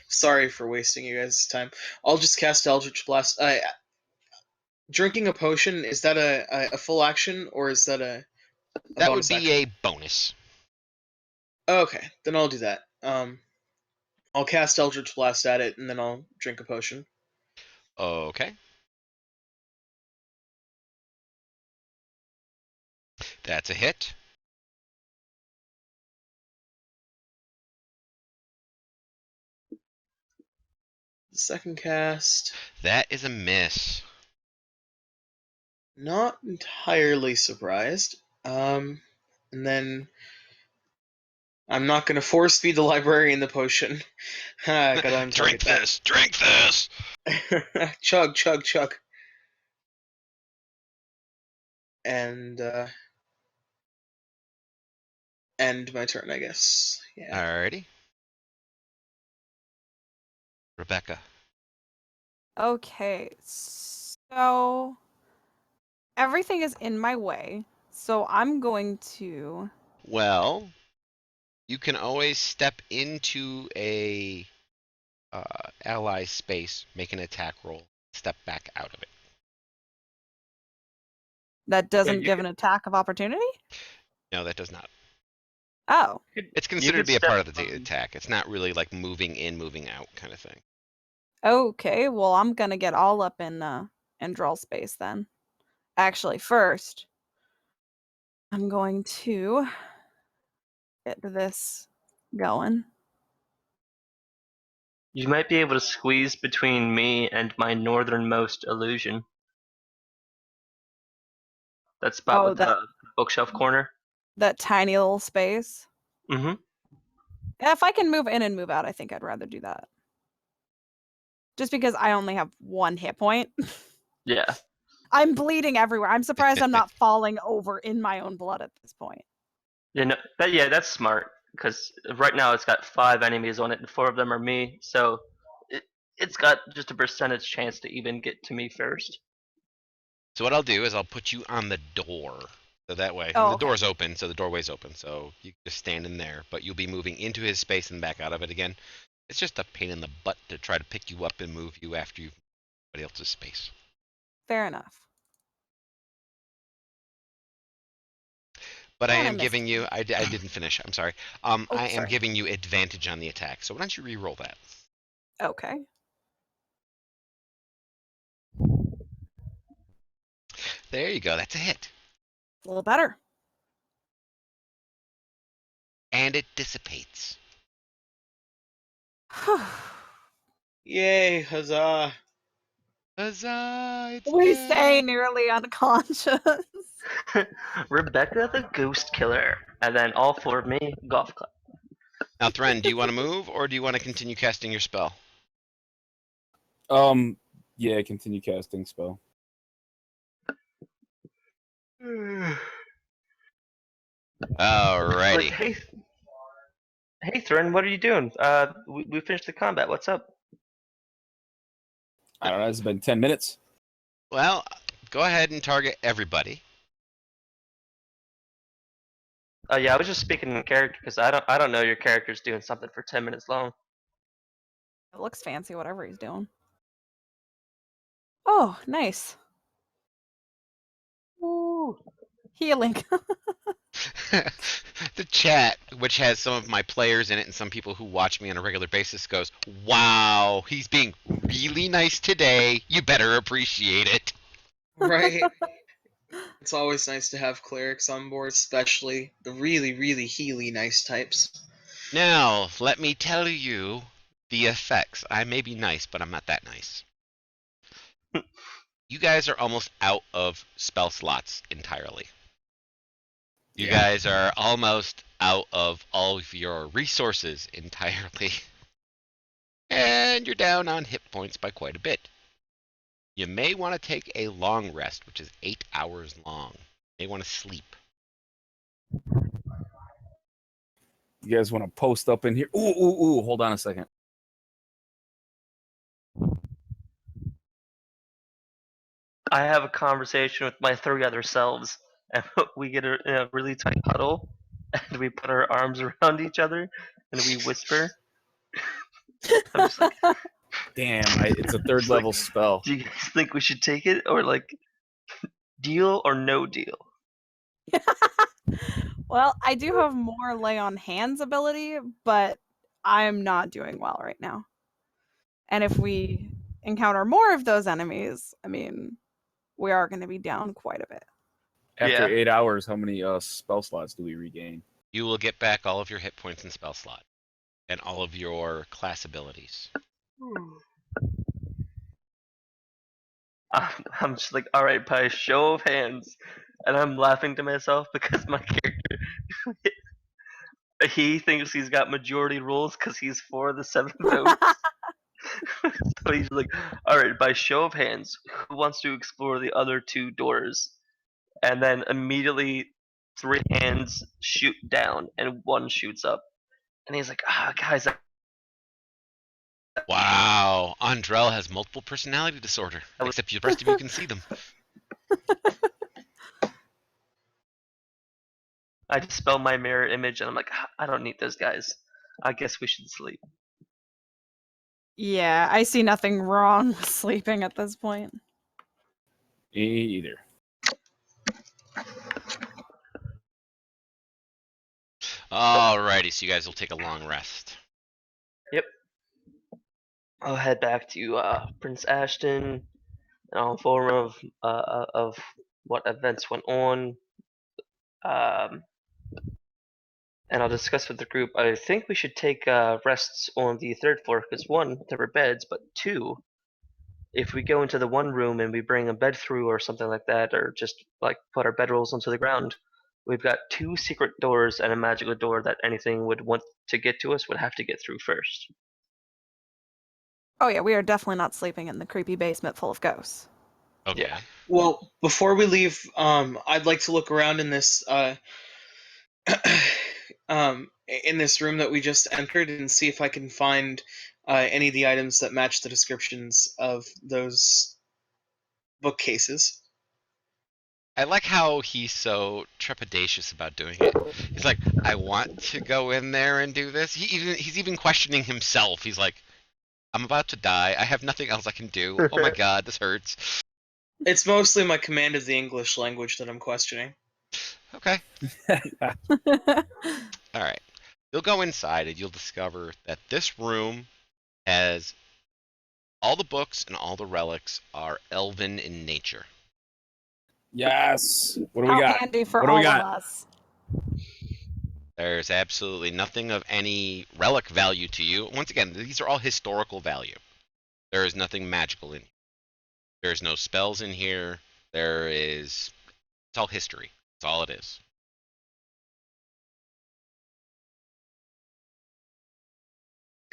Sorry for wasting you guys' time. I'll just cast Eldritch Blast. Drinking a potion, is that a full action, or is that a That would bonus be action? a bonus. Okay, then I'll do that. I'll cast Eldritch Blast at it, and then I'll drink a potion. Okay. That's a hit. Second cast, That is a miss. not entirely surprised. And then I'm not going to force feed the librarian the potion. Gotta untarget Drink that. this! Drink this! Chug, chug, chug. And end my turn, I guess. Yeah. Alrighty. Rebekka. Okay, so everything is in my way, so I'm going to. Well, you can always step into a ally space, make an attack roll, step back out of it. That doesn't you give could- an attack of opportunity? No, that does not. Oh, It's You considered could to be a step part of the from- attack. It's not really like moving in, moving out kind of thing. okay. Well, I'm gonna get all up in Andrel space then. Actually, first, I'm going to get this going. You might be able to squeeze between me and my northernmost illusion. That spot Oh, with the bookshelf corner. that tiny little space. Mm-hmm. Yeah, if I can move in and move out, I think I'd rather do that. Just because I only have one hit point. Yeah. I'm bleeding everywhere. I'm surprised I'm not falling over in my own blood at this point. That's smart because right now it's got 5 enemies on it and 4 of them are me, so it's got just a percentage chance to even get to me first. So what I'll do is I'll put you on the door. So that way, Oh, the okay. door's open, so the doorway's open. So you just stand in there, but you'll be moving into his space and back out of it again. It's just a pain in the butt to try to pick you up and move you after you've somebody else's space. Fair enough. But I And I am missed. giving you, I didn't finish, I'm sorry. Oh, I am sorry. giving you advantage on the attack. So why don't you re-roll that? Okay. There you go, that's a hit. A little better. and it dissipates. Yay, huzzah. Huzzah! It's We dead. stay nearly unconscious. Rebekka the Ghost Killer, and then all four of me golf club. Now, Thren, do you want to move, or do you want to continue casting your spell? Yeah, continue casting spell. Alrighty. Like, hey, Thren, what are you doing? We finished the combat. What's up? I don't know. It's been 10 minutes. Well, go ahead and target everybody. Yeah, I was just speaking in character because I don't know your character's doing something for 10 minutes long. It looks fancy, whatever he's doing. Oh, nice. Ooh. Healing. The chat, which has some of my players in it and some people who watch me on a regular basis, goes, "Wow, he's being really nice today. You better appreciate it." Right? It's always nice to have clerics on board, especially the really, really healy nice types. Now, let me tell you the effects. I may be nice, but I'm not that nice. You guys are almost out of spell slots entirely. You guys are almost out of all of your resources entirely. And you're down on hit points by quite a bit. You may want to take a long rest, which is 8 hours long. You may want to sleep. You guys want to post up in here? Ooh. Hold on a second. I have a conversation with my three other selves, and we get in a really tight huddle, and we put our arms around each other, and we whisper. I'm just like, Damn, it's a third It's level like- spell. do you guys think we should take it, or like, deal or no deal? Well, I do have more lay on hands ability, but I'm not doing well right now. And if we encounter more of those enemies, I mean, we are going to be down quite a bit. After Yeah. 8 hours, how many spell slots do we regain? You will get back all of your hit points and spell slot, and all of your class abilities. I'm just like, all right, by a show of hands, and I'm laughing to myself because my character, he thinks he's got majority rules because he's for the 7 votes. So he's like, all right, by show of hands, who wants to explore the other 2 doors? And then immediately 3 hands shoot down and 1 shoots up, and he's like, guys, Wow, Andrel has multiple personality disorder, except the rest of you can see them. I dispel my mirror image, and I'm like, I don't need those guys. I guess we should sleep. Yeah, I see nothing wrong with sleeping at this point. Me either. Alrighty, so you guys will take a long rest. I'll head back to Prince Ashton, and I'll inform of what events went on, and I'll discuss with the group. I think we should take rests on the 3rd floor because 1, there were beds, but 2, if we go into the one room and we bring a bed through or something like that, or just like put our bedrolls onto the ground, we've got 2 secret doors and a magical door that anything would want to get to us would have to get through first. Oh yeah, we are definitely not sleeping in the creepy basement full of ghosts. Okay. Yeah. Well, before we leave, I'd like to look around in this in this room that we just entered and see if I can find any of the items that match the descriptions of those bookcases. I like how he's so trepidatious about doing it. He's like, I want to go in there and do this. He's even questioning himself. He's like, I'm about to die. I have nothing else I can do. Oh my god, this hurts. It's mostly my command of the English language that I'm questioning. Okay. Alright. You'll go inside and you'll discover that this room has all the books and all the relics are elven in nature. Yes. What do we How got? handy for What do we all got? of us. There's absolutely nothing of any relic value to you. Once again, these are all historical value. There is nothing magical in here. There's no spells in here. It's all history. That's all it is.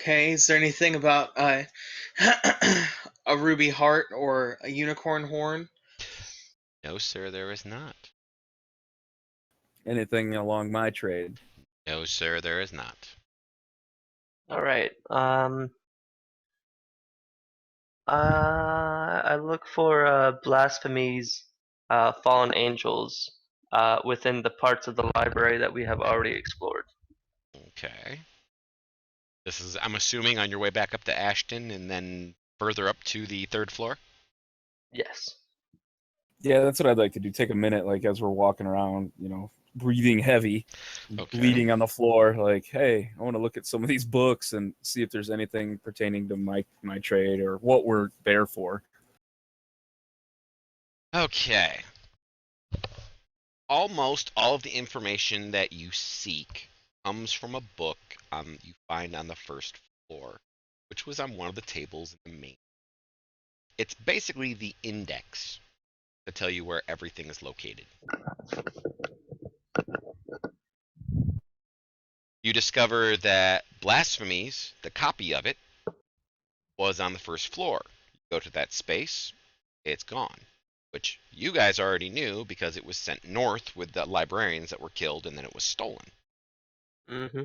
Okay, is there anything about a ruby heart or a unicorn horn? No, sir, there is not. Anything along my trade? No, sir, there is not. All right. I look for blasphemies, fallen angels, within the parts of the library that we have already explored. Okay. This is, I'm assuming, on your way back up to Ashton and then further up to the 3rd floor? Yes. Yeah, that's what I'd like to do. Take a minute, like as we're walking around, breathing heavy, Okay. bleeding on the floor. Like, hey, I want to look at some of these books and see if there's anything pertaining to my trade or what we're there for. Okay. Almost all of the information that you seek comes from a book you find on the 1st floor, which was on one of the tables in the main. It's basically the index to tell you where everything is located. You discover that Blasphemies, the copy of it, was on the 1st floor. You go to that space, it's gone. Which you guys already knew because it was sent north with the librarians that were killed and then it was stolen. Mm-hmm.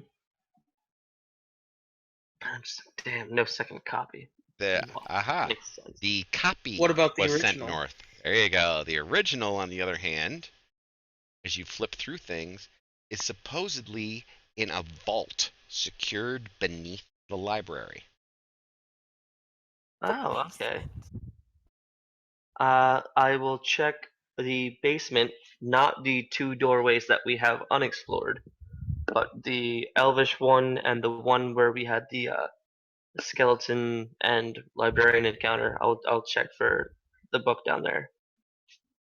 I'm just like, damn, no second copy. Makes sense. The copy What about the was sent original? north. There you go. The original, on the other hand, as you flip through things, is supposedly in a vault secured beneath the library. Oh, okay. I will check the basement, not the 2 doorways that we have unexplored, but the elvish one and the one where we had the skeleton and librarian encounter. I'll check for the book down there.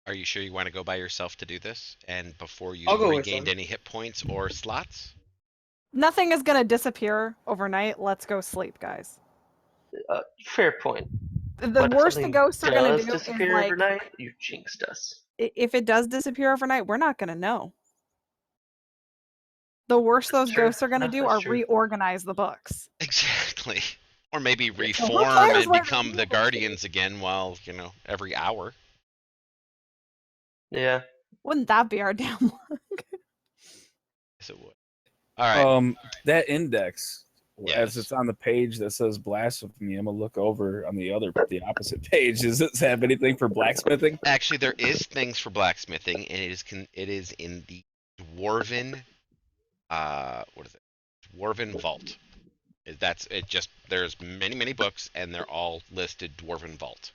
Are you sure you want to go by yourself to do this? And before I'll you've go with regained them. any hit points or slots? Nothing is gonna disappear overnight. Let's go sleep, guys. Fair point. The But if worst the something ghosts are gonna does do is disappear like, overnight, you jinxed us. if it does disappear overnight, we're not gonna know. The worst That's those true. ghosts are gonna No, do that's are true. reorganize the books. Exactly. Or maybe Yeah. So who reform cares and where become they the do? guardians again while, every hour. Yeah. Wouldn't that be our damn luck? Yes, it would. All right. That index, as Yes. it's on the page that says blasphemy, I'm gonna look over on the opposite page. Does it have anything for blacksmithing? Actually, there is things for blacksmithing, and it is in the dwarven, what is it? Dwarven vault. That's it. Just there's many books, and they're all listed dwarven vault.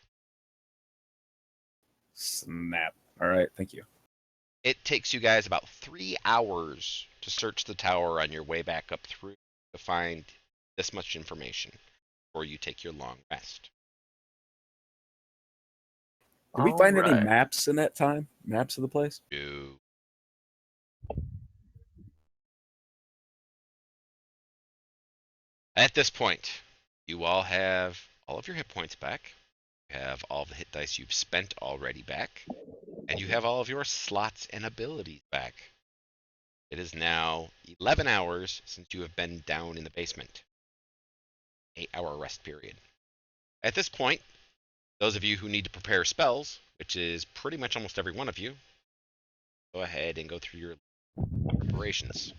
Snap. All right, thank you. It takes you guys about 3 hours to search the tower on your way back up through to find this much information before you take your long rest. Did we find any Alright. maps in that time? Maps of the place? You At this point, you all have all of your hit points back. You have all the hit dice you've spent already back. And you have all of your slots and abilities back. It is now 11 hours since you have been down in the basement. 8-hour rest period. At this point, those of you who need to prepare spells, which is pretty much almost every one of you, go ahead and go through your preparations.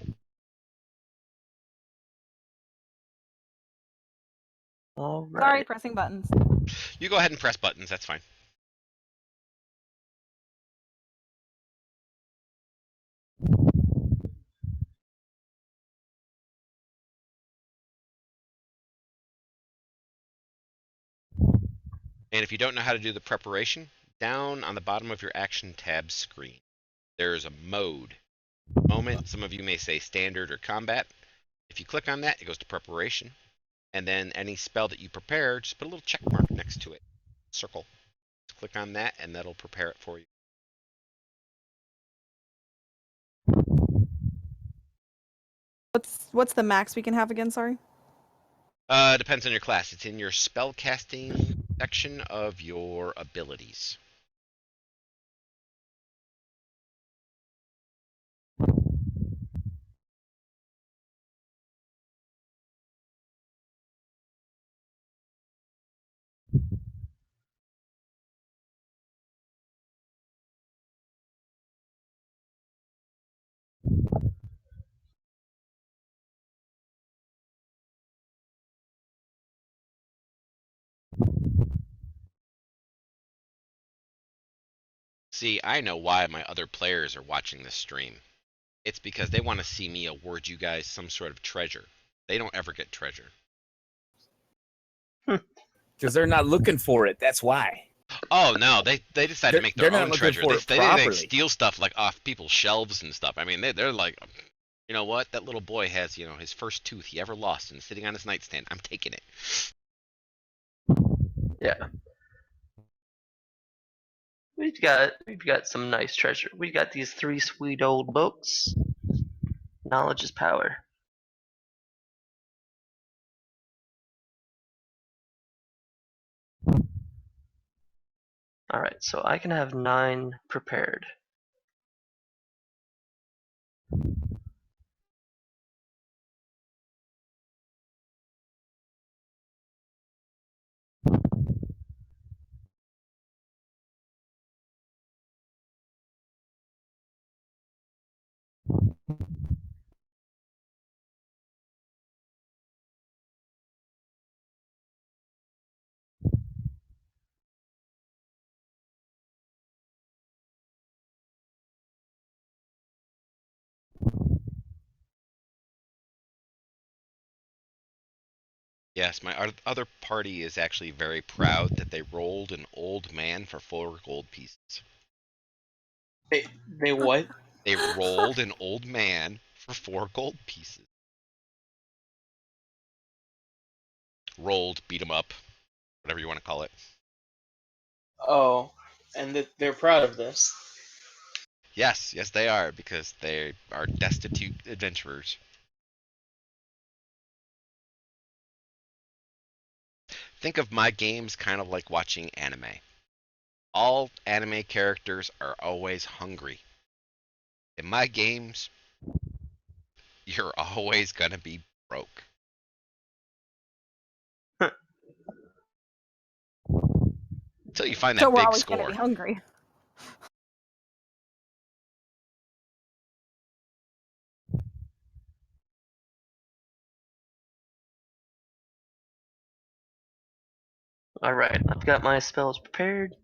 Alright. Sorry, pressing buttons. You go ahead and press buttons, that's fine. And if you don't know how to do the preparation, down on the bottom of your action tab screen, there's a mode. Moment, some of you may say standard or combat. If you click on that, it goes to preparation. And then any spell that you prepare, just put a little check mark next to it. Circle. Just click on that and that'll prepare it for you. What's the max we can have again? Sorry. Depends on your class. It's in your spellcasting section of your abilities. See, I know why my other players are watching this stream. It's because they want to see me award you guys some sort of treasure. They don't ever get treasure. Because they're not looking for it. That's why. Oh no, they decide to make their They're not own looking treasure. for They it they properly. steal stuff like off people's shelves and stuff. I mean, they're like, you know what? That little boy has, his first tooth he ever lost and it's sitting on his nightstand. I'm taking it. Yeah. We've got some nice treasure. We got these 3 sweet old books. Knowledge is power. Alright, so I can have 9 prepared. Yes, my other party is actually very proud that they rolled an old man for 4 gold pieces. They what? They rolled an old man for 4 gold pieces. Rolled, beat him up, whatever you want to call it. Oh, and they're proud of this. Yes, they are, because they are destitute adventurers. Think of my games kind of like watching anime. All anime characters are always hungry. In my games, you're always gonna be broke. Until you find So that we're big always gonna score. be hungry. Alright, I've got my spells prepared.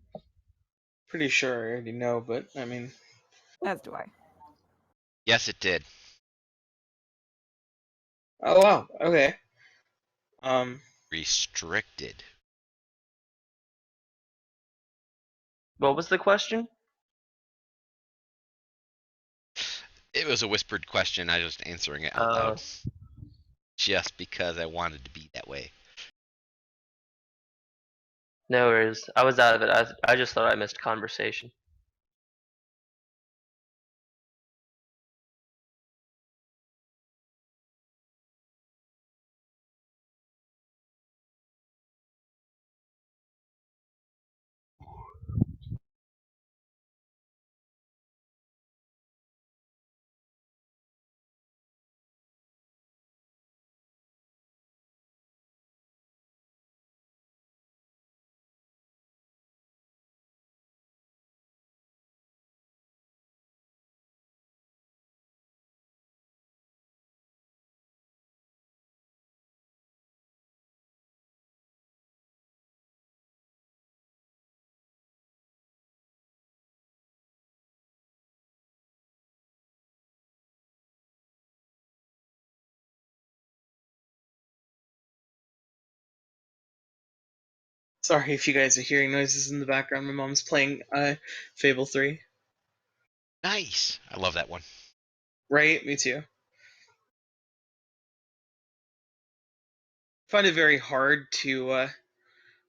Pretty sure I already know, but I mean, As do I. Yes, it did. oh wow, okay. Restricted. What was the question? It was a whispered question. I was just answering it out loud. Uh, Just because I wanted to be that way. no worries. I was out of it. I just thought I missed conversation. Sorry if you guys are hearing noises in the background. My mom's playing Fable 3. Nice. I love that one. Right? Me too. I find it very hard to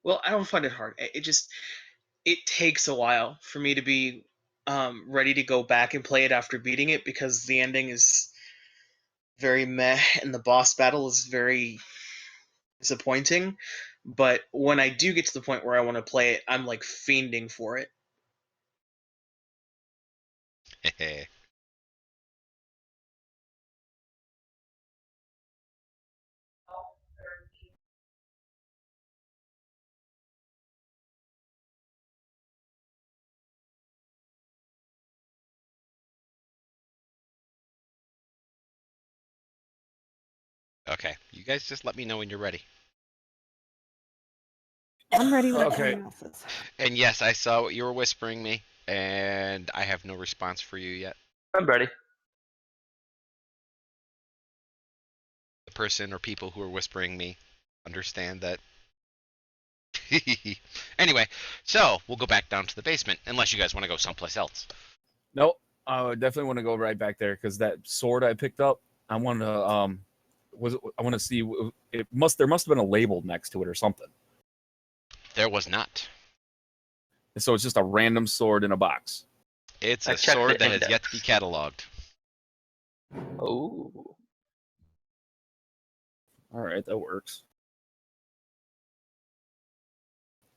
well, I don't find it hard. It just it takes a while for me to be ready to go back and play it after beating it, because the ending is very meh, and the boss battle is very disappointing. But when I do get to the point where I want to play it, I'm like fiending for it. Okay, you guys just let me know when you're ready. I'm ready when Okay. everyone else is. And yes, I saw what you were whispering me, and I have no response for you yet. I'm ready. The person or people who are whispering me understand that. Anyway, so we'll go back down to the basement, unless you guys want to go someplace else. Nope. I would definitely want to go right back there because that sword I picked up, I want to I want to see there must have been a label next to it or something. There was not. And so it's just a random sword in a box. It's I a checked sword the that has yet to be index. cataloged. Oh. All right, that works.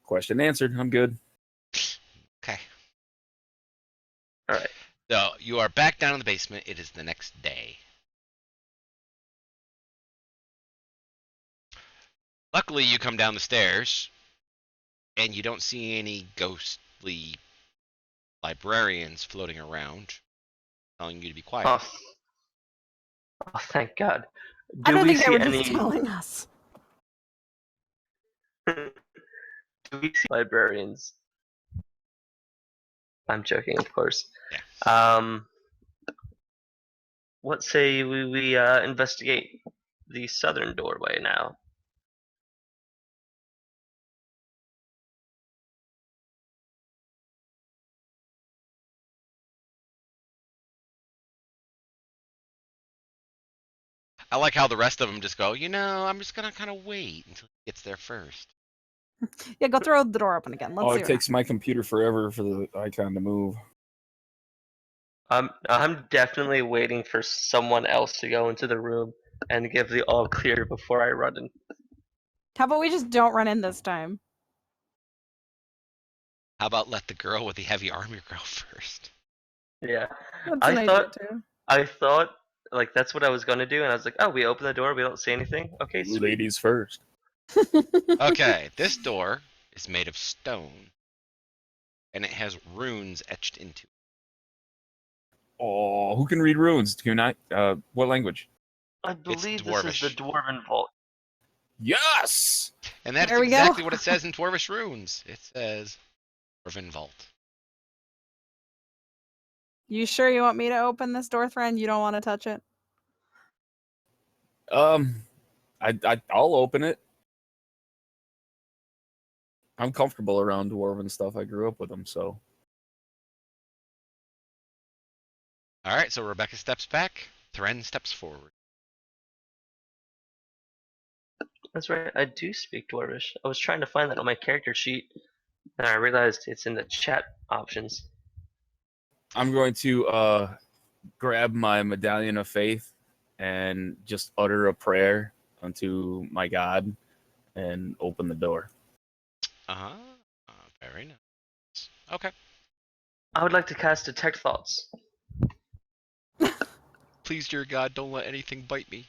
Question answered. I'm good. Okay. All right. So you are back down in the basement. It is the next day. Luckily, you come down the stairs, and you don't see any ghostly librarians floating around, telling you to be quiet. Oh, oh, thank God. I Do don't we think they see were any? just telling us. Do we see librarians? I'm joking, of course. Yeah. What say we investigate the southern doorway now? I like how the rest of them just go, I'm just going to kind of wait until he gets there first. Yeah, go throw the door open again. Let's Oh, see it what takes my computer forever for the icon to move. I'm definitely waiting for someone else to go into the room and give the all clear before I run in. How about we just don't run in this time? How about let the girl with the heavy armor go first? Yeah. That's I an idea thought too. I thought like that's what I was gonna do, and I was like, oh, we open the door, we don't see anything. Okay, sweet. Ladies first. Okay, this door is made of stone, and it has runes etched into it. Oh, who can read runes? Can I? What language? I It's believe this is the Dwarvish. Dwarven Vault. Yes. And that is There we go. exactly what it says in Dwarvish runes. It says Dwarven Vault. You sure you want me to open this door, Thren? You don't want to touch it? I'll open it. I'm comfortable around dwarven stuff. I grew up with them, so. All right, so Rebekka steps back. Thren steps forward. That's right, I do speak Dwarvish. I was trying to find that on my character sheet, and I realized it's in the chat options. I'm going to grab my medallion of faith and just utter a prayer unto my God and open the door. Uh-huh. Very nice. Okay. I would like to cast Detect Thoughts. Please, dear God, don't let anything bite me.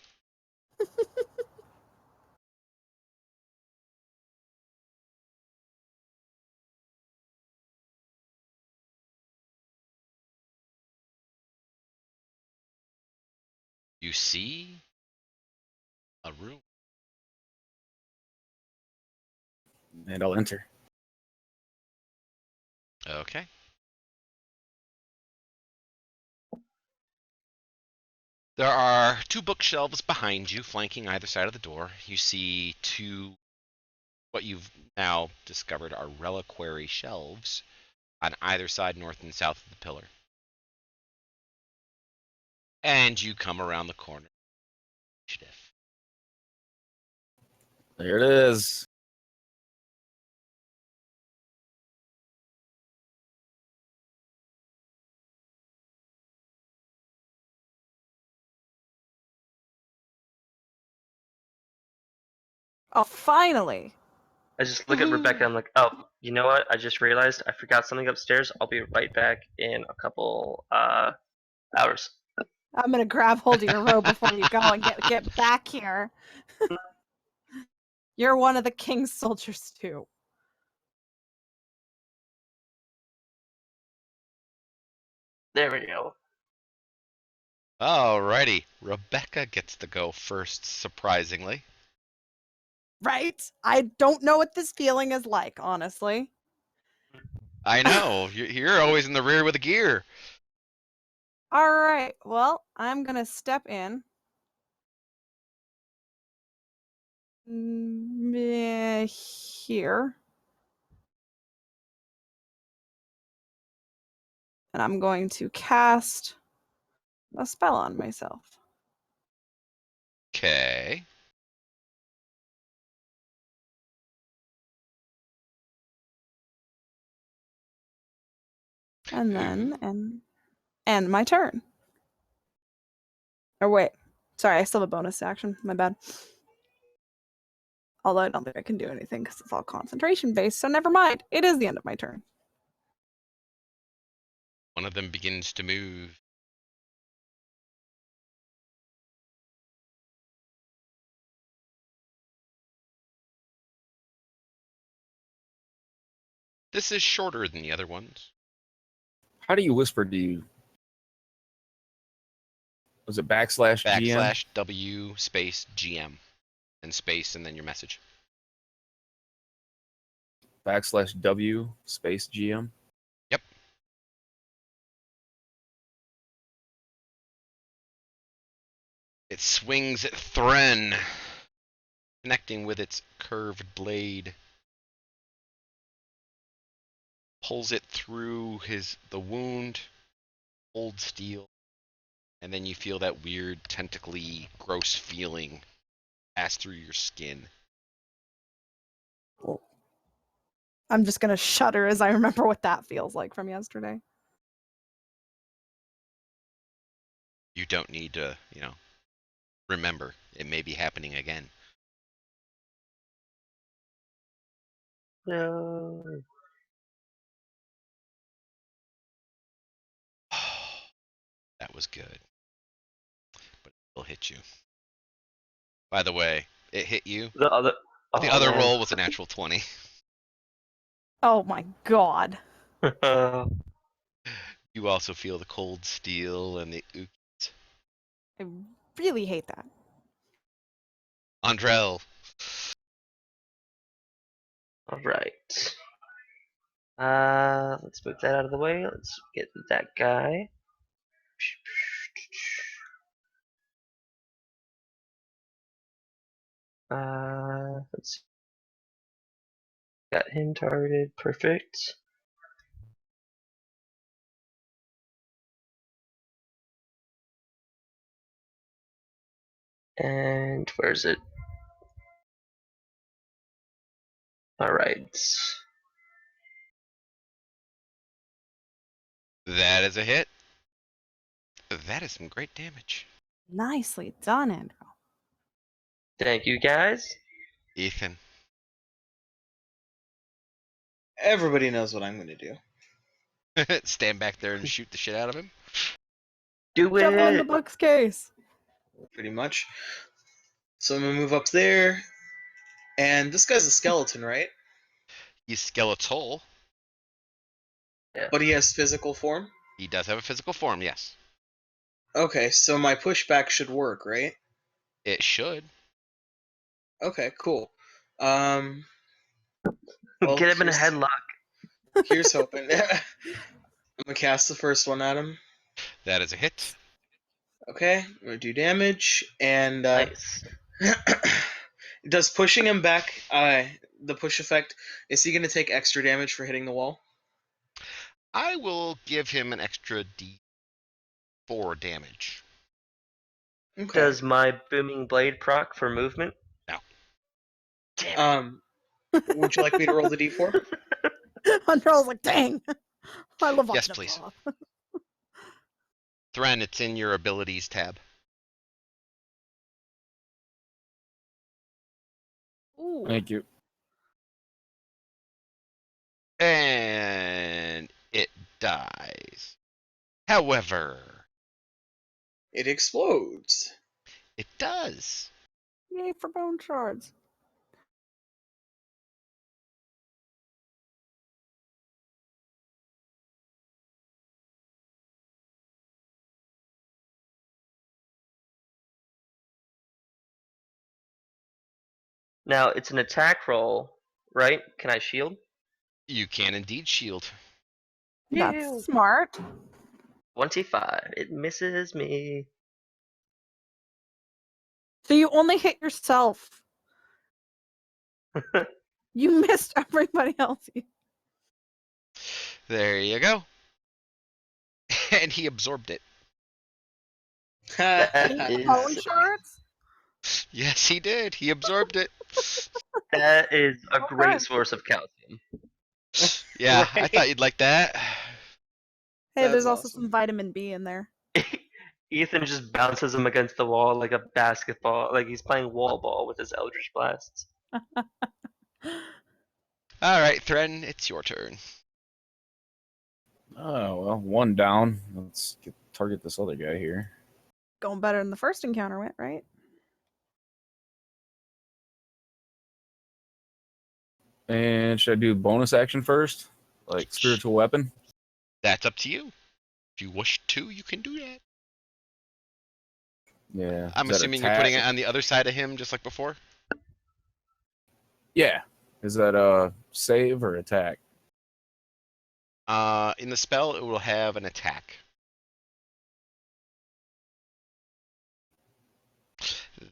You see a room. And I'll enter. Okay. There are two bookshelves behind you, flanking either side of the door. You see two, what you've now discovered are reliquary shelves on either side, north and south of the pillar. And you come around the corner. Initiative. There it is. Oh, finally. I just look at Rebekka. I'm like, oh, you know what? I just realized I forgot something upstairs. I'll be right back in a couple hours. I'm gonna grab hold of your robe before you go and get back here. You're one of the king's soldiers too. There we go. Alrighty, Rebekka gets to go first, surprisingly. Right? I don't know what this feeling is like, honestly. I know, you're always in the rear with the gear. All right. Well, I'm gonna step in. Here. And I'm going to cast a spell on myself. Okay. And then and my turn. Or wait. Sorry, I still have a bonus action. My bad. Although I don't think I can do anything because it's all concentration based, so never mind. It is the end of my turn. One of them begins to move. This is shorter than the other ones. How do you whisper? Do you? Was it backslash GM? Backslash W space GM. And space and then your message. Backslash W space GM. Yep. It swings at Thren, connecting with its curved blade. Pulls it through the wound, old steel, and then you feel that weird tentacly gross feeling pass through your skin. I'm just gonna shudder as I remember what that feels like from yesterday. You don't need to, remember. It may be happening again. No. That was good. But it'll hit you. By the way, it hit you. The other. The other roll was a natural 20. Oh my god. You also feel the cold steel and the I really hate that. Andrel. All right. Let's move that out of the way. Let's get that guy. Let's see. Got him targeted. Perfect. And where's it? All right. That is a hit. That is some great damage. Nicely done, Andrel. Thank you, guys. Ethan. Everybody knows what I'm going to do. Stand back there and shoot the shit out of him. Do Jump on the it. book's case. Pretty much. So I'm going to move up there. And this guy's a skeleton, right? He's skeletal. But he has physical form? He does have a physical form, yes. Okay, so my pushback should work, right? It should. Okay, cool. Get him in a headlock. Here's hoping. I'm gonna cast the first one at him. That is a hit. Okay, I'm gonna do damage, and Nice. does pushing him back, the push effect, is he gonna take extra damage for hitting the wall? I will give him an extra D4 damage. Okay. Does my booming blade proc for movement? No. Damn Would you like me to roll the D4? Andrel's like, dang. I love Yes, watching please. it fall. Thren, it's in your abilities tab. Ooh. Thank you. And it dies. However, It explodes. it does. Yay for bone shards. Now it's an attack roll, right? Can I shield? You can indeed shield. Ew. That's smart. 25. It misses me. So you only hit yourself. You missed everybody else. There you go. And he absorbed it. That Bone is shards? Yes, he did. He absorbed it. that is a Okay. great source of calcium. Yeah, I Right. thought you'd like that. Hey, That's there's also awesome. some vitamin B in there. Ethan just bounces him against the wall like a basketball, like he's playing wall ball with his Eldritch Blasts. All right, Thren, it's your turn. Oh, well, one down. Let's target this other guy here. Going better than the first encounter went, right? And should I do bonus action first? Like spiritual weapon? That's up to you. If you wish to, you can do that. Yeah. I'm Is that assuming you're putting it attack? on the other side of him, just like before. Yeah. Is that save or attack? In the spell, it will have an attack.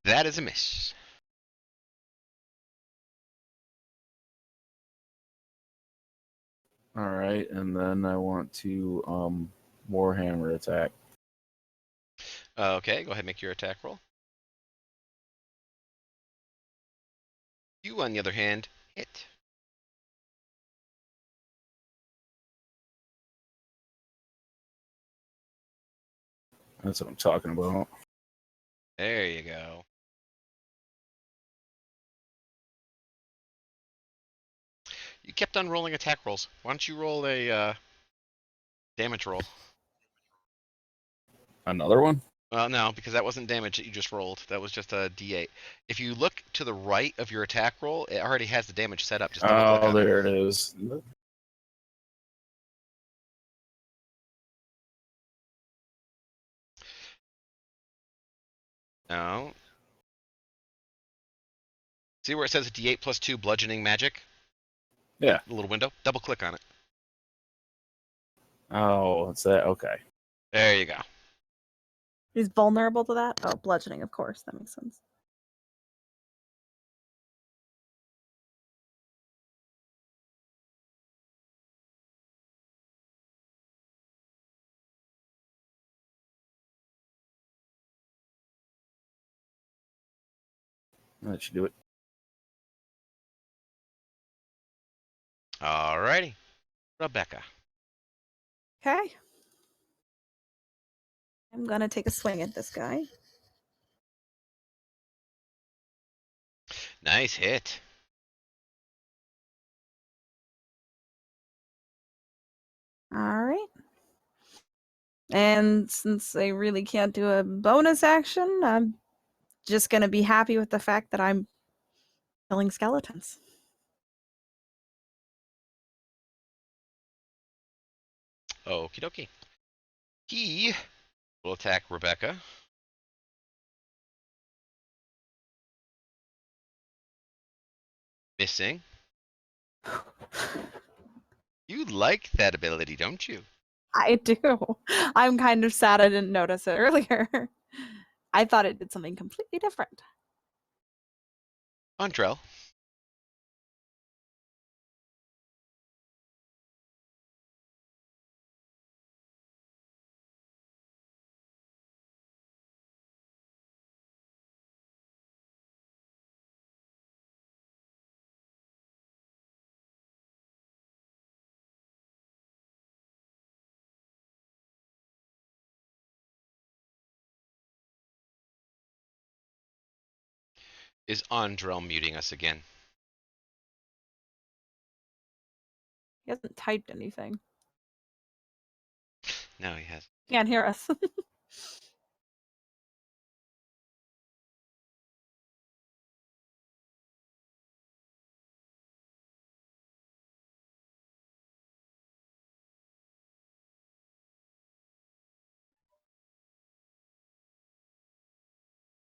That is a miss. All right, and then I want to Warhammer attack. Okay, go ahead and make your attack roll. You, on the other hand, hit. That's what I'm talking about. There you go. You kept on rolling attack rolls. Why don't you roll a damage roll? Another one? Well, no, because that wasn't damage that you just rolled. That was just a D8. If you look to the right of your attack roll, it already has the damage set up. Just double click Oh, on it. there it is. No. See where it says D8 plus 2 bludgeoning magic? Yeah. The little window? Double click on it. Oh, it's that. Okay. There you go. He's vulnerable to that? Oh, bludgeoning, of course. That makes sense. That should do it. Alrighty. Rebekka. Okay. I'm going to take a swing at this guy. Nice hit. All right. And since I really can't do a bonus action, I'm just going to be happy with the fact that I'm killing skeletons. Okie dokie. He will attack Rebekka. Missing. You like that ability, don't you? I do. I'm kind of sad I didn't notice it earlier. I thought it did something completely different. Andrel. Is Andrel muting us again? He hasn't typed anything. No, he has. Can't hear us.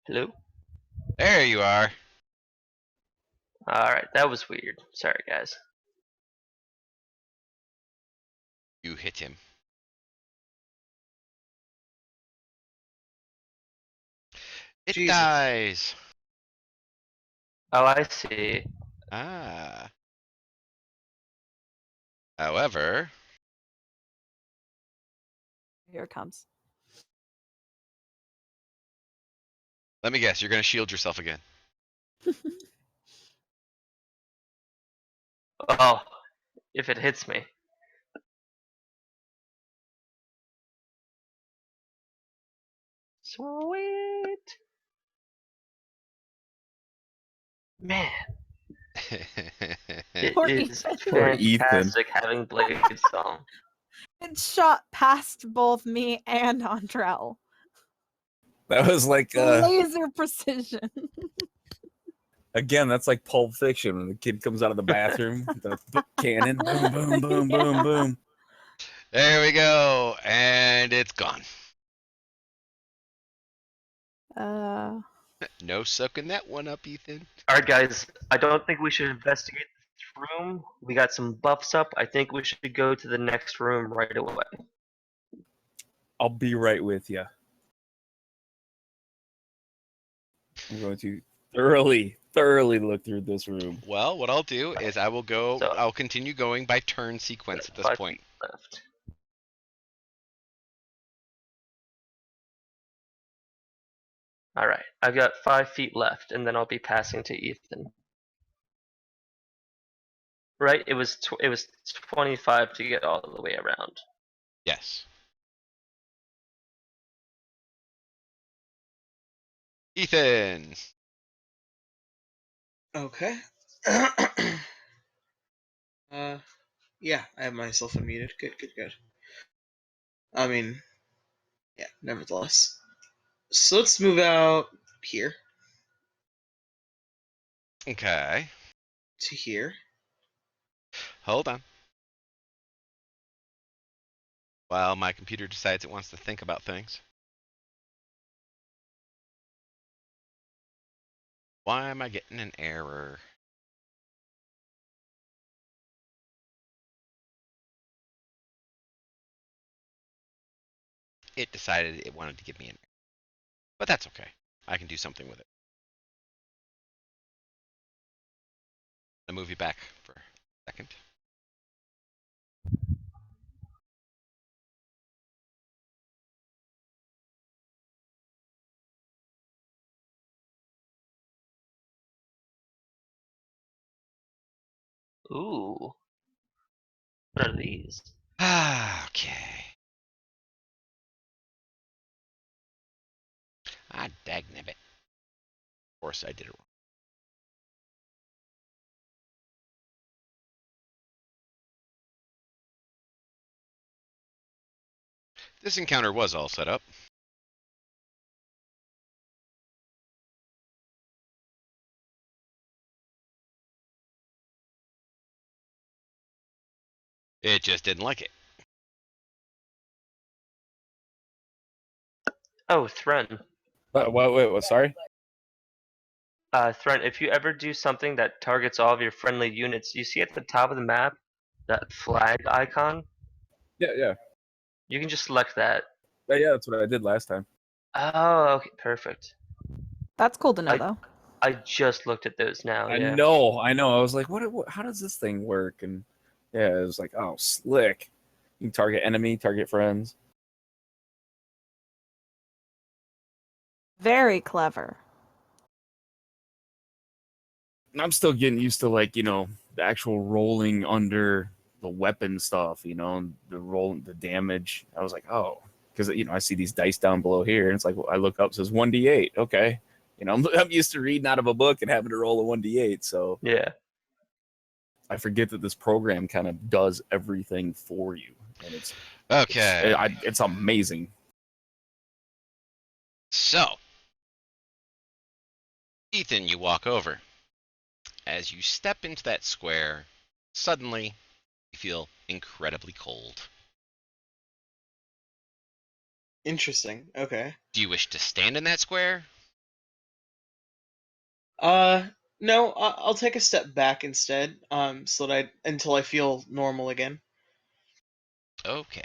Hello? There you are. Alright, that was weird. Sorry, guys. You hit him. It Jesus. dies. Oh, I see. Ah. However, Here it comes. let me guess, you're gonna shield yourself again. Oh, if it hits me. Sweet. Man, it Poor is Ethan. Poor Ethan. fantastic having Blade Song. It shot past both me and Andrel. That was like Laser precision. again, that's like Pulp Fiction when the kid comes out of the bathroom, the cannon, boom, boom, boom, boom, boom. There we go, and it's gone. No sucking that one up, Ethan. Alright, guys, I don't think we should investigate this room. We got some buffs up. I think we should go to the next room right away. I'll be right with you. I'm going to thoroughly look through this room. Well, what I'll do is I will go. So- I'll continue going by turn sequence at this 5 point. feet left. Alright, I've got 5 feet left, and then I'll be passing to Ethan. Right, it was 25 to get all the way around. Yes. Ethan. Okay. Yeah, I have myself unmuted. Good. I mean, yeah, nevertheless. So let's move out here Okay. to here. Hold on. While my computer decides it wants to think about things. Why am I getting an error? It decided it wanted to give me an error. But that's okay. I can do something with it. I'll move you back for a second. Ooh. What are these? Okay. Ah, dagnabbit. Of course I did it wrong. This encounter was all set up. It just didn't like it. Oh, Thren. What? Sorry? Thren, if you ever do something that targets all of your friendly units, you see at the top of the map that flag icon? Yeah. You can just select that. Yeah, that's what I did last time. Oh, okay, perfect. That's cool to know, though. I just looked at those now. I Yeah. know. I was like, what? How does this thing work? And yeah, it was like, oh, slick. You can target enemy, target friends. Very clever. And I'm still getting used to the actual rolling under the weapon stuff. The damage. I was like, oh, because I see these dice down below here, and it's like I look up, it says 1d8. Okay, I'm used to reading out of a book and having to roll a 1d8. So Yeah. I forget that this program kind of does everything for you, and Okay. it's amazing. So, Ethan, you walk over. As you step into that square, suddenly you feel incredibly cold. Interesting. Okay. Do you wish to stand in that square? No, I'll take a step back instead, so that until I feel normal again. Okay.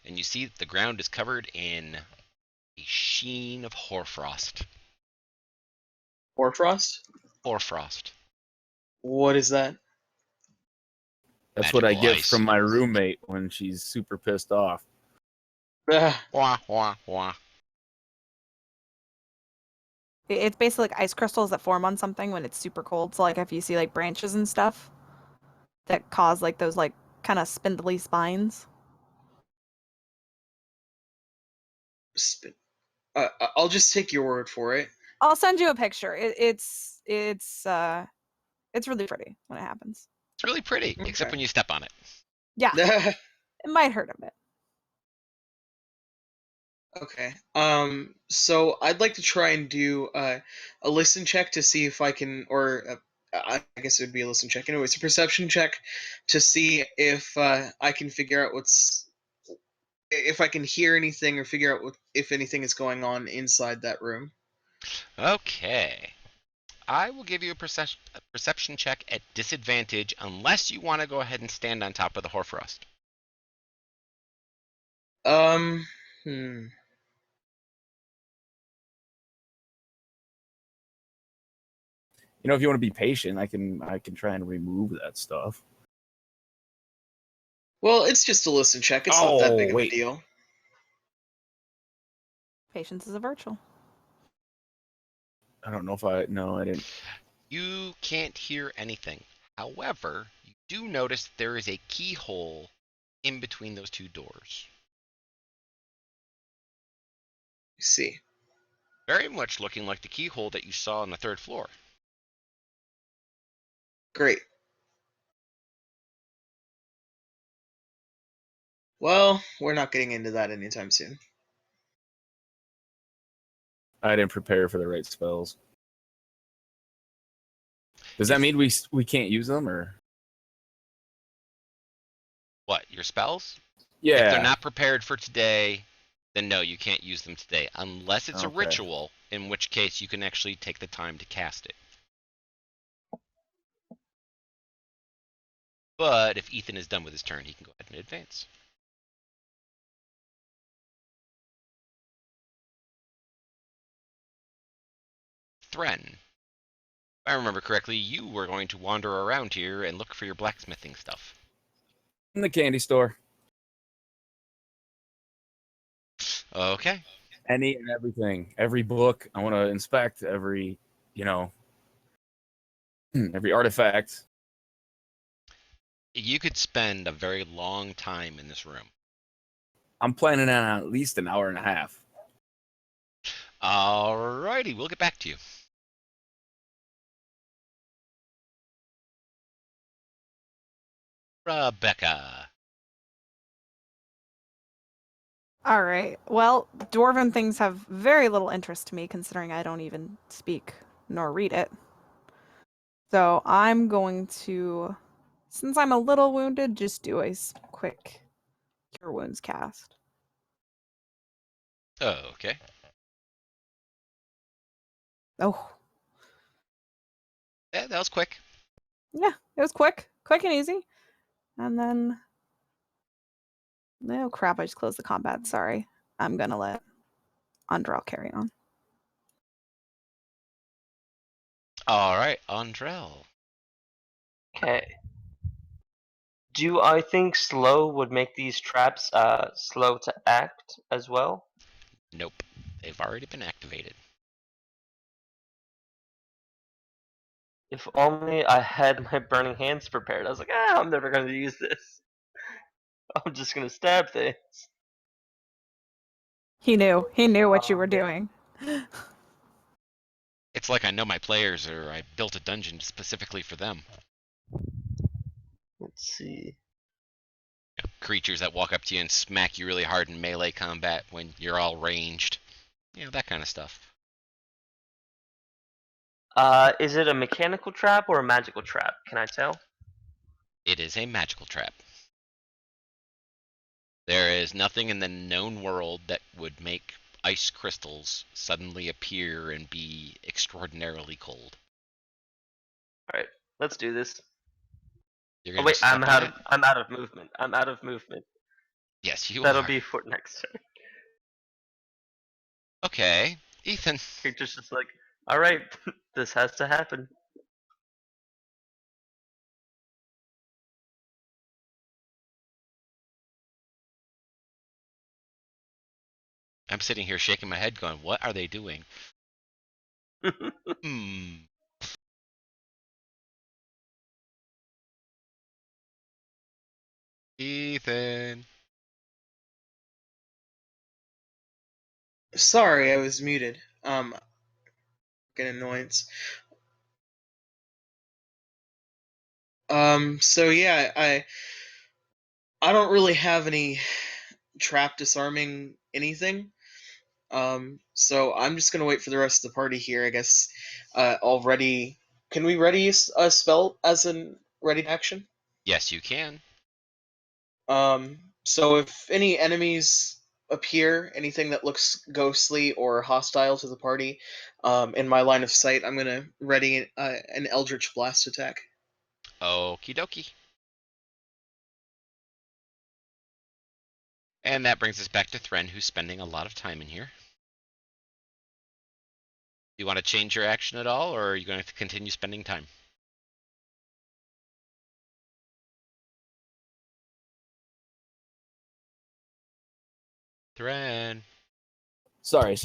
And you see that the ground is covered in a sheen of hoarfrost. Hoarfrost? Hoarfrost. What is that? That's what I Magical get ice. from my roommate when she's super pissed off. Ah, Wah, wah, wah. It's basically like ice crystals that form on something when it's super cold. So like if you see like branches and stuff that cause like those like kind of spindly spines. spin. I'll just take your word for it. I'll send you a picture. It's really pretty when it happens. It's really pretty, except Okay. when you step on it. Yeah, it might hurt a bit. Okay. So I'd like to try and do a listen check to see if I can, or I guess it would be a listen check. Anyway, it's a perception check to see if I can figure out if I can hear anything or figure out if anything is going on inside that room. Okay. I will give you a perception check at disadvantage unless you want to go ahead and stand on top of the Hoarfrost. Um. Hmm. You know, if you want to be patient, I can try and remove that stuff. Well, it's just a listen check. It's not that Oh, big of a wait. deal. Patience is a virtue. I don't know if no, I didn't. You can't hear anything. However, you do notice there is a keyhole in between those two doors. See. Very much looking like the keyhole that you saw on the third floor. Great. Well, we're not getting into that anytime soon. I didn't prepare for the right spells. Does that mean we can't use them, or? What, your spells? Yeah. If they're not prepared for today, then no, you can't use them today. Unless it's a Okay. ritual, in which case you can actually take the time to cast it. But if Ethan is done with his turn, he can go ahead and advance. Thren. If I remember correctly, you were going to wander around here and look for your blacksmithing stuff. In the candy store. Okay. Any and everything. Every book. I want to inspect every, every artifact. You could spend a very long time in this room. I'm planning on at least an hour and a half. Alrighty, we'll get back to you. Rebekka. All right. Well, dwarven things have very little interest to me, considering I don't even speak nor read it. So I'm going to, since I'm a little wounded, just do a quick cure wounds cast. Okay. Oh, Yeah, that was quick. yeah, it was quick and easy. And then, oh crap! I just closed the combat. Sorry. I'm gonna let Andrel carry on. Alright, Andrel. Okay. Do I think slow would make these traps slow to act as well? Nope. They've already been activated. If only I had my burning hands prepared. I was like, I'm never going to use this. I'm just going to stab things. He knew. He knew what you Oh, were man. doing. It's like I know my players, or I built a dungeon specifically for them. Let's see. Creatures that walk up to you and smack you really hard in melee combat when you're all ranged. That kind of stuff. Is it a mechanical trap or a magical trap? Can I tell? It is a magical trap. There is nothing in the known world that would make ice crystals suddenly appear and be extraordinarily cold. Alright, let's do this. You're Oh gonna wait, just step on it? I'm out of movement. I'm out of movement. Yes, you That'll are. be for next turn. Okay, Ethan. Creature's just like, alright, this has to happen. I'm sitting here shaking my head going, what are they doing? Hmm. Ethan. Sorry, I was muted. An annoyance. So yeah, I don't really have any trap disarming anything. So I'm just gonna wait for the rest of the party here. I guess. Already, can we ready a spell as an ready action? Yes, you can. So if any enemies appear, anything that looks ghostly or hostile to the party, in my line of sight, I'm gonna ready an Eldritch Blast attack. Okie dokie. And that brings us back to Thren, who's spending a lot of time in here. Do you want to change your action at all, or are you going to continue spending time? Thren. Sorry.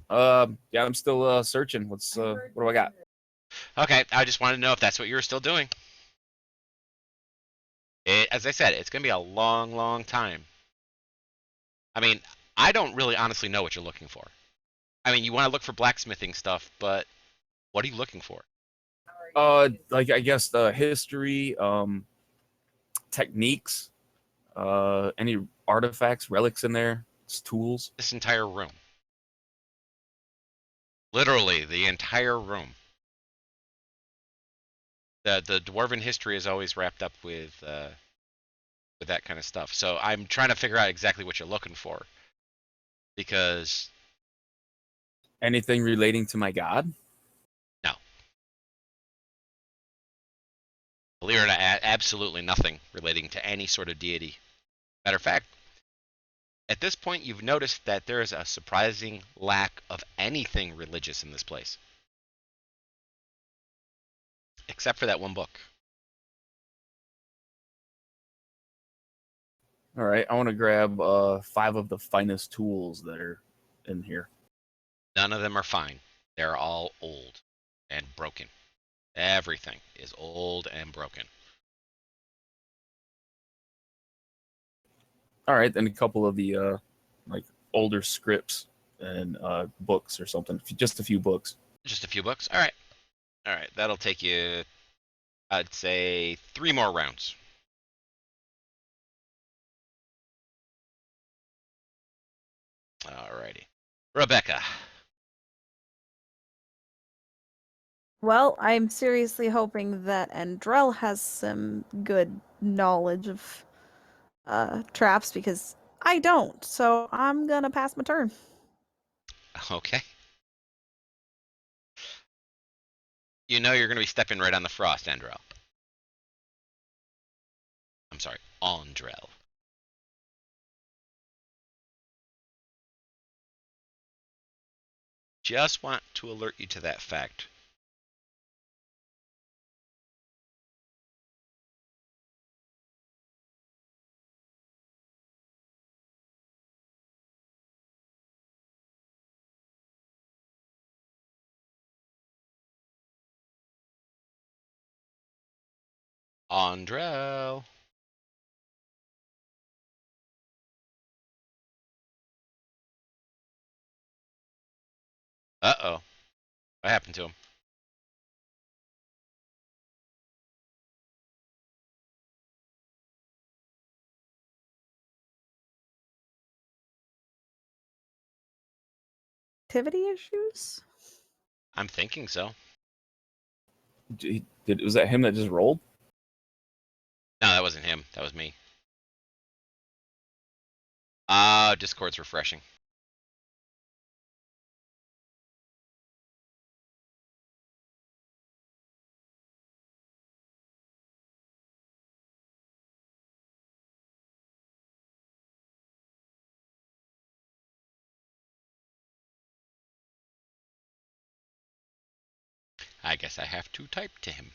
Yeah, I'm still searching. What do I got? Okay, I just wanted to know if that's what you were still doing. As I said, it's going to be a long, long time. I mean, I don't really honestly know what you're looking for. I mean, you want to look for blacksmithing stuff, but what are you looking for? Like I guess the history, techniques, any artifacts, relics in there, tools. This entire room. Literally, the entire room. The dwarven history is always wrapped up with that kind of stuff. So I'm trying to figure out exactly what you're looking for, because Anything relating to my god? no, believe it or not, absolutely nothing relating to any sort of deity. Matter of fact, at this point, you've noticed that there is a surprising lack of anything religious in this place, except for that one book. All right, I want to grab 5 of the finest tools that are in here. None of them are fine. They're all old and broken. Everything is old and broken. All right, then a couple of the like older scripts and books or something. Just a few books. Just a few books. All right. All right. That'll take you, I'd say, 3 more rounds. Alrighty. Rebekka. Well, I'm seriously hoping that Andrel has some good knowledge of traps because I don't. So I'm gonna pass my turn. Okay. You know you're going to be stepping right on the frost, Andrel. I'm sorry, Andrel. Just want to alert you to that fact. Andrel. Uh-oh. What happened to him? Activity issues? I'm thinking so. Was that him that just rolled? No, that wasn't him. That was me. Discord's refreshing. I guess I have to type to him.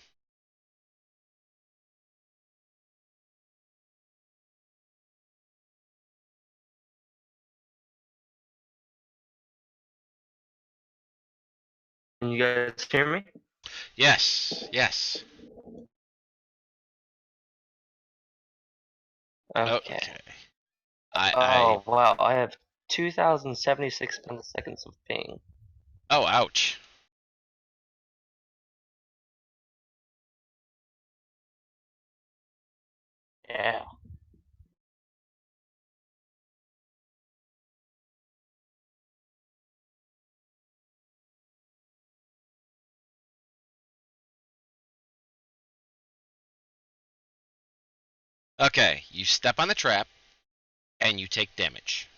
Can you guys hear me? Yes, yes. Okay. Okay. I Oh wow, I have 2,076 milliseconds of ping. oh, ouch. Yeah. Okay, you step on the trap and you take damage.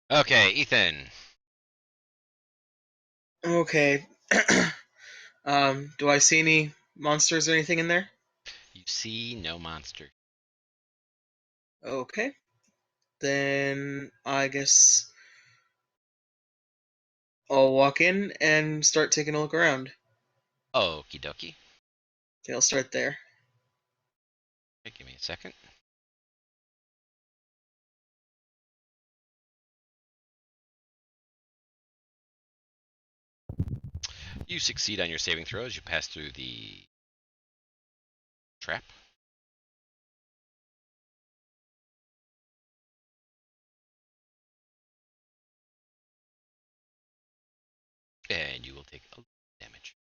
Okay, Ethan. Okay. Do I see any monsters or anything in there? You see no monster. Okay. Then I guess I'll walk in and start taking a look around. Okie dokie. Okay, I'll start there. Okay, give me a second. You succeed on your saving throws. You pass through the trap. And you will take a damage.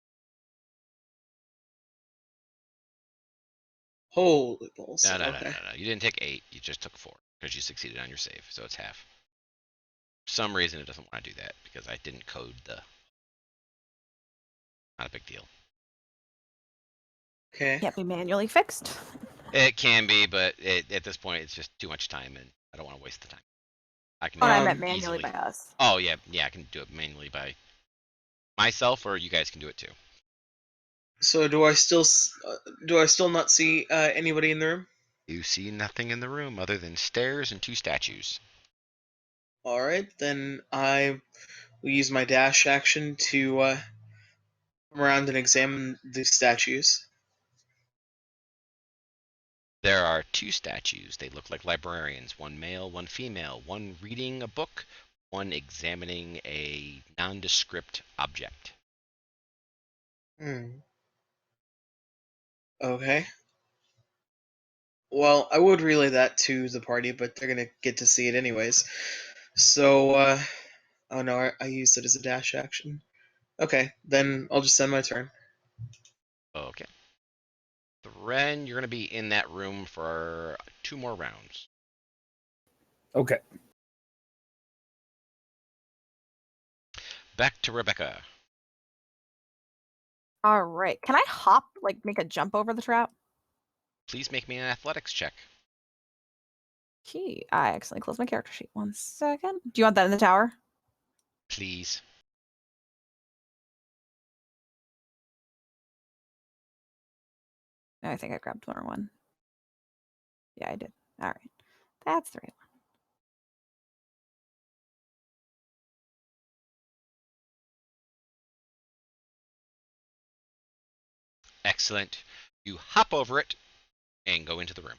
Holy balls. No, no, no, Okay. no, no. You didn't take 8. You just took 4 because you succeeded on your save, so it's half. For some reason, it doesn't want to do that because I didn't code the. Not a big deal. Okay. Can't be manually fixed. It can be, but at this point, it's just too much time, and I don't want to waste the time. I can Oh, do I it meant manually easily. by us. Oh yeah, I can do it manually by myself, or you guys can do it too. So do I still not see anybody in the room? You see nothing in the room other than stairs and 2 statues. All right, then I will use my dash action to come around and examine the statues. There are 2 statues. They look like librarians. One male, one female. One reading a book, one examining a nondescript object. Hmm. Okay. Well, I would relay that to the party, but they're gonna get to see it anyways. So, oh no, I used it as a dash action. Okay, then I'll just end my turn. Okay. Thren, you're going to be in that room for 2 more rounds. Okay. Back to Rebekka. All right. Can I hop, like, make a jump over the trap? Please make me an athletics check. Key. I accidentally closed my character sheet. 1 second. Do you want that in the tower? Please. No, I think I grabbed the wrong one. Yeah, I did. All right. That's the right one. Excellent. You hop over it and go into the room.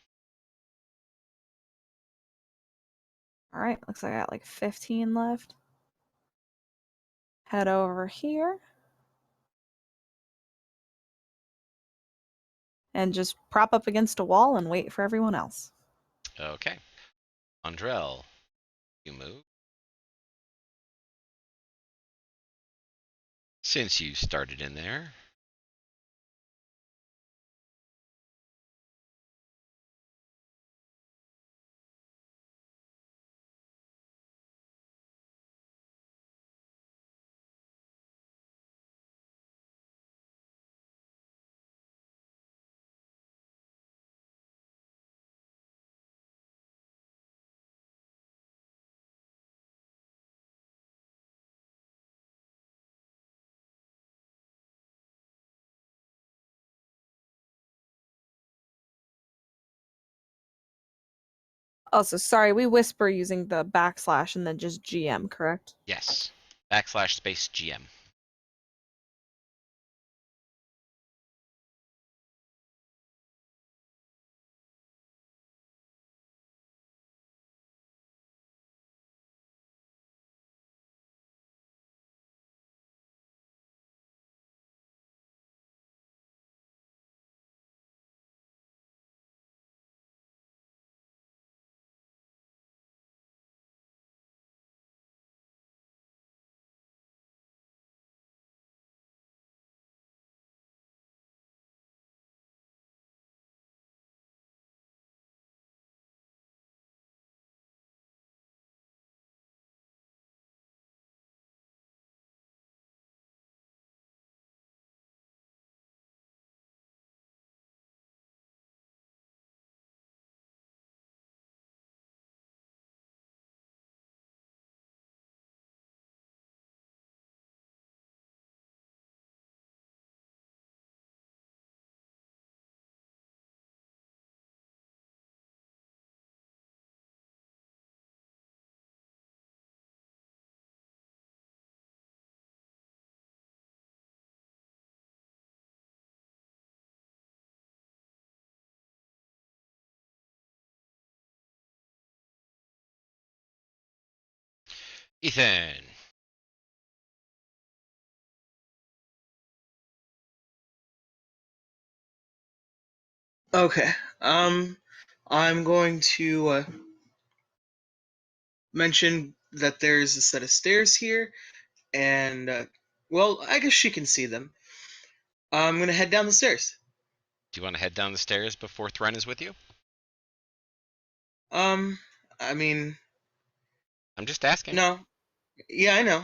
All right. Looks like I got like 15 left. Head over here. And just prop up against a wall and wait for everyone else. Okay. Andrel, you move. Since you started in there, Also, sorry, we whisper using the backslash and then just GM, correct? yes. Backslash space GM. Ethan. Okay. I'm going to mention that there's a set of stairs here, and well, I guess she can see them. I'm gonna head down the stairs. Do you want to head down the stairs before Thren is with you? Um, I mean, I'm just asking. no, Yeah, I know.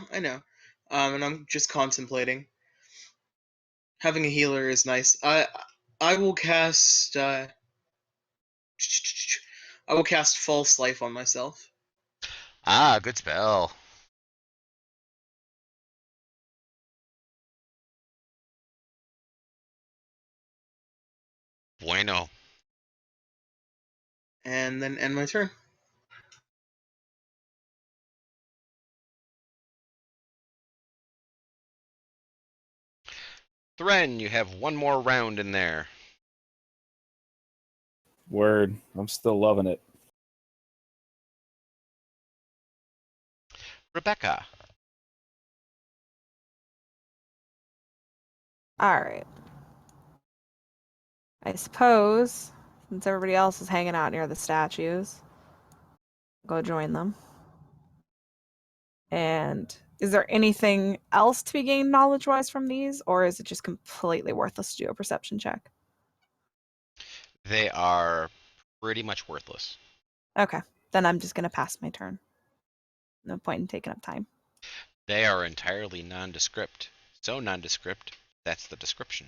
And I'm just contemplating. Having a healer is nice. I will cast. I will cast False Life on myself. Ah, good spell. Bueno. And then end my turn. Thren, you have one more round in there. Word. I'm still loving it. Rebekka. All right. I suppose, since everybody else is hanging out near the statues, go join them. And is there anything else to be gained knowledge-wise from these, or is it just completely worthless to do a perception check? They are pretty much worthless. Okay, then I'm just gonna pass my turn. No point in taking up time. They are entirely nondescript. So nondescript, that's the description.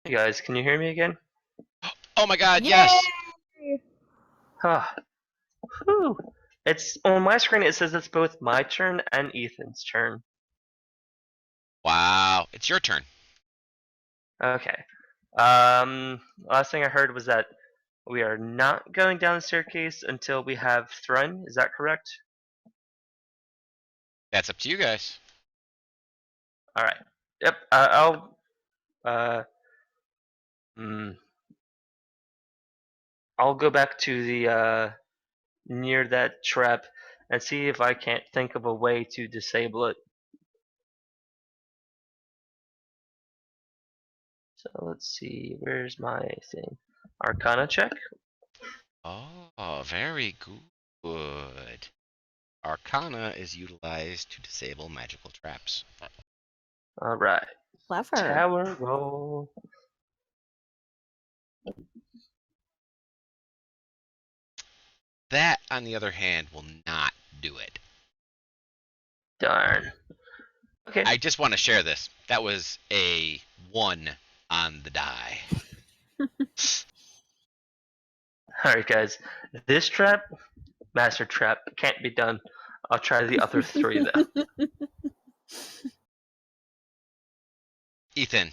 Hey guys, can you hear me again? Oh my god, yes! Ah, whew. It's on my screen. It says it's both my turn and Ethan's turn. Wow, it's your turn. Okay. Last thing I heard was that we are not going down the staircase until we have Thren. Is that correct? That's up to you guys. All right. Yep. I'll. Uh. Mm, I'll go back to the near that trap and see if I can't think of a way to disable it. So let's see. Where's my thing? Arcana check. Oh, very good. Arcana is utilized to disable magical traps. All right. Clever. Tower roll. That, on the other hand, will not do it. Darn. Okay. I just want to share this. That was a 1 on the die. Alright guys, this trap, master trap, can't be done. I'll try the other 3 though. Ethan.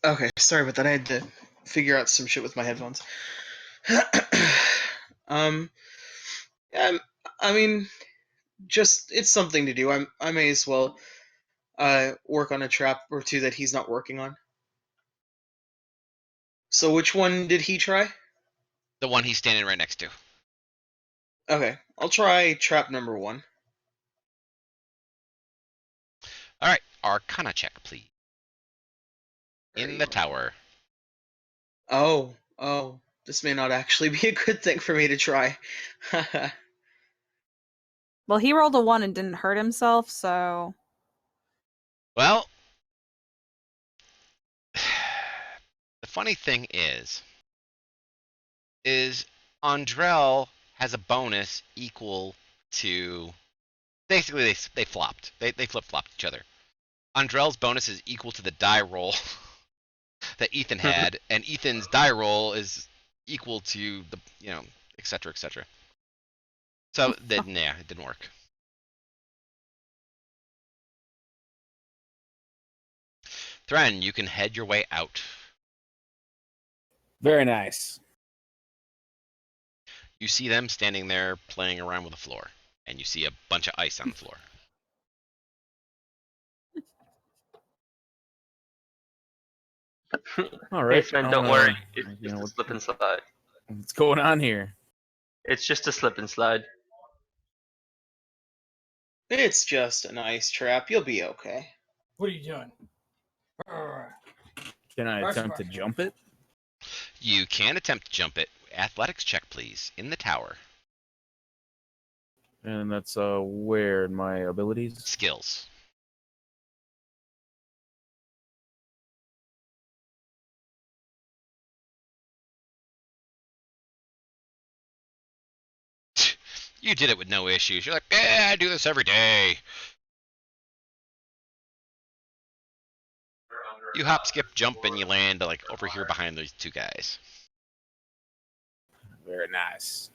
Okay, sorry about that. I had to figure out some shit with my headphones. um, yeah, I mean, just it's something to do. I may as well work on a trap or two that he's not working on. So which one did he try? The one he's standing right next to. Okay, I'll try trap number 1. Alright, Arcana check, please. In the Alrighty. tower. Oh, this may not actually be a good thing for me to try. Well, he rolled a 1 and didn't hurt himself, so Well, the funny thing is Andrel has a bonus equal to basically they flopped. They flip flopped each other. Andrel's bonus is equal to the die roll that Ethan had, and Ethan's die roll is equal to the etc. etc. So yeah, it didn't work. Thren, you can head your way out. Very nice. You see them standing there playing around with the floor, and you see a bunch of ice on the floor. All Hey right. Sven, don't worry. It's You just know a slip and slide. what's going on here? It's just a slip and slide. It's just an ice trap. You'll be okay. What are you doing? Brr. Can I Brush, attempt to brush. jump it? You can attempt to jump it. Athletics check, please, in the tower. And that's where in my abilities? Skills. You did it with no issues. You're like, yeah, I do this every day. You hop, skip, jump, and you land like over here behind those two guys. Very nice.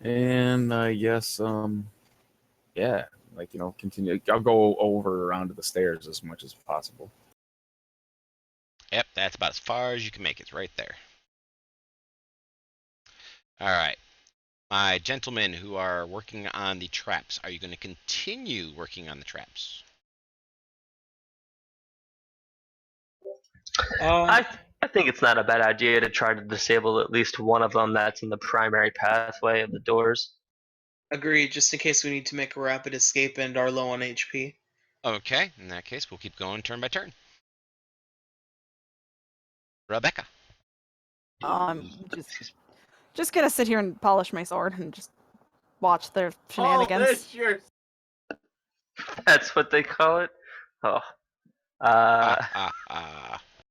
And I guess, yeah, like, continue. I'll go over around to the stairs as much as possible. Yep, that's about as far as you can make it. Right there. All right. My gentlemen who are working on the traps, are you going to continue working on the traps? I think it's not a bad idea to try to disable at least one of them that's in the primary pathway of the doors. Agreed, just in case we need to make a rapid escape and are low on HP. Okay, in that case, we'll keep going turn by turn. Rebekka. Just gonna sit here and polish my sword and just watch their shenanigans. That's what they call it? Oh.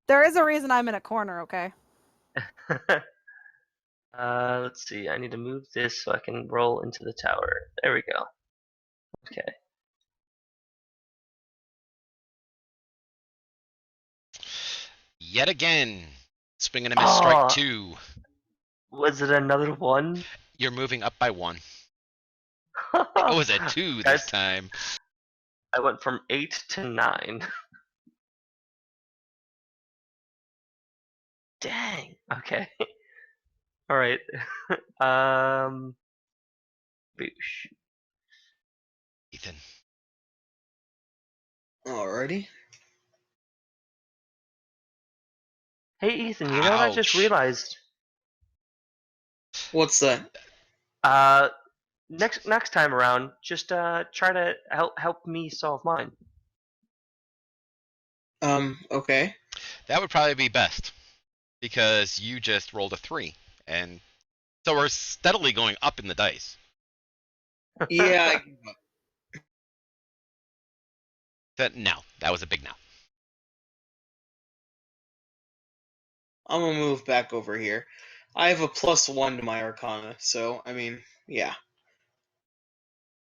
There is a reason I'm in a corner, okay? Let's see. I need to move this so I can roll into the tower. There we go. Okay. Yet again, swing and a miss, strike 2. Was it another one? You're moving up by 1. It was a 2 this time. I went from 8 to 9. Dang. Okay. All right. Boosh. Ethan. Alrighty. Hey Ethan, you know what I just Ouch. realized? What's that? Next time around, just try to help me solve mine. Okay. That would probably be best. Because you just rolled a 3. And so we're steadily going up in the dice. Yeah. No, that was a big no. I'm gonna move back over here. I have a +1 to my Arcana, so, I mean, yeah.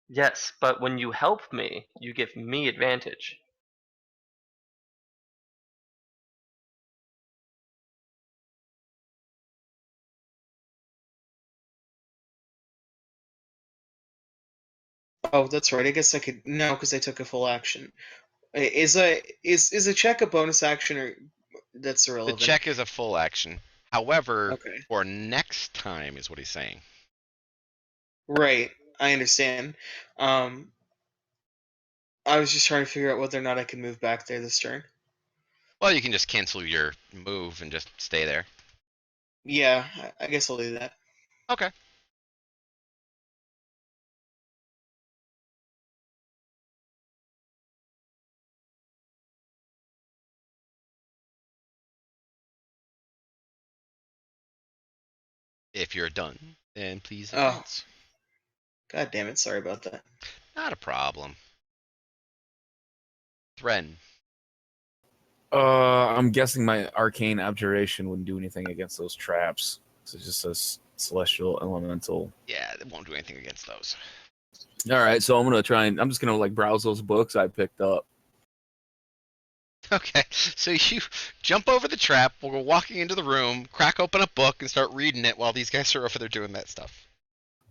Yes, but when you help me, you give me advantage. Oh, that's right. I guess I could no, because I took a full action. Is a check a bonus action or that's The irrelevant? check is a full action. However, Okay. for next time is what he's saying. Right. I understand. I was just trying to figure out whether or not I could move back there this turn. Well, you can just cancel your move and just stay there. Yeah, I guess I'll do that. Okay. If you're done, then please Oh. advance. God damn it, sorry about that. Not a problem. Thren. I'm guessing my arcane abjuration wouldn't do anything against those traps. So it's just a celestial elemental. Yeah, it won't do anything against those. All right, so I'm just gonna like browse those books I picked up. Okay, so you jump over the trap, we'll go walking into the room, crack open a book, and start reading it while these guys are over there doing that stuff.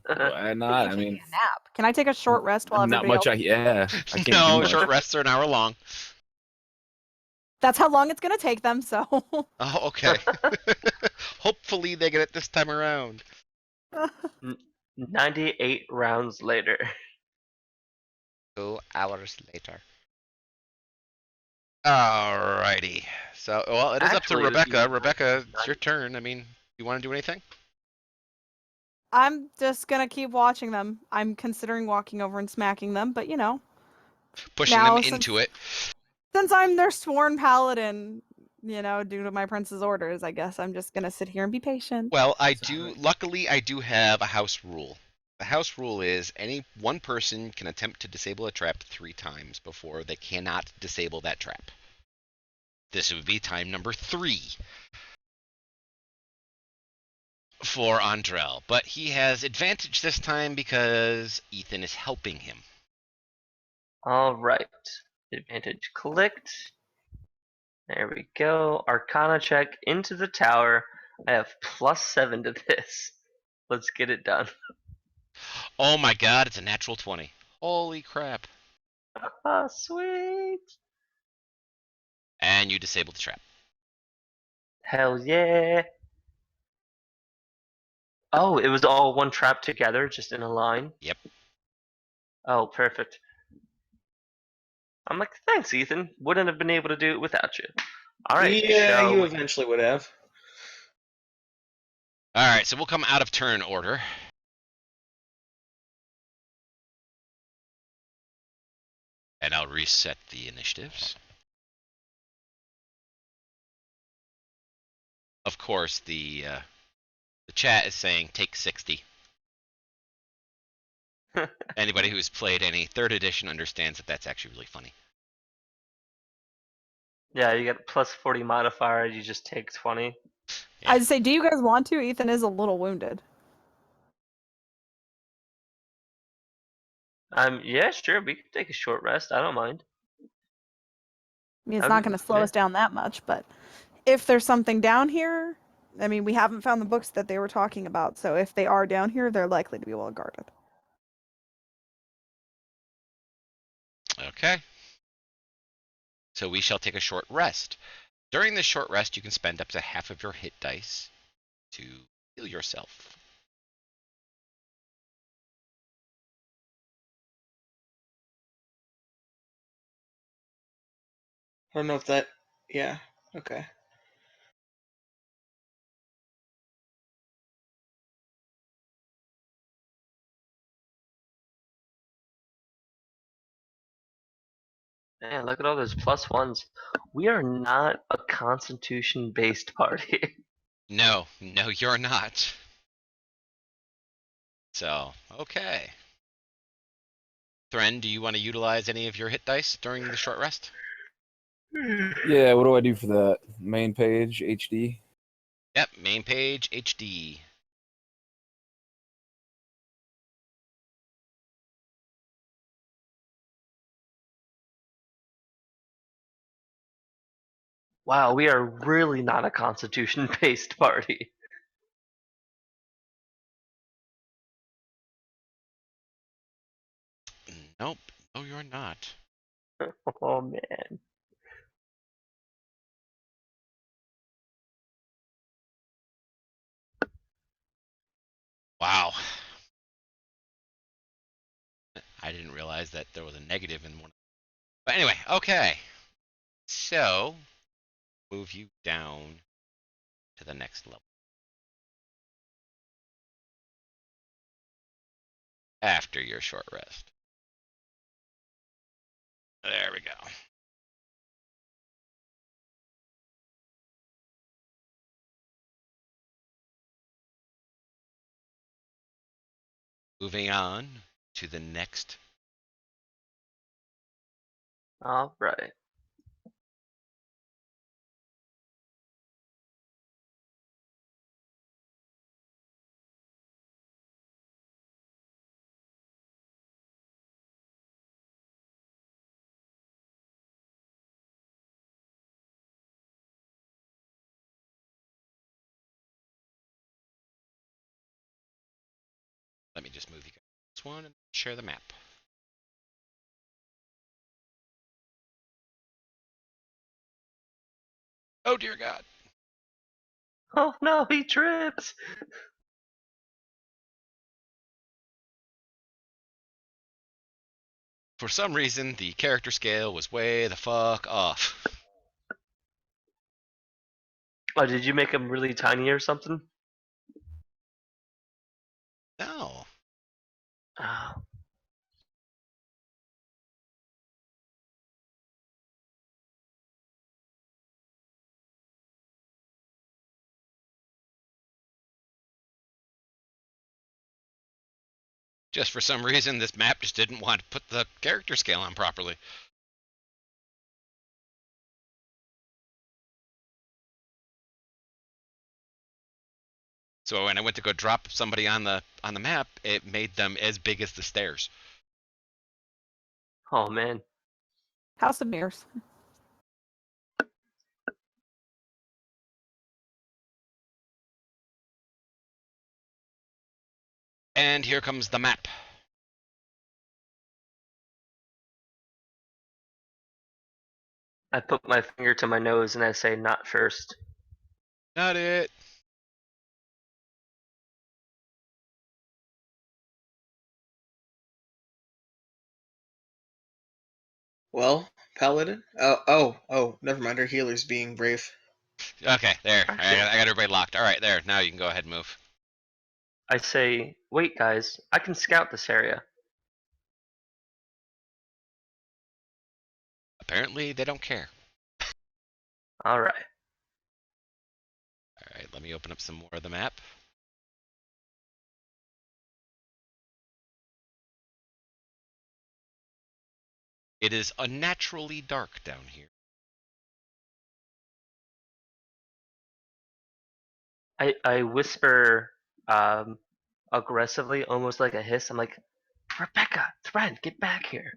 Why not? I mean, Taking a nap. Can I take a short rest while not everybody much. else? I can't No, do much. short rests are an hour long. That's how long it's gonna take them. So. Oh, okay. Hopefully they get it this time around. 98 rounds later. 2 hours later. Alrighty. So, well, it is up to Actually, it would be Rebekka. Rebekka, it's 90. your turn. I mean, You want to do anything? I'm just gonna keep watching them. I'm considering walking over and smacking them, but Pushing them now into it. since I'm their sworn paladin, due to my prince's orders, I guess I'm just gonna sit here and be patient. Well, Sorry. luckily, I do have a house rule. The house rule is any one person can attempt to disable a trap 3 times before they cannot disable that trap. This would be time number 3 for Andrel, but he has advantage this time because Ethan is helping him. All right. Advantage clicked. There we go. Arcana check into the tower. I have +7 to this. Let's get it done. Oh my god, it's a natural 20. Holy crap. Ah, sweet. And you disable the trap. Hell yeah. Oh, it was all one trap together, just in a line? Yep. Oh, perfect. I'm like, thanks, Ethan. Wouldn't have been able to do it without you. Alright, Yeah, shall you we? eventually would have. Alright, so we'll come out of turn order. And I'll reset the initiatives. Of course, the chat is saying take 60. Anybody who's played any 3rd edition understands that that's actually really funny. Yeah, you get +40 modifier, you just take 20. Yeah. I'd say, do you guys want to? Ethan is a little wounded. Yeah, sure, we can take a short rest. I don't mind. I mean, it's not going to slow Yeah. us down that much, but if there's something down here, I mean, we haven't found the books that they were talking about, so if they are down here, they're likely to be well guarded. Okay. So we shall take a short rest. During this short rest, you can spend up to half of your hit dice to heal yourself. I don't know if that. Yeah. Okay. Man, look at all those +1s. We are not a constitution-based party. No, you're not. So, okay. Thren, do you want to utilize any of your hit dice during the short rest? Yeah, what do I do for that? Main page, HD? Yep, main page, HD. Wow, we are really not a constitution-based party. Nope, no, you're not. Oh man. Wow. I didn't realize that there was a negative in one. But anyway, okay. So, move you down to the next level. After your short rest. There we go. Moving on to the next. All right. Let me just move you guys this one and share the map. Oh dear God. Oh no, he tripped. For some reason, the character scale was way the fuck off. Oh, did you make him really tiny or something? No. Oh, Just for some reason, this map just didn't want to put the character scale on properly. So when I went to go drop somebody on the map, it made them as big as the stairs. oh man. House of Mirrors. And here comes the map. I put my finger to my nose and I say, not first. Not it. Well, Paladin? Oh, never mind. Our healer's being brave. Okay, there. Actually, I got everybody locked. All right, there. Now you can go ahead and move. I say, wait guys, I can scout this area. Apparently, they don't care. Alright. All right, let me open up some more of the map. It is unnaturally dark down here. I whisper aggressively, almost like a hiss. I'm like, Rebekka, Thren, get back here.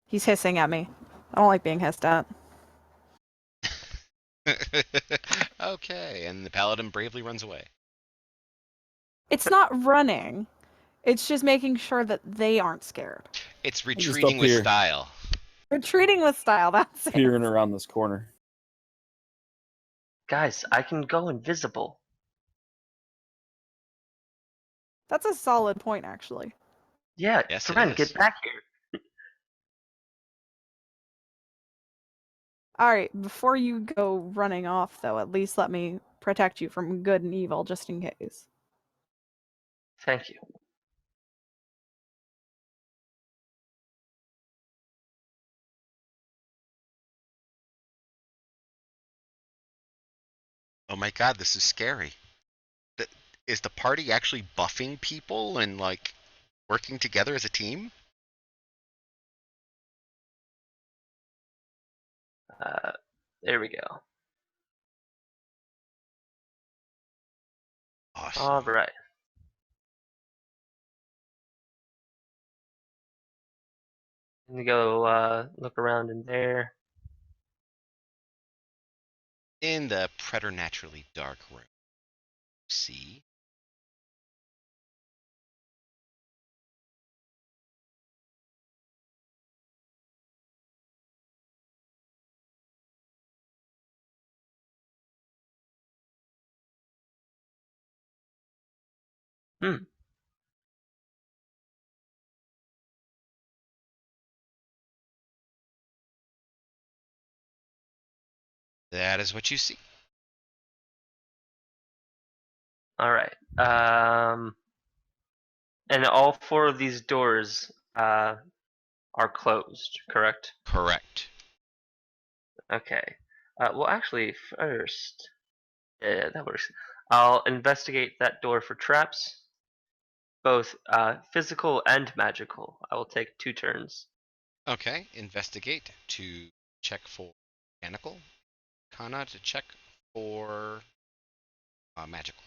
He's hissing at me. I don't like being hissed at. Okay, and the paladin bravely runs away. It's not running. It's just making sure that they aren't scared. It's just retreating up with here. style. Retreating with style, that's it. Peering around this corner. Guys, I can go invisible. That's a solid point, actually. Yeah, Yes, it Thren, is. get back here. Alright, before you go running off, though, at least let me protect you from good and evil, just in case. Thank you. Oh my god, this is scary. Is the party actually buffing people and like working together as a team? There we go. Awesome. Alright. Let me go look around in there. In the preternaturally dark room. See? Hmm. That is what you see. Alright. And all four of these doors are closed, correct? Correct. Okay. Well, actually, first, yeah, that works. I'll investigate that door for traps, both physical and magical. I will take 2 turns. Okay, investigate to check for mechanical. Kana to check for magical.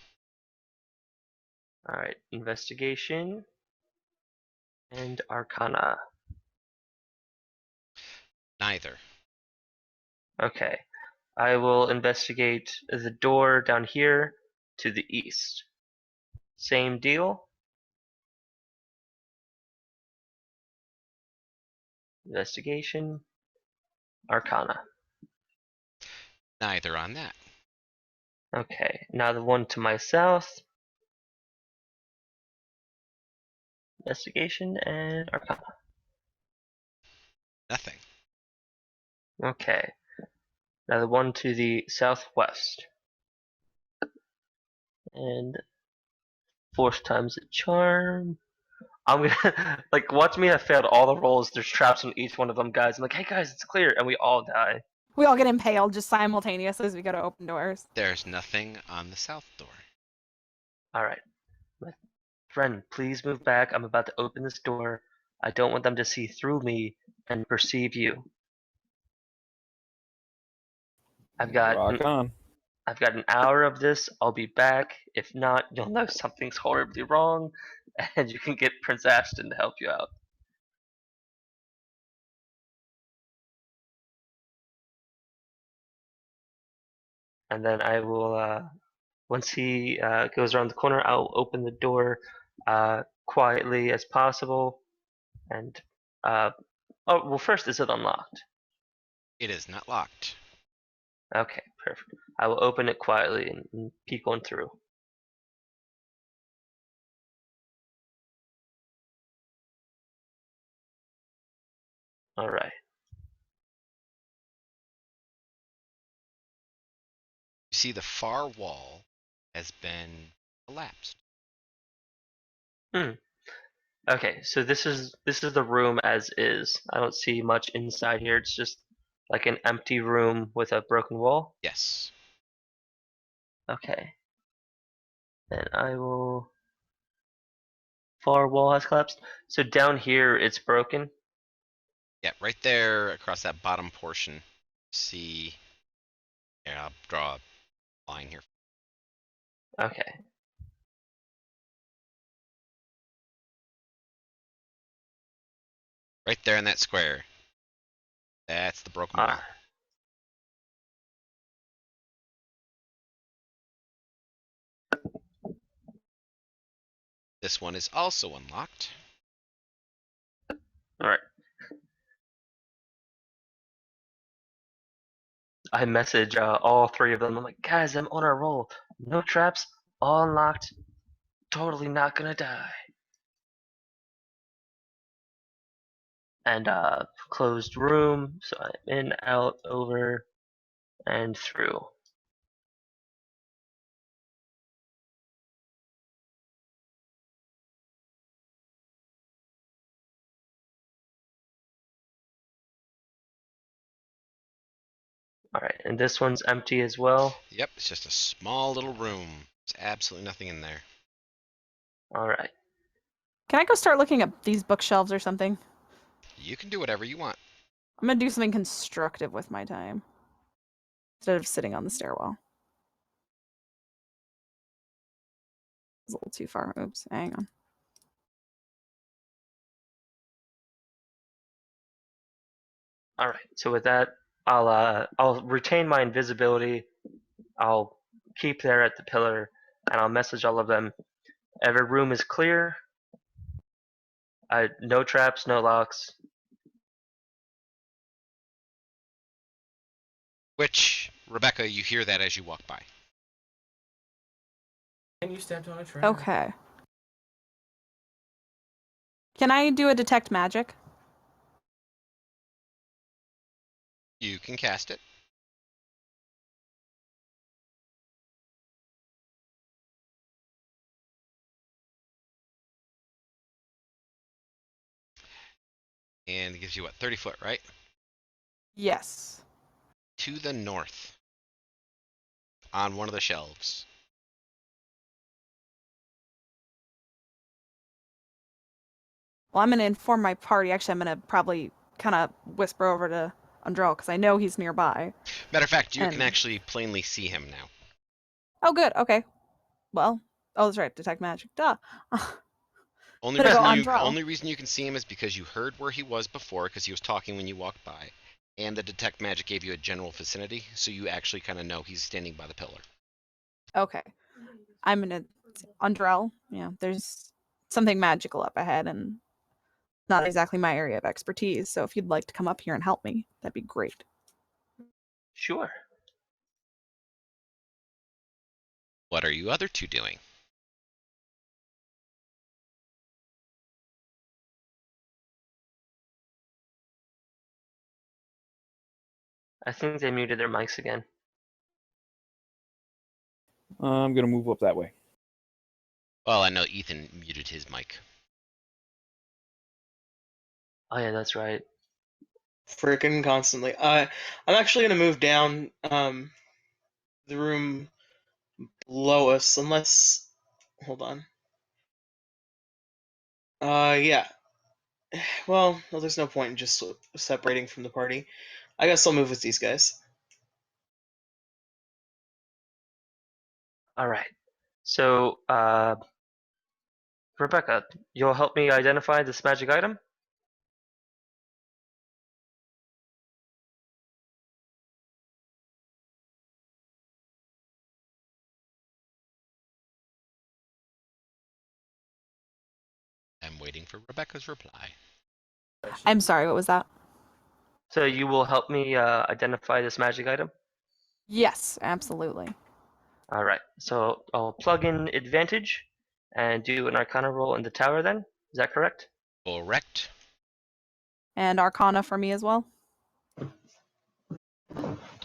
All right, investigation and arcana. Neither. Okay. I will investigate the door down here to the east. Same deal. Investigation, arcana. Neither on that. Okay, now the one to my south. Investigation and arcana. Nothing. Okay. Now the one to the southwest. And fourth time's a charm. I'm gonna like watch me have failed all the rolls. There's traps on each one of them, guys. I'm like, hey guys, it's clear, and we all die. We all get impaled just simultaneously as we go to open doors. There's nothing on the south door. All right, my friend, please move back. I'm about to open this door. I don't want them to see through me and perceive you. I've got Rock on. I've got an hour of this. I'll be back. If not, you'll know something's horribly wrong, and you can get Prince Ashton to help you out. And then I will, once he goes around the corner, I'll open the door quietly as possible. And, oh, well, first, is it unlocked? It is not locked. Okay, perfect. I will open it quietly and peek on through. All right. You see the far wall has been collapsed. Okay, so this is the room as is. I don't see much inside here. It's just like an empty room with a broken wall. Yes. Okay. Then I will. Far wall has collapsed. So down here it's broken. Yeah, right there across that bottom portion. See. Here, I'll draw a line here. Okay. Right there in that square. That's the broken wall. This one is also unlocked. All right. I message all three of them. I'm like, guys, I'm on a roll. No traps, all unlocked. Totally not gonna die. And closed room. So I'm in, out, over, and through. All right, and this one's empty as well. Yep, it's just a small little room. There's absolutely nothing in there. All right. Can I go start looking at these bookshelves or something? You can do whatever you want. I'm gonna do something constructive with my time instead of sitting on the stairwell. It's a little too far. Oops, hang on. All right. So with that, I'll retain my invisibility. I'll keep there at the pillar, and I'll message all of them. Every room is clear. No traps, no locks. Which, Rebekka, you hear that as you walk by. And you stepped on a trap. Okay. Can I do a detect magic? You can cast it. And it gives you what, 30 foot, right? Yes. To the north. On one of the shelves. Well, I'm gonna inform my party. Actually, I'm gonna probably kind of whisper over to Andrel because I know he's nearby. Matter of fact, you And- can actually plainly see him now. Oh, good. Okay. Well, oh, that's right. Detect magic. Duh. Only Better go reason, on you, draw. only reason you can see him is because you heard where he was before, because he was talking when you walked by. And the detect magic gave you a general vicinity, so you actually kind of know he's standing by the pillar. Okay. I'm gonna Andrel. Yeah, there's something magical up ahead, and not exactly my area of expertise. So if you'd like to come up here and help me, that'd be great. Sure. What are you other two doing? I think they muted their mics again. I'm gonna move up that way. Well, I know Ethan muted his mic. Oh yeah, that's right. Frickin' constantly. I'm actually gonna move down the room below us, unless. Hold on. Yeah. Well, there's no point in just separating from the party. I guess I'll move with these guys. All right. So, Rebekka, you'll help me identify this magic item? I'm waiting for Rebekka's reply. I'm sorry, what was that? So you will help me identify this magic item? Yes, absolutely. All right. So I'll plug in advantage and do an Arcana roll in the tower then. Is that correct? Correct. And Arcana for me as well.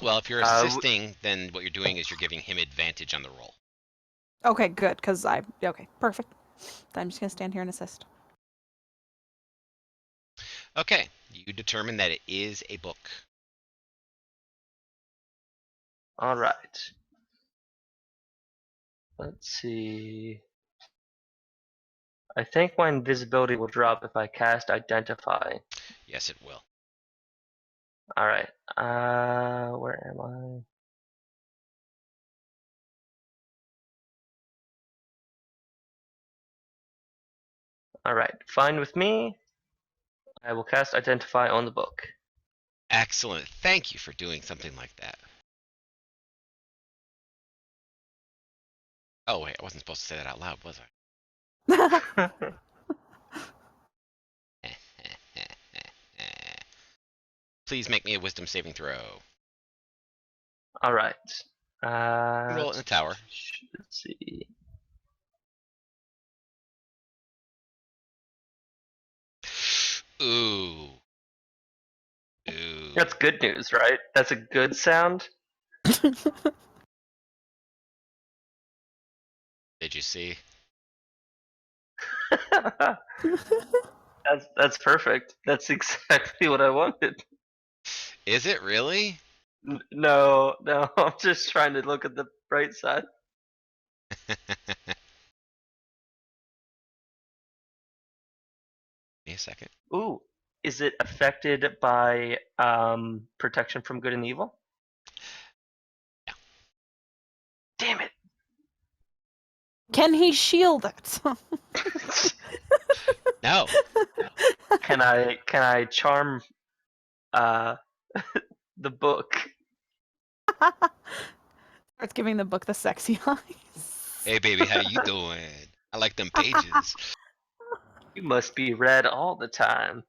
Well, if you're Uh, assisting, then what you're doing is you're giving him advantage on the roll. Okay, good, because okay, perfect. Then I'm just gonna stand here and assist. Okay, you determine that it is a book. All right. Let's see. I think my invisibility will drop if I cast Identify. Yes, it will. All right. Where am I? All right. Fine with me. I will cast Identify on the book. Excellent. Thank you for doing something like that. Oh, wait, I wasn't supposed to say that out loud, was I? Please make me a wisdom saving throw. All right. Roll it in the tower. Let's see. Ooh. Ooh. That's good news, right? That's a good sound. Did you see? That's perfect. That's exactly what I wanted. Is it really? No, I'm just trying to look at the bright side. Give me a second. Ooh, is it affected by protection from good and evil? No. Damn it! Can he shield it? No. Can I charm uh the book? Starts giving the book the sexy eyes. Hey, baby, how you doing? I like them pages. You must be read all the time.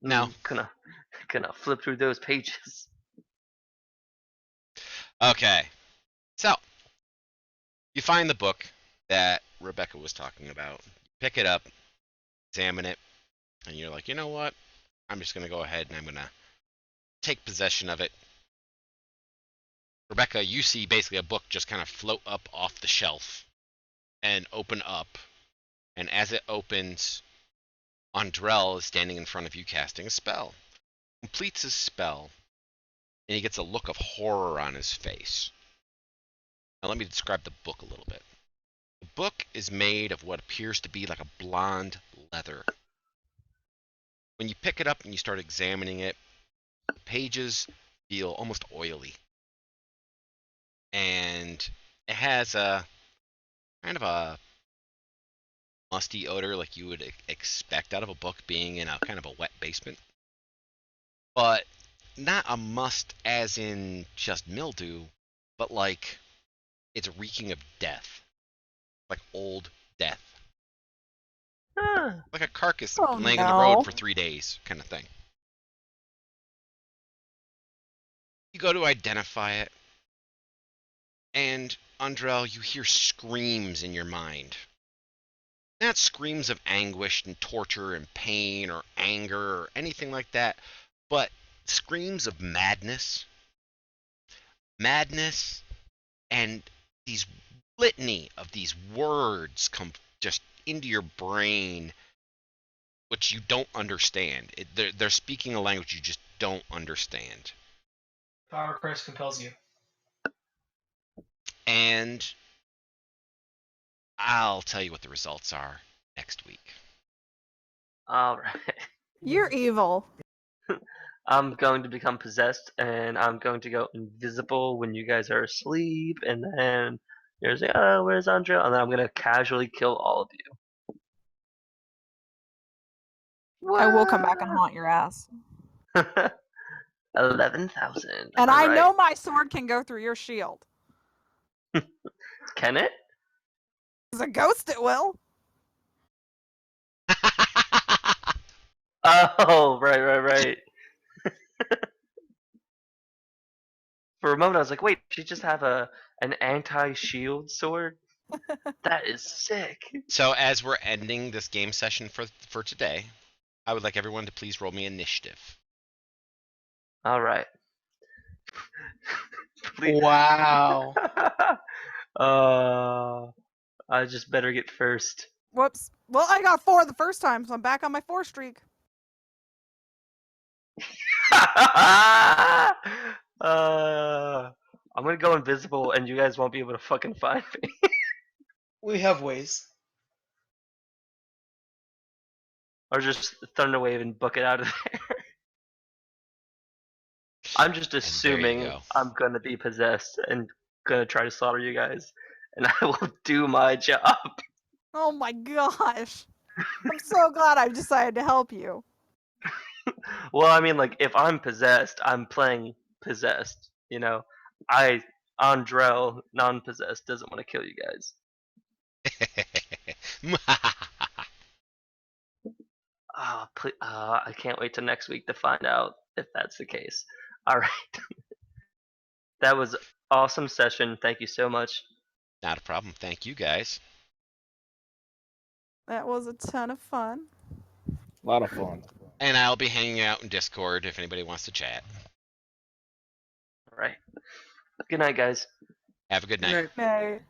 No. Gonna flip through those pages. Okay. So, you find the book that Rebekka was talking about. Pick it up, examine it, and you're like, you know what? I'm just going to go ahead and I'm going to take possession of it. Rebekka, you see basically a book just kind of float up off the shelf and open up. And as it opens, Andrel is standing in front of you casting a spell. Completes his spell, and he gets a look of horror on his face. Now let me describe the book a little bit. The book is made of what appears to be like a blonde leather. When you pick it up and you start examining it, the pages feel almost oily. And it has a kind of a musty odor like you would expect out of a book being in a kind of a wet basement. But not a must as in just mildew, but like it's reeking of death. Like old death. Like a carcass Oh, laying in the road no. for 3 days kind of thing. You go to identify it, and Andrel, you hear screams in your mind. not screams of anguish and torture and pain or anger or anything like that, but screams of madness, and these litany of these words come just into your brain, which you don't understand. They're speaking a language you just don't understand. Power Crest compels you. And I'll tell you what the results are next week. All right. You're evil. I'm going to become possessed, and I'm going to go invisible when you guys are asleep, and then you're like, oh, where's Andrel? And then I'm going to casually kill all of you. I will come back and haunt your ass. 11,000. And All I right. know my sword can go through your shield. Can it? As a ghost, it will. Oh, right. For a moment, I was like, wait, she just have an anti-shield sword? That is sick. So as we're ending this game session for today, I would like everyone to please roll me initiative. All right. Please. Wow. I just better get first. Whoops. Well, I got 4 the first time, so I'm back on my 4 streak. I'm gonna go invisible, and you guys won't be able to fucking find me. We have ways. Or just Thunderwave and book it out of there. I'm just there you assuming go. I'm gonna be possessed and gonna try to slaughter you guys, and I will do my job. Oh my gosh. I'm so glad I've decided to help you. Well, I mean, like, if I'm possessed, I'm playing possessed. You know, Andrel, non-possessed, doesn't want to kill you guys. I can't wait till next week to find out if that's the case. All right. That was awesome session. Thank you so much. Not a problem. Thank you guys. That was a ton of fun. A lot of fun. And I'll be hanging out in Discord if anybody wants to chat. All right. Good night, guys. Have a good night. Good night. Okay.